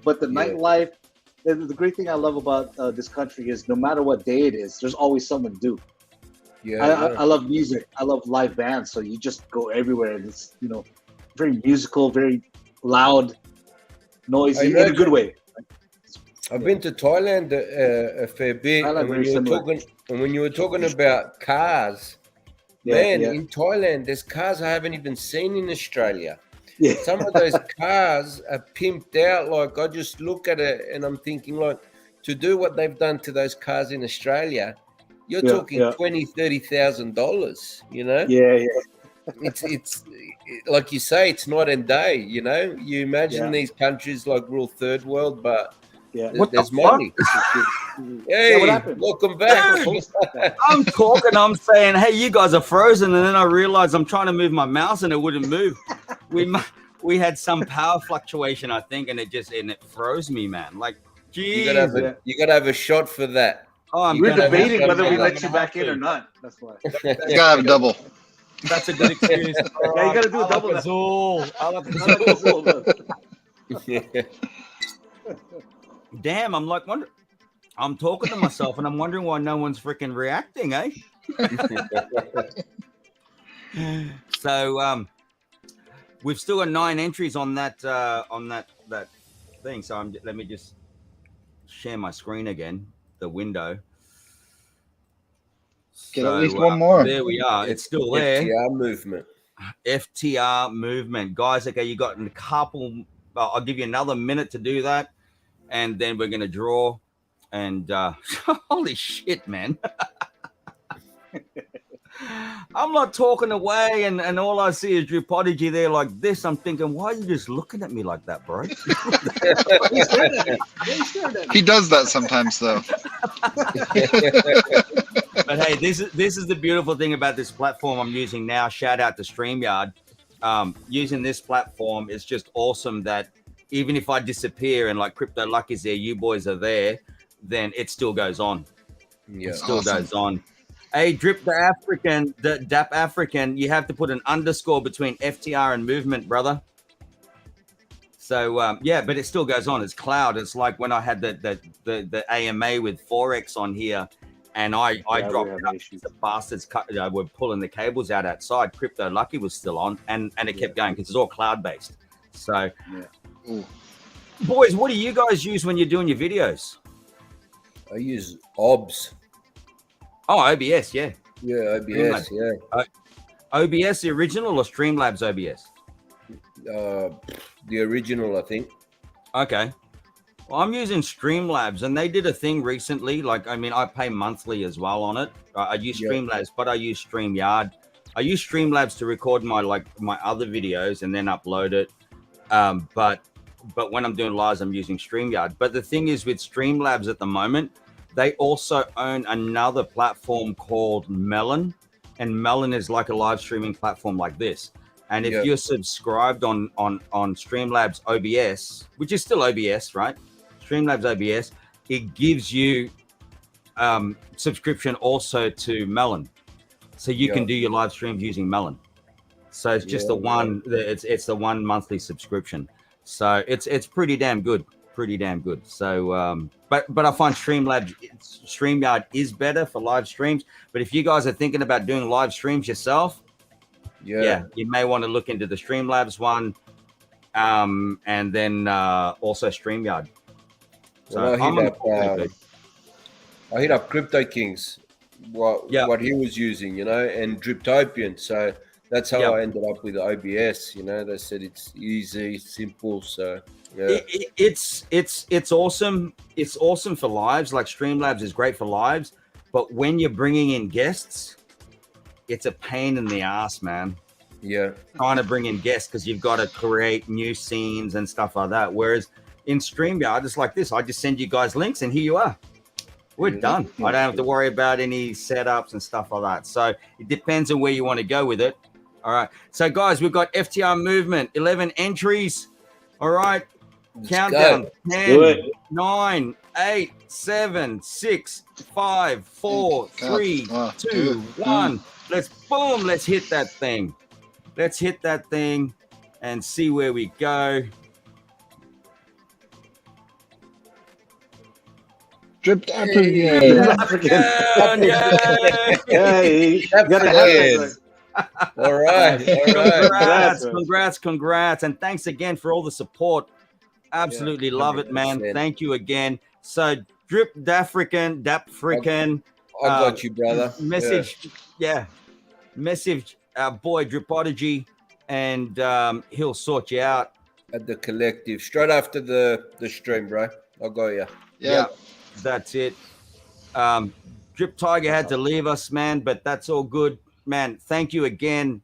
But the nightlife, the great thing I love about this country is no matter what day it is, there's always something to do. I love music. I love live bands. So you just go everywhere, and it's very musical, very loud, noisy, in a good way. I've been to Thailand a fair bit, and when you were talking about cars, in Thailand, there's cars I haven't even seen in Australia. Yeah. Some of those cars are pimped out. Like, I just look at it and I'm thinking, like, to do what they've done to those cars in Australia, you're talking $20,000-$30,000. Yeah. It's like you say, it's night and day. You imagine these countries like real third world, but there's money. Hey, what happened? Welcome back. I'm talking, I'm saying, hey, you guys are frozen, and then I realized I'm trying to move my mouse and it wouldn't move. We had some power fluctuation, I think, and it froze me, man. Like, geez. You gotta have a shot for that. Oh, we're debating whether we let you back in or not. That's why. You gotta have a double. That's a good excuse. Yeah, you gotta do a double. Damn, I'm like wondering. I'm talking to myself, and I'm wondering why no one's freaking reacting, eh? So, we've still got 9 entries on that thing. So let me just share my screen again, the window. Get at least one more. There we are. It's still there. FTR movement, guys. Okay, you got a couple. I'll give you another minute to do that, and then we're gonna draw. And holy shit, man. I'm not talking away, and all I see is DRIPODIGY there like this. I'm thinking, why are you just looking at me like that, bro? He does that sometimes, though. But hey, this is the beautiful thing about this platform I'm using now. Shout out to StreamYard. Using this platform is just awesome that even if I disappear and like Crypto Lucky's there, you boys are there, then it still goes on. Yeah, it still goes on. Hey, Drip the African, the DAP African, you have to put an underscore between FTR and movement, brother. So yeah, but it still goes on. It's cloud. It's like when I had the AMA with Forex on here, and I dropped having out. issues. The bastards were pulling the cables out outside. Crypto Lucky was still on, and it kept going because it's all cloud based. So, boys, what do you guys use when you're doing your videos? I use OBS. Oh, OBS, yeah. Yeah, OBS, yeah. OBS, the original, or Streamlabs OBS? The original, I think. Okay. Well, I'm using Streamlabs, and they did a thing recently. Like, I mean, I pay monthly as well on it. I use Streamlabs, but I use StreamYard. I use Streamlabs to record my other videos and then upload it. But when I'm doing lives, I'm using StreamYard. But the thing is, with Streamlabs at the moment, they also own another platform called Melon, and Melon is like a live streaming platform like this. And if you're subscribed on Streamlabs OBS, which is still OBS, right? Streamlabs OBS, it gives you subscription also to Melon, so you can do your live streams using Melon. So it's just the one. It's the one monthly subscription. So it's pretty damn good. So but I find StreamYard is better for live streams. But if you guys are thinking about doing live streams yourself, you may want to look into the Streamlabs one, and then also StreamYard. So well, I hit up Crypto Kings, what he was using, you know, and Driptoken. So that's how I ended up with OBS. You know, they said it's easy, simple. So it's awesome. It's awesome for lives. Like Streamlabs is great for lives, but when you're bringing in guests, it's a pain in the ass, man. Yeah, trying to bring in guests because you've got to create new scenes and stuff like that. Whereas in StreamYard, it's like this. I just send you guys links and here you are. We're done. I don't have to worry about any setups and stuff like that. So it depends on where you want to go with it. All right. So, guys, we've got FTR Movement, 11 entries. All right. Countdown. 10, 9, 8, 7, 6, 5, 4, 3, 2, 1. Let's hit that thing. Let's hit that thing and see where we go. Dripped African. All right. Congrats. And thanks again for all the support. Absolutely love it, man. Thank you again. So Drip Dafrican. I got you, brother. Message our boy DRIPODIGY, and he'll sort you out at the collective straight after the stream, bro. I'll go you. Yeah, that's it. Drip Tiger had to leave us, man, but that's all good, man. Thank you again.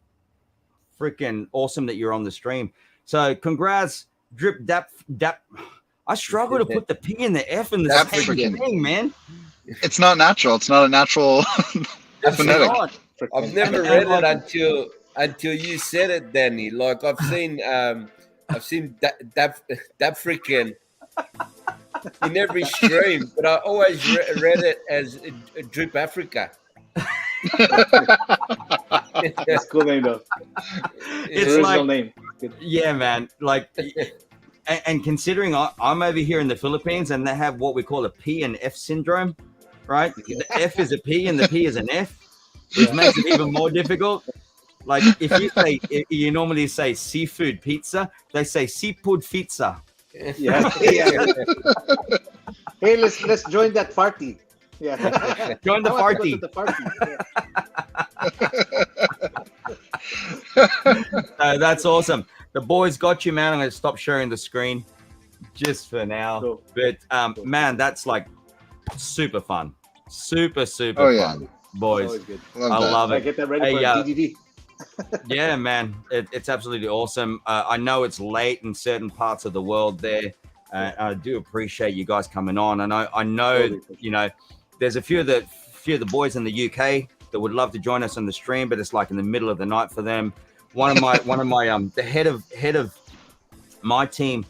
Freaking awesome that you're on the stream. So congrats, Drip Dap. I struggle to put the P and the F in the same thing, man. It's not natural. It's not a natural phonetic. I've never read it until you said it, Danny. Like I've seen that freaking in every stream, but I always read it as Drip Africa. That's a cool name though. It's original name. Yeah, man. Like, and considering I'm over here in the Philippines and they have what we call a P and F syndrome, right? The F is a P and the P is an F, which makes it even more difficult. Like if you normally say seafood pizza, they say seafood pizza. Yeah. Hey, let's join that party. Yeah. Join the party. That's awesome. The boys got you, man. I'm going to stop sharing the screen just for now. Cool. But man, that's like super fun. Super fun, boys. I love it. Get that ready for DDD. Yeah, man, it's absolutely awesome. I know it's late in certain parts of the world there. I do appreciate you guys coming on. And I know, you know, there's a few of the boys in the UK that would love to join us on the stream, but it's like in the middle of the night for them. One of my the head of my team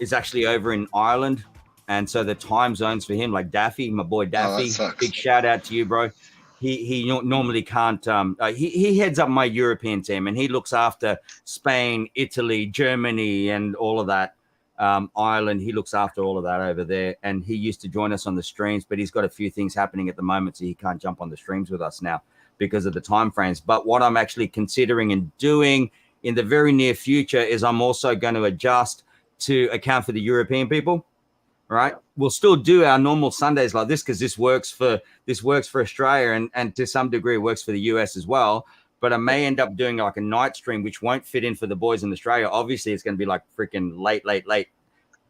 is actually over in Ireland, and so the time zones for him, like Daffy, my boy Daffy, big shout out to you, bro. He normally can't. He heads up my European team, and he looks after Spain, Italy, Germany, and all of that. Ireland. He looks after all of that over there, and he used to join us on the streams, but he's got a few things happening at the moment, so he can't jump on the streams with us now because of the time frames. But what I'm actually considering and doing in the very near future is I'm also going to adjust to account for the European people. Right, we'll still do our normal Sundays like this because this works for Australia and to some degree works for the US as well. But I may end up doing like a night stream, which won't fit in for the boys in Australia. Obviously, it's going to be like freaking late.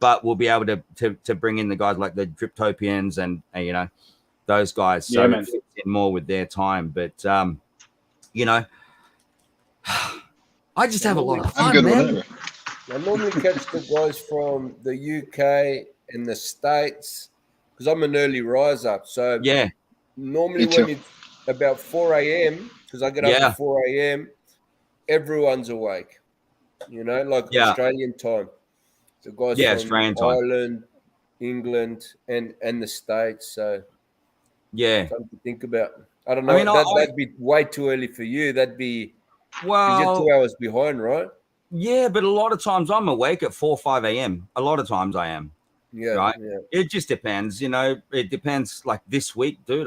But we'll be able to bring in the guys like the Driptopians and you know, those guys. So it fits in more with their time. But you know, I just have a lot of fun, man. I normally catch the guys from the UK in the States because I'm an early riser. So yeah, normally when it's about 4 a.m. because I get up at 4 a.m. everyone's awake. You know, like Australian time. The guys from Australian Ireland, time. England, and the States. So something to think about. I don't know. I mean, that'd be way too early for you. That'd be you're 2 hours behind, right? Yeah, but a lot of times I'm awake at 4 or 5 a.m. A lot of times I am. Yeah, right. Yeah. It just depends, you know. It depends. Like this week, dude.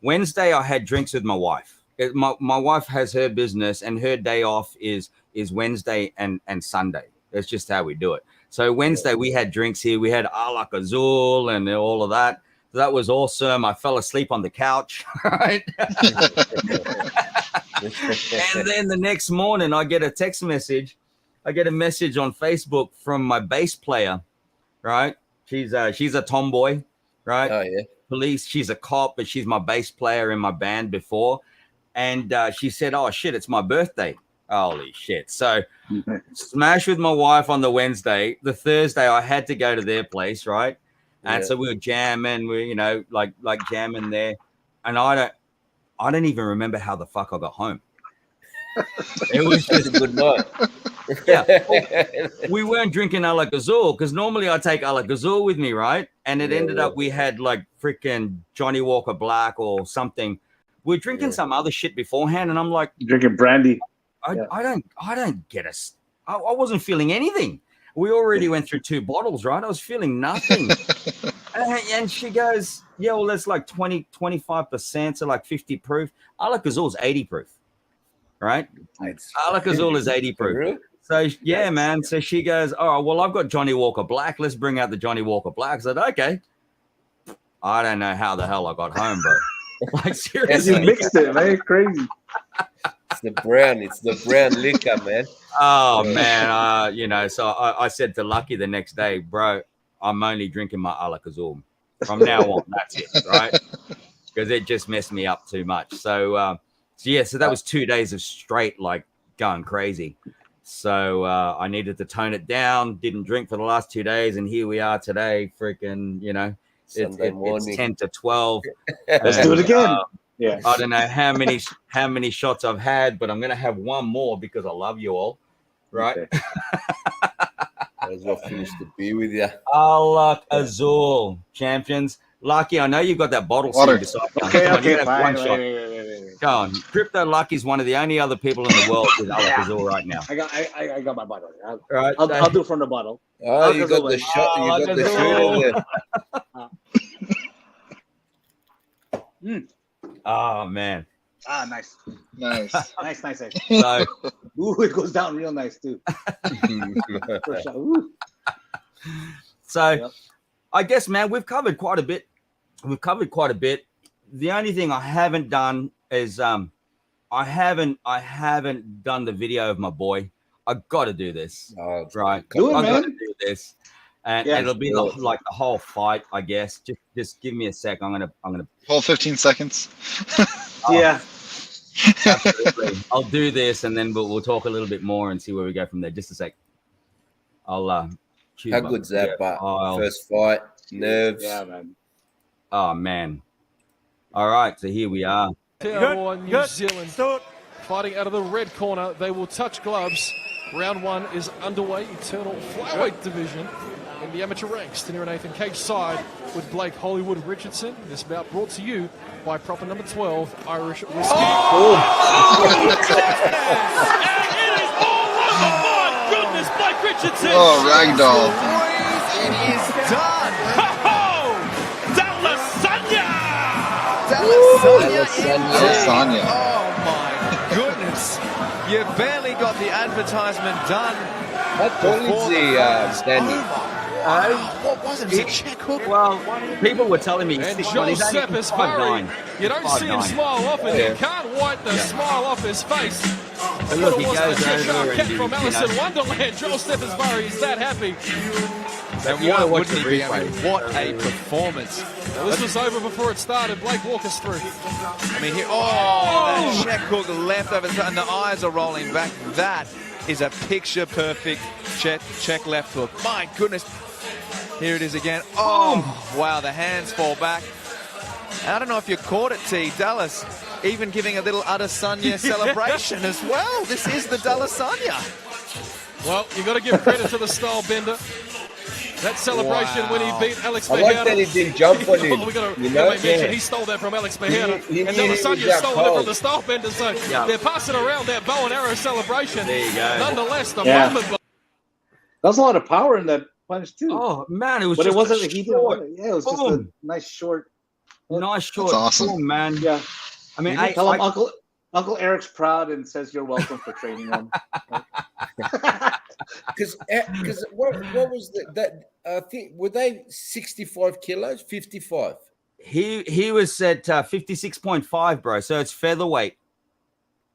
Wednesday I had drinks with my wife. My wife has her business, and her day off is Wednesday and Sunday. That's just how we do it. So Wednesday we had drinks here. We had Alak-Azul and all of that. That was awesome. I fell asleep on the couch. Right. And then the next morning, I get a text message. I get a message on Facebook from my bass player. Right, she's a tomboy, right? Oh yeah, police. She's a cop, but she's my bass player in my band before, and she said, "Oh shit, it's my birthday." Holy shit! So, smash with my wife on the Wednesday. The Thursday, I had to go to their place, right? And so we were jamming, we like jamming there, and I don't even remember how the fuck I got home. It was just a good night. Yeah, we weren't drinking Alak-Azul because normally I take Alak-Azul with me, right? And it ended up we had like freaking Johnny Walker Black or something. We're drinking some other shit beforehand, and I'm like drinking brandy. I don't get us. I wasn't feeling anything. We already went through 2 bottles, right? I was feeling nothing. And she goes, "Yeah, well, that's like 25%, so like 50 proof. Alak-Azul is 80 proof, right? Alak-Azul is 80 proof." So yeah, man. So she goes, "Oh, well, I've got Johnny Walker Black. Let's bring out the Johnny Walker Black." I said, "Okay." I don't know how the hell I got home, bro. Like seriously, you mixed it, man. Crazy. It's the brown liquor, man. Oh man, you know. So I said to Lucky the next day, "Bro, I'm only drinking my Alak-Azul from now on. That's it, right?" Because it just messed me up too much. So so that was 2 days of straight like going crazy. So I needed to tone it down. Didn't drink for the last 2 days, and here we are today. Freaking, you know, it's 10 to 12. Let's do it again. Yeah. I don't know how many shots I've had, but I'm gonna have one more because I love you all. Right. Okay. Might as well finish the beer with you. Alak-Azul champions. Lucky, I know you've got that bottle sitting beside you. Okay, fine. Wait. Go on. Crypto Lucky's one of the only other people in the world with Alak-Azul right now. I got my bottle. Right. I'll do from the bottle. Oh, you got the shot. You got the shot there. Oh man. Nice. Nice. So, it goes down real nice too. So, I guess, man, we've covered quite a bit. The only thing I haven't done is I haven't done the video of my boy. I got to do this. Oh, right. Do it, I man. got to do this. And it'll be the whole fight, I guess. Just give me a sec. I'm gonna whole 15 seconds. Yeah. Absolutely. I'll do this, and then we'll talk a little bit more and see where we go from there. Just a sec. I'll choose. How good's that? But first fight, nerves. Yeah, man. Oh man. All right, so here we are. New Zealand fighting out of the red corner. They will touch gloves. Round 1 is underway. Eternal flyweight division in the amateur ranks. Dinner and Nathan cage side with Blake Hollywood Richardson. This bout brought to you by proper number 12 Irish whiskey. And it is all over. My goodness, Blake Richardson Richardson. Oh, ragdoll. It is done. Lasagna. Oh my goodness. You barely got the advertisement done. How tall is the standing? What was it? It was a check hook. Well, people were telling me And he's Joel only Sepp is 5'9". You don't see him 5'9". smile often. You can't wipe the smile off his face. And look, he It was goes the over Cheshire Cat and from Alice in Wonderland. Joel Stephenbury is that happy. And why wouldn't he be? I mean, what a performance. Well, this was over before it started. Blake, walk us through. I mean, that check hook left over, and the eyes are rolling back. That is a picture-perfect check left hook. My goodness. Here it is again. Oh, wow, the hands fall back. I don't know if you caught it, T. Dallas, even giving a little Adesanya celebration as well. This is the Adesanya. Well, you got to give credit to the style bender. That celebration when he beat Alex I Mejia. like that he didn't jump on him. We got to you know? mention he stole that from Alex Mejia. He And knew he was Adesanya that stole it cold. from the style bender. So they're passing around that bow and arrow celebration. There you go. Nonetheless, the Yeah. moment. That was a lot of power in that punch too. Oh man, it was. But just it wasn't. a He short, didn't. Yeah, it was just a boom. nice short. nice short, awesome. boom, man. Yeah. I mean, You tell him Uncle Eric's proud and says you're welcome for training him. Because what was that? I think were they 65 kilos, 55. he was at 56.5, bro. So it's featherweight.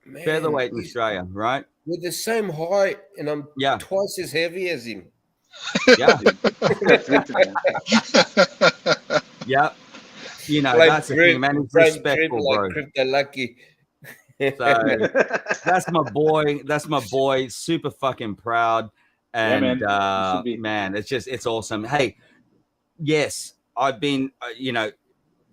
Man, Featherweight in he's Australia, right? with the same height, and I'm Yeah. twice as heavy as him. Yeah, yeah. You know, Like that's the thing, man. He's respectful, bro. Like Crypto Lucky. So that's my boy. That's my boy. Super fucking proud. And man. You should be. man, it's awesome. Hey, yes, I've been,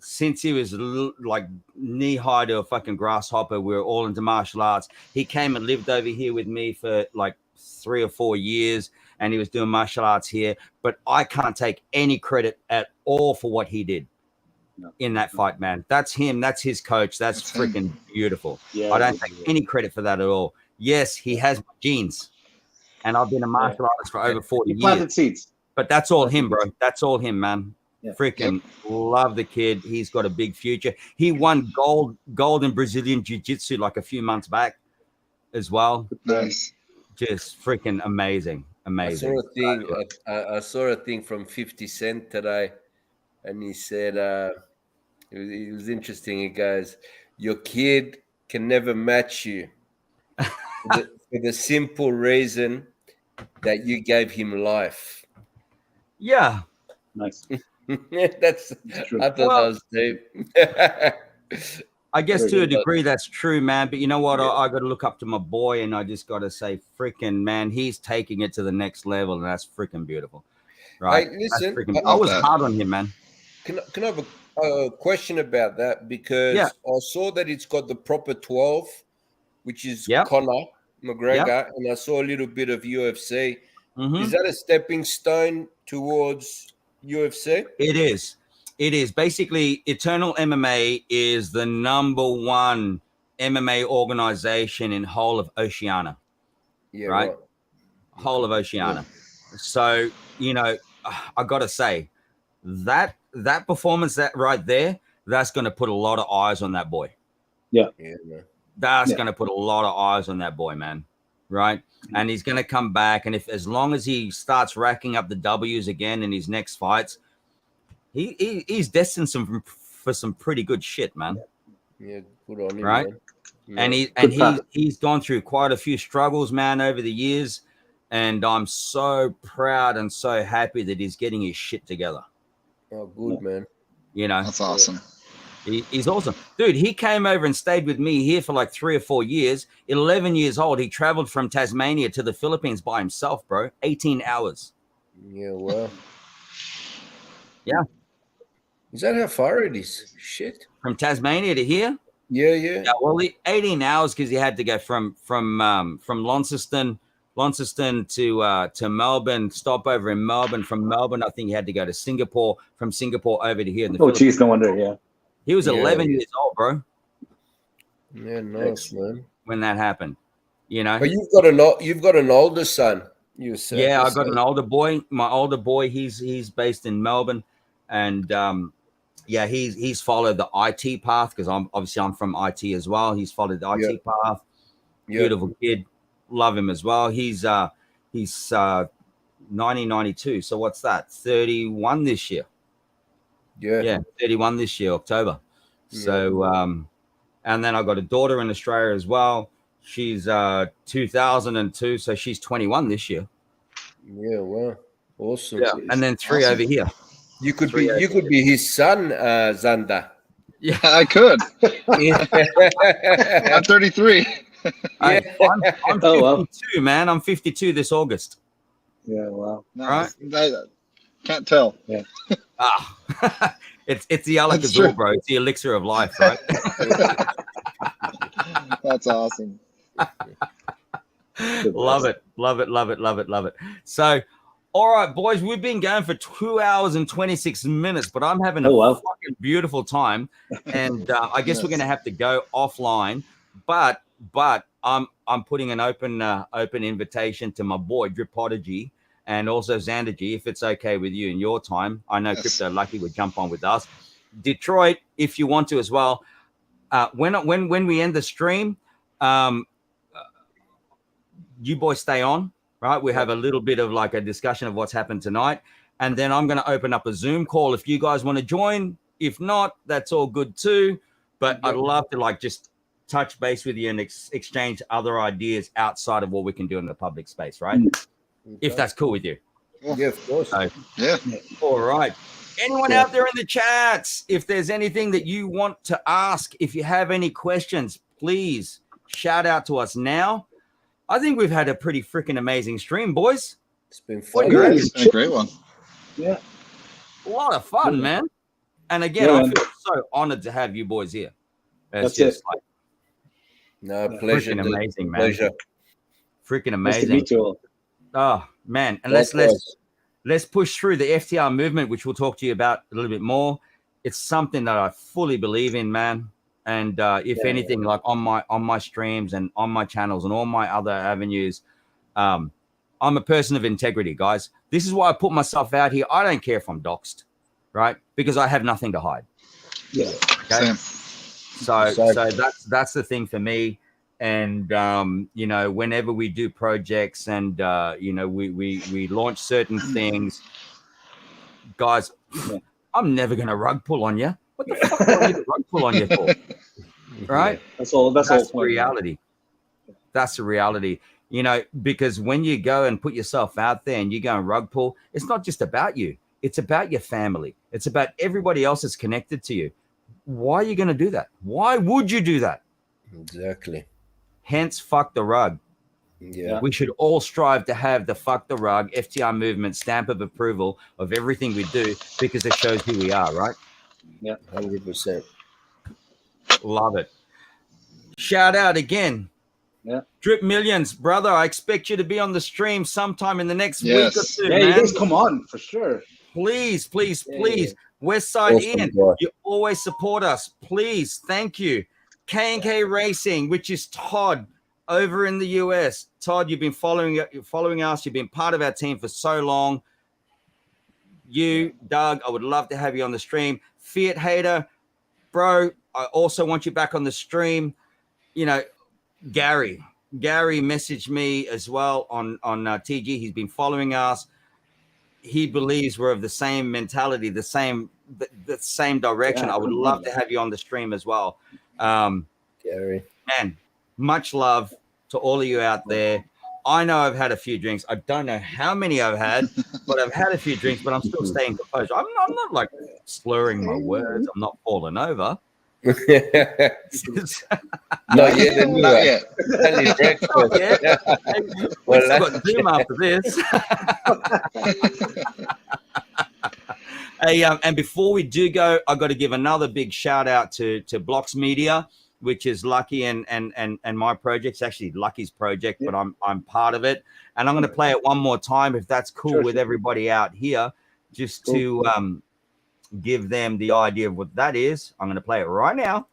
since he was like knee high to a fucking grasshopper, we were all into martial arts. He came and lived over here with me for like 3 or 4 years, and he was doing martial arts here. But I can't take any credit at all for what he did in that fight, man. That's him. That's his coach. That's freaking beautiful. Yeah, I don't take any credit for that at all. Yes, he has my genes, and I've been a martial artist for over 40 He planted years. seeds. But that's all him, bro. That's all him, man. Yeah. Freaking love the kid. He's got a big future. He won gold in Brazilian Jiu-Jitsu like a few months back as well. Nice. Just freaking amazing. Amazing. I saw a thing from 50 Cent today, and he said it was interesting. He goes, "Your kid can never match you for the simple reason that you gave him life." Yeah. Nice. That's true. I thought that was deep. I guess to a degree that's true, man. But you know what? I got to look up to my boy, and I just got to say, freaking man, he's taking it to the next level, and that's freaking beautiful, right? Hey, listen, I was hard on him, man. Can I have a question about that? Because I saw that it's got the proper 12, which is Conor McGregor, and I saw a little bit of UFC. Mm-hmm. Is that a stepping stone towards UFC? It is. It is. Basically, Eternal MMA is the #1 MMA organization in whole of Oceania. Yeah, right? Whole of Oceania. Yeah. So, I got to say, that performance that right there, that's going to put a lot of eyes on that boy. Yeah. Man. That's going to put a lot of eyes on that boy, man. Right? And he's going to come back, and as long as he starts racking up the W's again in his next fights, he's destined for some pretty good shit, man. Yeah, good on him, right? Man. Yeah. And he's gone through quite a few struggles, man, over the years, and I'm so proud and so happy that he's getting his shit together. Oh, good, man. That's awesome. He's awesome. Dude, he came over and stayed with me here for like 3 or 4 years. 11 years old, he traveled from Tasmania to the Philippines by himself, bro. 18 hours. Yeah, well. Yeah. Is that how far it is? Shit. From Tasmania to here? Yeah. Yeah, well, 18 hours because he had to go from Launceston to Melbourne, stop over in Melbourne. From Melbourne, I think he had to go to Singapore. From Singapore over to here in the Philippines. Geez, no wonder, yeah. He was 11 years old, bro. Yeah, nice, man. When that happened, But you've got an older son. Yeah, I got an older boy. My older boy, he's based in Melbourne, and yeah, he's followed the IT path because I'm from IT as well. He's followed the IT path. Beautiful kid, love him as well. He's 1992. So what's that? 31 this year. Yeah, 31 this year, October. So and then I got a daughter in Australia as well. She's 2002, so she's 21 this year. Yeah, wow, awesome. Yeah, and then 3 over here. You could be his son, Xander. Yeah, I could. I'm 33. I'm 52, man. I'm 52 this August. Yeah, wow. Nice. Right? I can't tell. Yeah. It's the Alak-Azul, bro. It's the elixir of life, right? That's awesome. Love it. So, all right, boys, we've been going for 2 hours and 26 minutes, but I'm having a fucking beautiful time. And I guess we're going to have to go offline. But I'm putting an open invitation to my boy DRIPODIGY and also XANDERGY, if it's okay with you in your time. I know Crypto Lucky would jump on with us. Detroit, if you want to as well. When we end the stream, you boys stay on, right? We have a little bit of like a discussion of what's happened tonight. And then I'm going to open up a Zoom call if you guys want to join. If not, that's all good too. But I'd love to like just touch base with you and exchange other ideas outside of what we can do in the public space, right? If that's cool with you. Yeah, of course. So, yeah. All right. Anyone out there in the chats, if there's anything that you want to ask, if you have any questions, please shout out to us now. I think we've had a pretty freaking amazing stream, boys. It's been fun. It's been a great one. Yeah. A lot of fun, man. And again, I feel so honored to have you boys here. It's just like pleasure. Freaking amazing, man. Pleasure. Freaking Nice to amazing. meet you all. Oh, man. And let's push through the FTR movement, which we'll talk to you about a little bit more. It's something that I fully believe in, man. And if anything, like on my streams and on my channels and all my other avenues, I'm a person of integrity, guys. This is why I put myself out here. I don't care if I'm doxxed, right? Because I have nothing to hide. Yeah. Okay. So that's the thing for me. And you know, whenever we do projects and you know, we launch certain things, guys, I'm never gonna rug pull on you. What the fuck do I need to rug pull on you for? Right? That's all. That's the reality. That's the reality. You know, because when you go and put yourself out there and you go and rug pull, it's not just about you. It's about your family. It's about everybody else that's connected to you. Why are you going to do that? Why would you do that? Exactly. Hence, fuck the rug. Yeah. We should all strive to have the fuck the rug FTR movement stamp of approval of everything we do because it shows who we are, right? Yeah, 100%. Love it. Shout out again. Yeah. Drip Millions, brother. I expect you to be on the stream sometime in the next week or two. Yeah, man. you guys come on for sure. Please. West Side awesome, you always support us. Please, thank you. K&K Racing, which is Todd over in the US. Todd, you've been following us. You've been part of our team for so long. You, Doug, I would love to have you on the stream. Fiat Hater, bro, I also want you back on the stream. You know, Gary messaged me as well on TG. He's been following us. He believes we're of the same mentality, the same direction. Yeah, I would love to have you on the stream as well. Gary, man, much love to all of you out there. I know I've had a few drinks. I don't know how many I've had, but I've had a few drinks, but I'm still staying composed. I'm not like slurring my words. I'm not falling over. Not yet. Not yet. We've still got Zoom after this. Hey, and before we do go, I got to give another big shout out to Blocks Media, which is Lucky and my project. It's actually Lucky's project, but I'm part of it. And I'm going to play it one more time, if that's cool with everybody out here, just to give them the idea of what that is. I'm going to play it right now.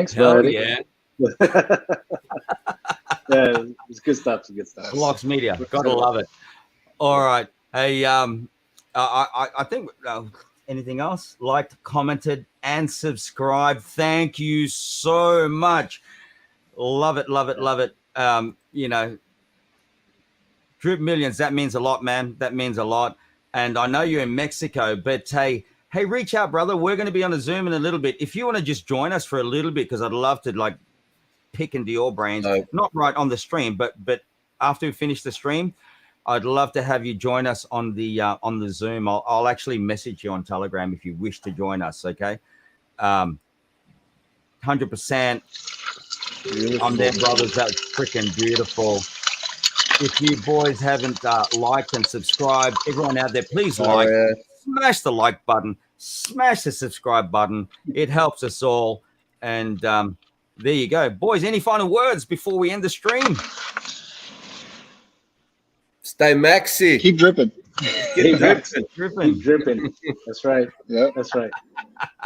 Thanks, Hell buddy. yeah. Yeah, it's good stuff. It's good stuff. Blocks Media. Gotta love it. All right. Hey, I think anything else? Liked, commented, and subscribed. Thank you so much. Love it, love it, love it. You know, Drip Millions, that means a lot, man. That means a lot. And I know you're in Mexico, but hey, reach out, brother. We're going to be on a Zoom in a little bit. If you want to just join us for a little bit, because I'd love to like pick into your brains, not right on the stream, but after we finish the stream, I'd love to have you join us on the Zoom. I'll actually message you on Telegram if you wish to join us. Okay, 100%. I'm there, brothers. That's freaking beautiful. If you boys haven't liked and subscribed, everyone out there, please smash the like button, smash the subscribe button. It helps us all. And there you go. Boys, any final words before we end the stream? Stay maxi. Keep dripping. Keep dripping. Dripping. Dripping. That's right. Yeah, that's right.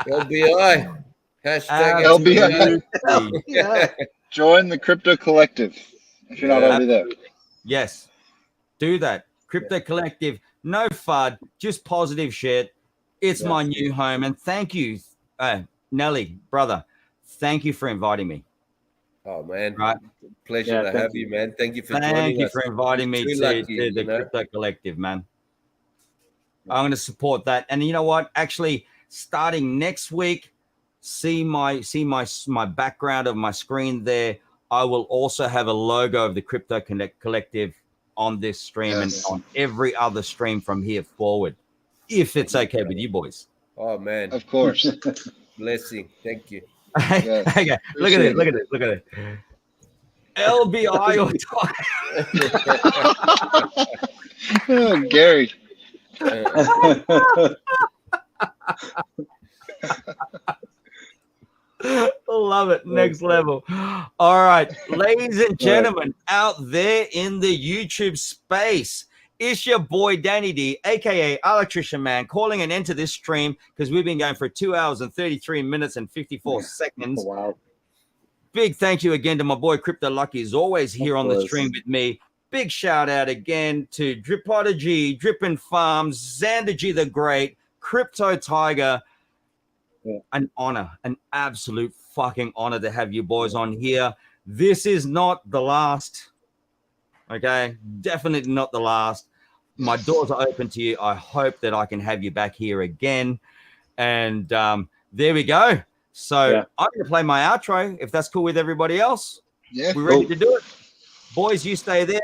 LBI. Hashtag LBI. Yeah. Join the Crypto Collective if you're not already there. Yes, do that. Crypto Collective, no FUD, just positive shit. It's my new home. And thank you, Nelly, brother. Thank you for inviting me. Oh, man. Right. Pleasure to have you, man. Thank you for joining us. Thank you for inviting me to the Crypto Collective, man. I'm going to support that. And you know what? Actually, starting next week, see my background of my screen there. I will also have a logo of the Crypto Collective on this stream and on every other stream from here forward, if it's okay with you boys. Oh, man. Of course. Blessing. Thank you. Okay. Look at it. Look at it. Look at it. LBI or Oh, Gary. Love it. Next level. All right, ladies and gentlemen, out there in the YouTube space, it's your boy Danny D, aka Alaktrician Man, calling an end to this stream because we've been going for 2 hours and 33 minutes and 54 seconds. Wow. Big thank you again to my boy Crypto Lucky, is always here on the stream with me. Big shout out again to DRIPODIGY, DRIPPINFARMZ, XANDERGY the Great, Crypto Tiger. An honor, an absolute fucking honor to have you boys on here. This is not the last. Okay, definitely not the last. My doors are open to you. I hope that I can have you back here again. And there we go. So I'm going to play my outro if that's cool with everybody else. Yeah, we're ready to do it. Boys, you stay there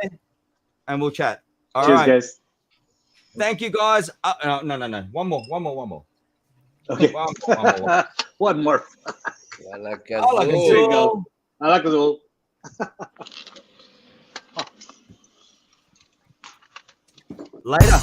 and we'll chat. All Cheers, right, guys. Thank you, guys. No. One more. Okay. One more. Alakazul. Alakazul. Later.